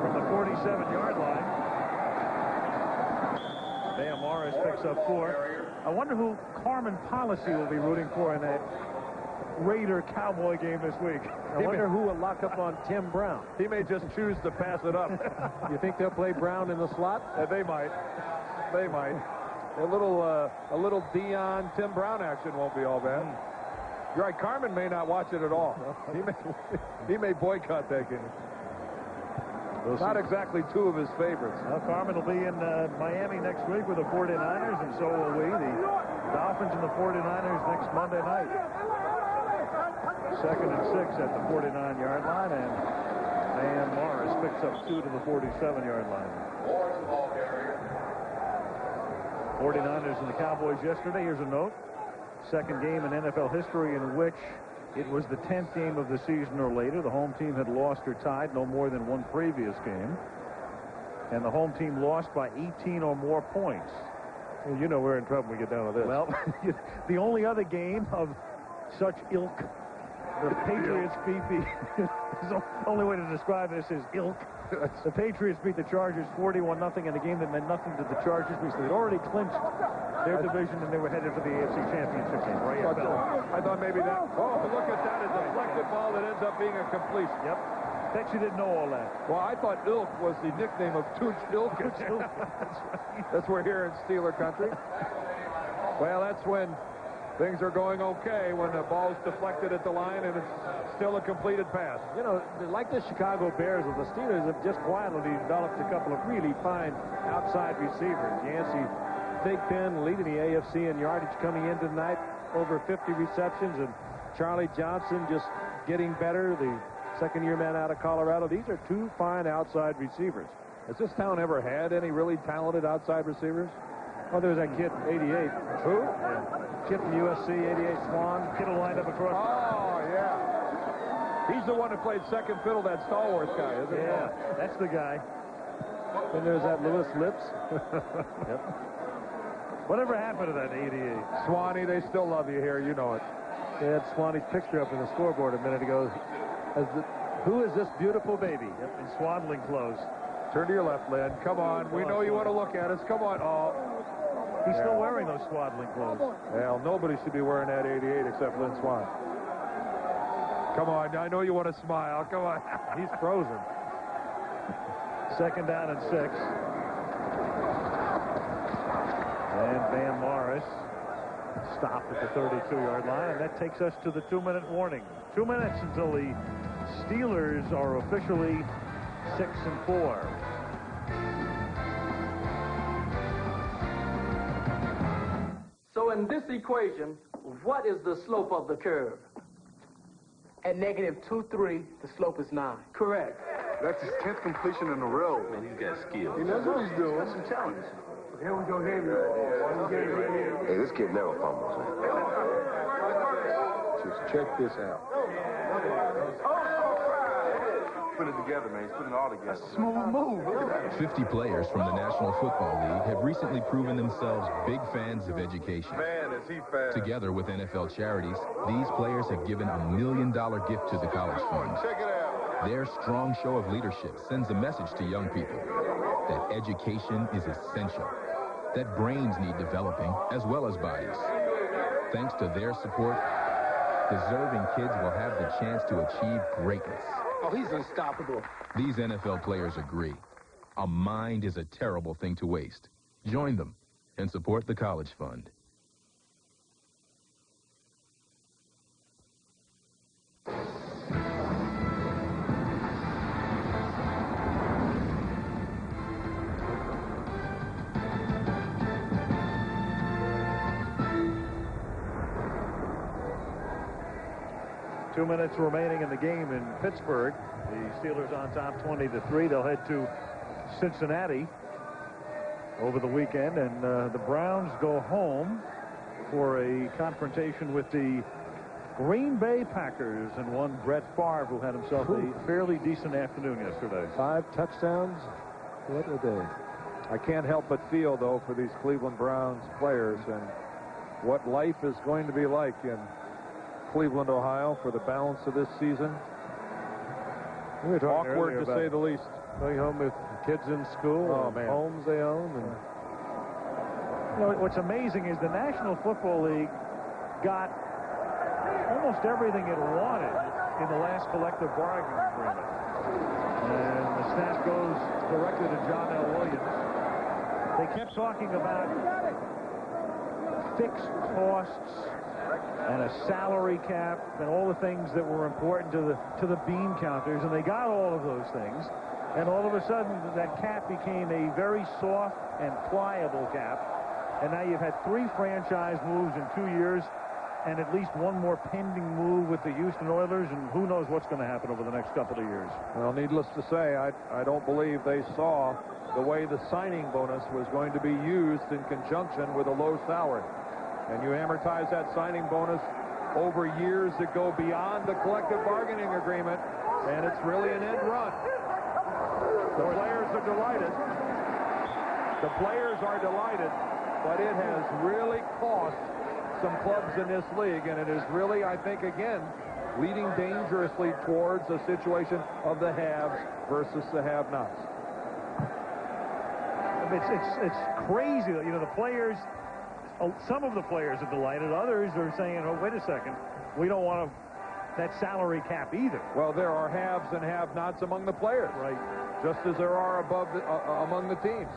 From the 47-yard line, Van Morris picks up 4. I wonder who Carmen Policy will be rooting for in that Raider-Cowboy game this week. I wonder who will lock up on Tim Brown. He may just choose to pass it up. You think they'll play Brown in the slot? They might. They might. A little Dion Tim Brown action won't be all bad. You're right. Carmen may not watch it at all. He may boycott that game. Not exactly 2 of his favorites. Well, Carmen will be in Miami next week with the 49ers, and so will we. The Dolphins and the 49ers next Monday night. 2nd and 6 at the 49-yard line, and Van Morris picks up 2 to the 47-yard line. 49ers and the Cowboys yesterday. Here's a note. 2nd game in NFL history in which it was the 10th game of the season or later. The home team had lost or tied no more than one previous game. And the home team lost by 18 or more points. Well, you know we're in trouble when we get down to this. Well, the only other game of such ilk, the Patriots beat the only way to describe this is ilk. The Patriots beat the Chargers 41-0 in a game that meant nothing to the Chargers because they'd already clinched their division and they were headed for the AFC Championship game. I thought maybe that. Oh, look at that. A deflected ball that ends up being a completion. Yep. Bet you didn't know all that. Well, I thought Ilk was the nickname of Tooch Ilkins. That's we're here in Steeler country. Well, that's when things are going okay, when the ball's deflected at the line and it's still a completed pass. You know, like the Chicago Bears, the Steelers have just quietly developed a couple of really fine outside receivers. Yancey, Big Ben leading the AFC in yardage coming in tonight, over 50 receptions, and Charlie Johnson just getting better, the second-year man out of Colorado. These are 2 fine outside receivers. Has this town ever had any really talented outside receivers? Oh, there's that kid, 88. Who? Yeah. Kid from USC, 88, Swan. Kid will line up across. Oh, yeah. He's the one who played second fiddle, that stalwart guy, isn't he? Yeah, that's the guy. Then there's that Lewis Lips. Yep. Whatever happened to that 88? Swanee, they still love you here. You know it. They had Swanee's picture up in the scoreboard a minute ago. Who is this beautiful baby? Yep, in swaddling clothes. Turn to your left, Lynn. Come on. We know you want to look at us. Come on. Oh. He's still wearing those swaddling clothes. Well, nobody should be wearing that 88 except Lynn Swann. Come on, I know you want to smile. Come on. He's frozen. 2nd down and 6. And Van Morris stopped at the 32-yard line, and that takes us to the 2-minute warning. 2 minutes until the Steelers are officially 6-4. So in this equation, what is the slope of the curve? At -2.3, the slope is 9. Correct. That's his 10th completion in a row. Man, he's got skill. He knows what he's doing. That's some challenge. Here we go, here. Hey, this kid never fumbles. Just check this out. Put it together, man. He's putting it all together. A smooth move. Look at that. 50 players from the National Football League have recently proven themselves big fans of education. Man, is he fast. Together with NFL charities, these players have given a $1 million gift to the College Fund. Check it out. Their strong show of leadership sends a message to young people that education is essential, that brains need developing as well as bodies. Thanks to their support, deserving kids will have the chance to achieve greatness. Oh, he's unstoppable. These NFL players agree. A mind is a terrible thing to waste. Join them and support the College Fund. Two minutes remaining in the game in Pittsburgh. The Steelers on top 20-3. They'll head to Cincinnati over the weekend, and the Browns go home for a confrontation with the Green Bay Packers and one Brett Favre, who had himself a fairly decent afternoon yesterday. 5 touchdowns. What a day. I can't help but feel, though, for these Cleveland Browns players and what life is going to be like in Cleveland, Ohio, for the balance of this season. We were talking awkward, to say the least. Going home with kids in school, homes they own. And you know, what's amazing is the National Football League got almost everything it wanted in the last collective bargaining agreement. And the snap goes directly to John L. Williams. They kept talking about fixed costs and a salary cap and all the things that were important to the bean counters, and they got all of those things, and all of a sudden that cap became a very soft and pliable cap, and now you've had 3 franchise moves in 2 years and at least one more pending move with the Houston Oilers, and who knows what's going to happen over the next couple of years. Well, needless to say, I don't believe they saw the way the signing bonus was going to be used in conjunction with a low salary. And you amortize that signing bonus over years that go beyond the collective bargaining agreement, and it's really an end run. The players are delighted. The players are delighted, but it has really cost some clubs in this league, and it is really, I think, again, leading dangerously towards a situation of the haves versus the have-nots. It's crazy. You know, the players... some of the players are delighted. Others are saying, oh, wait a second, we don't want that salary cap either. Well, there are haves and have-nots among the players. Right. Just as there are among the teams.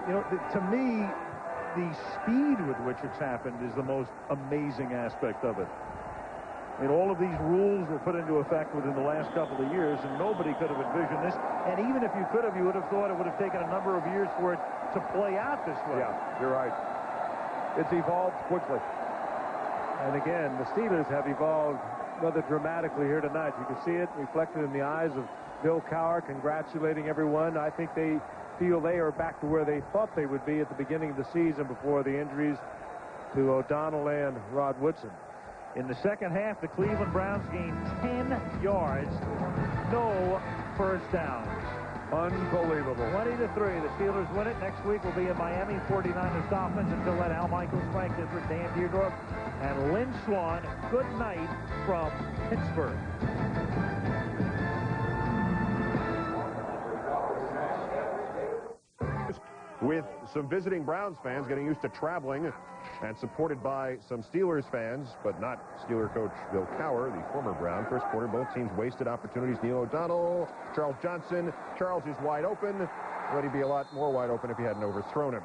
You know, to me, the speed with which it's happened is the most amazing aspect of it. I mean, all of these rules were put into effect within the last couple of years, and nobody could have envisioned this. And even if you could have, you would have thought it would have taken a number of years for it to play out this way. Yeah, you're right. It's evolved quickly. And again, the Steelers have evolved rather dramatically here tonight. You can see it reflected in the eyes of Bill Cowher congratulating everyone. I think they feel they are back to where they thought they would be at the beginning of the season before the injuries to O'Donnell and Rod Woodson. In the second half, the Cleveland Browns gained 10 yards, no first downs. Unbelievable. 20-3. The Steelers win it. Next week will be in Miami. 49ers Dolphins. Until then, Al Michaels, Frank District, Dan Deerdorf, and Lynn Swann. Good night from Pittsburgh. with some visiting Browns fans getting used to traveling and supported by some Steelers fans, but not Steeler coach Bill Cowher, the former Brown. First quarter, both teams wasted opportunities. Neil O'Donnell, Charles Johnson. Charles is wide open, but he'd be a lot more wide open if he hadn't overthrown him.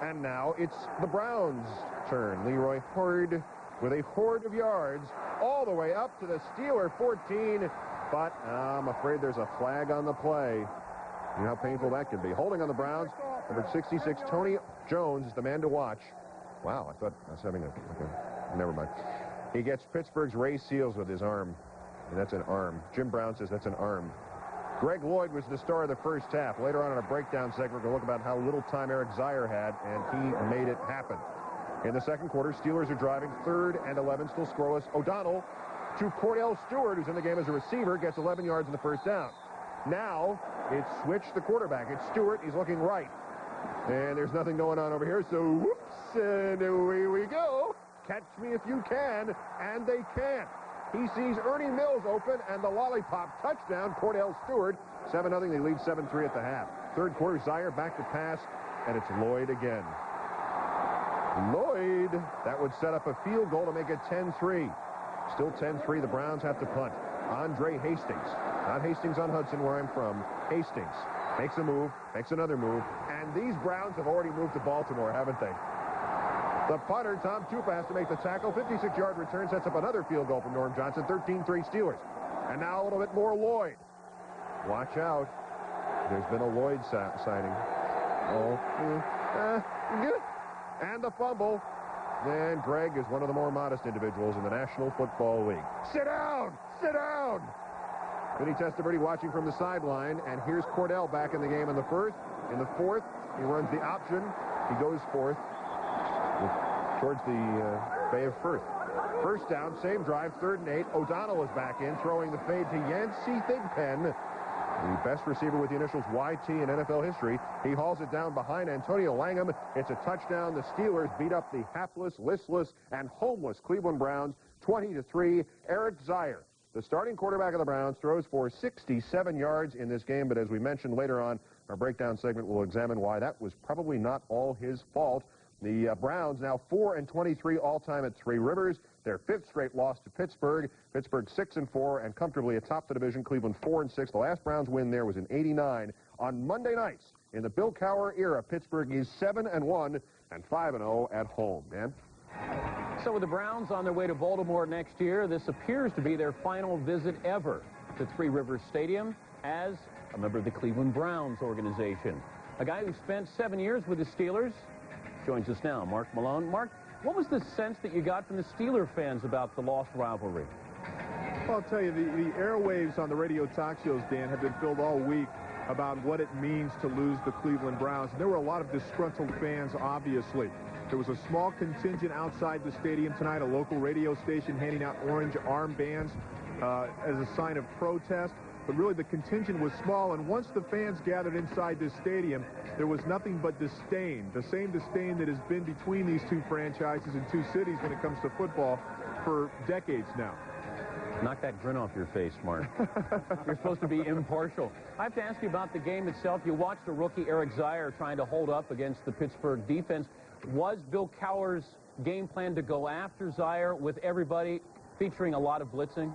And now it's the Browns' turn. Leroy Horde with a horde of yards all the way up to the Steeler 14, but I'm afraid there's a flag on the play. You know how painful that can be. Holding on the Browns, number 66, Tony Jones is the man to watch. Wow, I thought I was having never mind. He gets Pittsburgh's Ray Seals with his arm, and that's an arm. Jim Brown says that's an arm. Greg Lloyd was the star of the first half. Later on in our breakdown segment, we're going to look about how little time Eric Zier had, and he made it happen. In the second quarter, Steelers are driving 3rd and 11, still scoreless. O'Donnell to Cordell Stewart, who's in the game as a receiver, gets 11 yards in the first down. Now, it's switched the quarterback. It's Stewart. He's looking right. And there's nothing going on over here, so whoops, and away we go. Catch me if you can, and they can't. He sees Ernie Mills open, and the lollipop touchdown, Cordell Stewart. 7-0, they lead 7-3 at the half. Third quarter, Zier back to pass, and it's Lloyd again. Lloyd, that would set up a field goal to make it 10-3. Still 10-3, the Browns have to punt. Andre Hastings, not Hastings on Hudson where I'm from, Hastings makes a move, makes another move, and these Browns have already moved to Baltimore, haven't they? The punter, Tom Tupa, has to make the tackle. 56-yard return sets up another field goal from Norm Johnson. 13-3 Steelers. And now a little bit more Lloyd. Watch out. There's been a Lloyd signing. And the fumble. And Greg is one of the more modest individuals in the National Football League. Sit down! Sit down! Vinny Testaverde watching from the sideline, and here's Cordell back in the game in the first. In the fourth, he runs the option. He goes fourth towards the Bay of Firth. First down, same drive, 3rd and 8. O'Donnell is back in, throwing the fade to Yancey Thigpen, the best receiver with the initials YT in NFL history. He hauls it down behind Antonio Langham. It's a touchdown. The Steelers beat up the hapless, listless, and homeless Cleveland Browns 20-3. Eric Zier, the starting quarterback of the Browns, throws for 67 yards in this game, but as we mentioned later on, our breakdown segment will examine why that was probably not all his fault. The Browns now 4-23 all-time at Three Rivers. Their 5th straight loss to Pittsburgh. Pittsburgh 6-4 and comfortably atop the division. Cleveland 4-6. The last Browns win there was in '89. On Monday nights in the Bill Cowher era, Pittsburgh is 7-1 and 5-0 at home. Dan? So with the Browns on their way to Baltimore next year, this appears to be their final visit ever to Three Rivers Stadium as a member of the Cleveland Browns organization. A guy who spent 7 years with the Steelers joins us now, Mark Malone. Mark, what was the sense that you got from the Steeler fans about the lost rivalry? Well, I'll tell you, the airwaves on the radio talk shows, Dan, have been filled all week about what it means to lose the Cleveland Browns. And there were a lot of disgruntled fans, obviously. There was a small contingent outside the stadium tonight, a local radio station handing out orange armbands as a sign of protest. But really, the contingent was small, and once the fans gathered inside this stadium, there was nothing but disdain, the same disdain that has been between these two franchises and two cities when it comes to football for decades now. Knock that grin off your face, Mark. You're supposed to be impartial. I have to ask you about the game itself. You watched the rookie Eric Zier trying to hold up against the Pittsburgh defense. Was Bill Cowher's game plan to go after Zier with everybody featuring a lot of blitzing?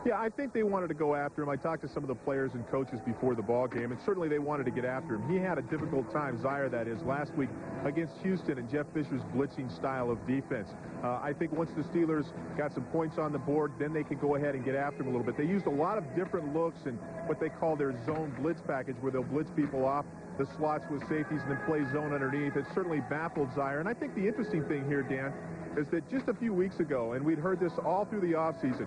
Yeah, I think they wanted to go after him. I talked to some of the players and coaches before the ball game, and certainly they wanted to get after him. He had a difficult time, Zier that is, last week against Houston and Jeff Fisher's blitzing style of defense. I think once the Steelers got some points on the board, then they could go ahead and get after him a little bit. They used a lot of different looks and what they call their zone blitz package, where they'll blitz people off the slots with safeties and then play zone underneath. It certainly baffled Zier. And I think the interesting thing here, Dan, is that just a few weeks ago, and we'd heard this all through the offseason,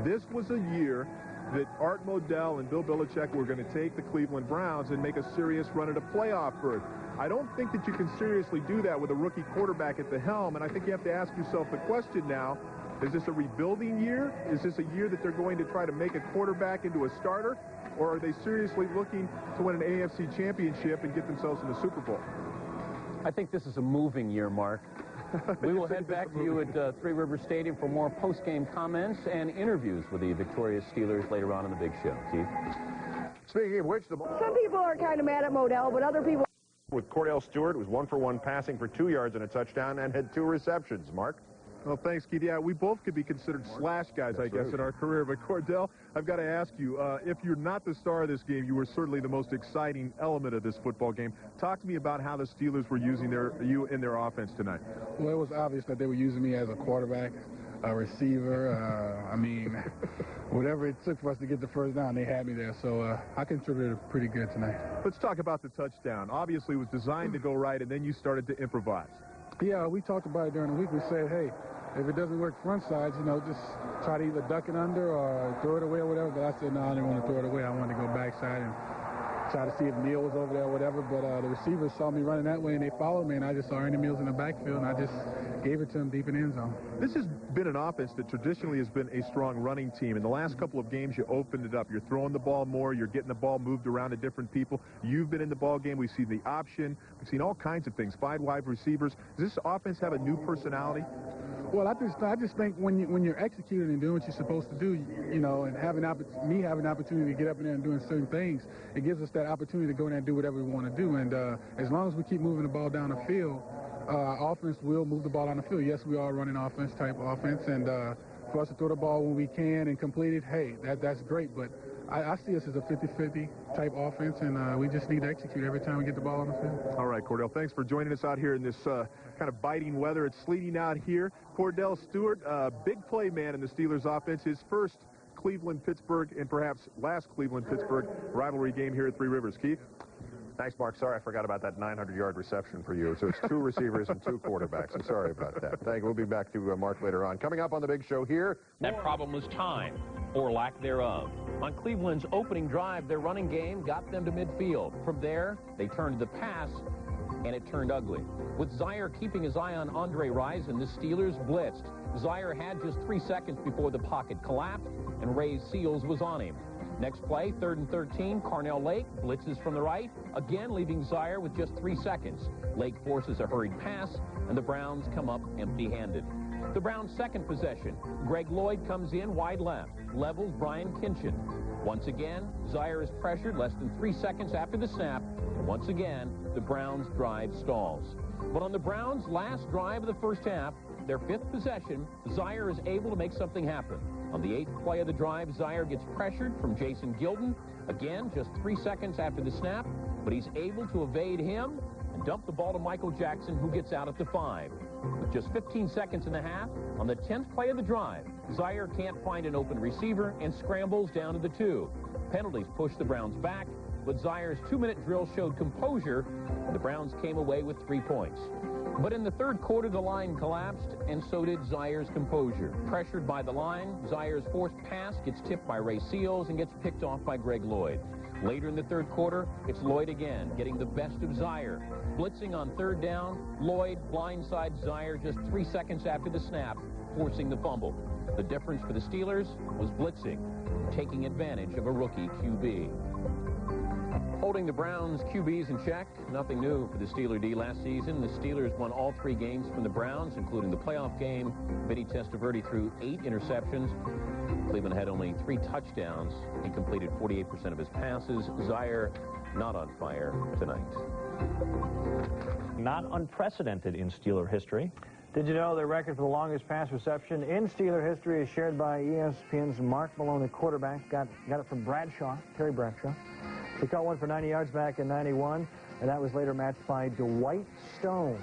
this was a year that Art Modell and Bill Belichick were going to take the Cleveland Browns and make a serious run at a playoff berth. I don't think that you can seriously do that with a rookie quarterback at the helm, and I think you have to ask yourself the question now, is this a rebuilding year? Is this a year that they're going to try to make a quarterback into a starter? Or are they seriously looking to win an AFC championship and get themselves in the Super Bowl? I think this is a moving year, Mark. We will head back to you at Three Rivers Stadium for more post-game comments and interviews with the victorious Steelers later on in the big show. Keith? Speaking of which, some people are kind of mad at Modell, but other people... with Cordell Stewart, who was 1-for-1 passing for 2 yards and a touchdown and had 2 receptions. Mark? Well, thanks, Keith. Yeah, we both could be considered slash guys, I guess, in our career. But, Cordell, I've got to ask you, if you're not the star of this game, you were certainly the most exciting element of this football game. Talk to me about how the Steelers were using you in their offense tonight. Well, it was obvious that they were using me as a quarterback, a receiver. I mean, whatever it took for us to get the first down, they had me there. So I contributed pretty good tonight. Let's talk about the touchdown. Obviously, it was designed to go right, and then you started to improvise. Yeah, we talked about it during the week. We said, hey, if it doesn't work front sides, you know, just try to either duck it under or throw it away or whatever. But I said, no, I didn't want to throw it away. I wanted to go backside and try to see if Neal was over there or whatever. But the receivers saw me running that way, and they followed me, and I just saw Ernie Mills in the backfield, and I just gave it to him deep in the end zone. This has been an offense that traditionally has been a strong running team. In the last couple of games, you opened it up. You're throwing the ball more. You're getting the ball moved around to different people. You've been in the ball game. We've seen the option. We've seen all kinds of things. 5 wide receivers. Does this offense have a new personality? Well, I just think when you're executing and doing what you're supposed to do, you know, and having an opportunity to get up in there and doing certain things, it gives us that opportunity to go in there and do whatever we want to do. And as long as we keep moving the ball down the field, our offense will move the ball down the field. Yes, we are a running type offense, and for us to throw the ball when we can and complete it, hey, that's great. But I see us as a 50-50 type offense, and we just need to execute every time we get the ball on the field. All right, Cordell, thanks for joining us out here in this kind of biting weather. It's sleeting out here. Cordell Stewart, big play man in the Steelers offense, his first Cleveland-Pittsburgh and perhaps last Cleveland-Pittsburgh rivalry game here at Three Rivers. Keith? Thanks, Mark. Sorry, I forgot about that 900-yard reception for you. So it's 2 receivers and 2 quarterbacks. I'm sorry about that. Thank you. We'll be back to Mark later on. Coming up on the big show here. That problem was time, or lack thereof. On Cleveland's opening drive, their running game got them to midfield. From there, they turned to the pass, and it turned ugly. With Zaire keeping his eye on Andre Rison, the Steelers blitzed. Zaire had just 3 seconds before the pocket collapsed, and Ray Seals was on him. Next play, 3rd and 13, Carnell Lake blitzes from the right, again leaving Zaire with just 3 seconds. Lake forces a hurried pass, and the Browns come up empty-handed. The Browns' second possession, Greg Lloyd comes in wide left, levels Brian Kinchin. Once again, Zaire is pressured less than 3 seconds after the snap, and once again, the Browns' drive stalls. But on the Browns' last drive of the first half, their 5th possession, Zaire is able to make something happen. On the 8th play of the drive, Zaire gets pressured from Jason Gilden. Again, just 3 seconds after the snap, but he's able to evade him and dump the ball to Michael Jackson, who gets out at the 5. With just 15 seconds in the half, on the 10th play of the drive, Zaire can't find an open receiver and scrambles down to the 2. Penalties push the Browns back, but Zaire's 2-minute drill showed composure, and the Browns came away with 3 points. But in the 3rd quarter, the line collapsed, and so did Zaire's composure. Pressured by the line, Zaire's forced pass gets tipped by Ray Seals and gets picked off by Greg Lloyd. Later in the 3rd quarter, it's Lloyd again, getting the best of Zaire. Blitzing on 3rd down, Lloyd blindsides Zaire just 3 seconds after the snap, forcing the fumble. The difference for the Steelers was blitzing, taking advantage of a rookie QB. Holding the Browns' QBs in check, nothing new for the Steeler D last season. The Steelers won all 3 games from the Browns, including the playoff game. Vinny Testaverde threw 8 interceptions. Cleveland had only 3 touchdowns. He completed 48% of his passes. Zaire not on fire tonight. Not unprecedented in Steeler history. Did you know the record for the longest pass reception in Steeler history is shared by ESPN's Mark Malone, the quarterback? Got it from Bradshaw, Terry Bradshaw. He caught one for 90 yards back in '91, and that was later matched by Dwight Stone.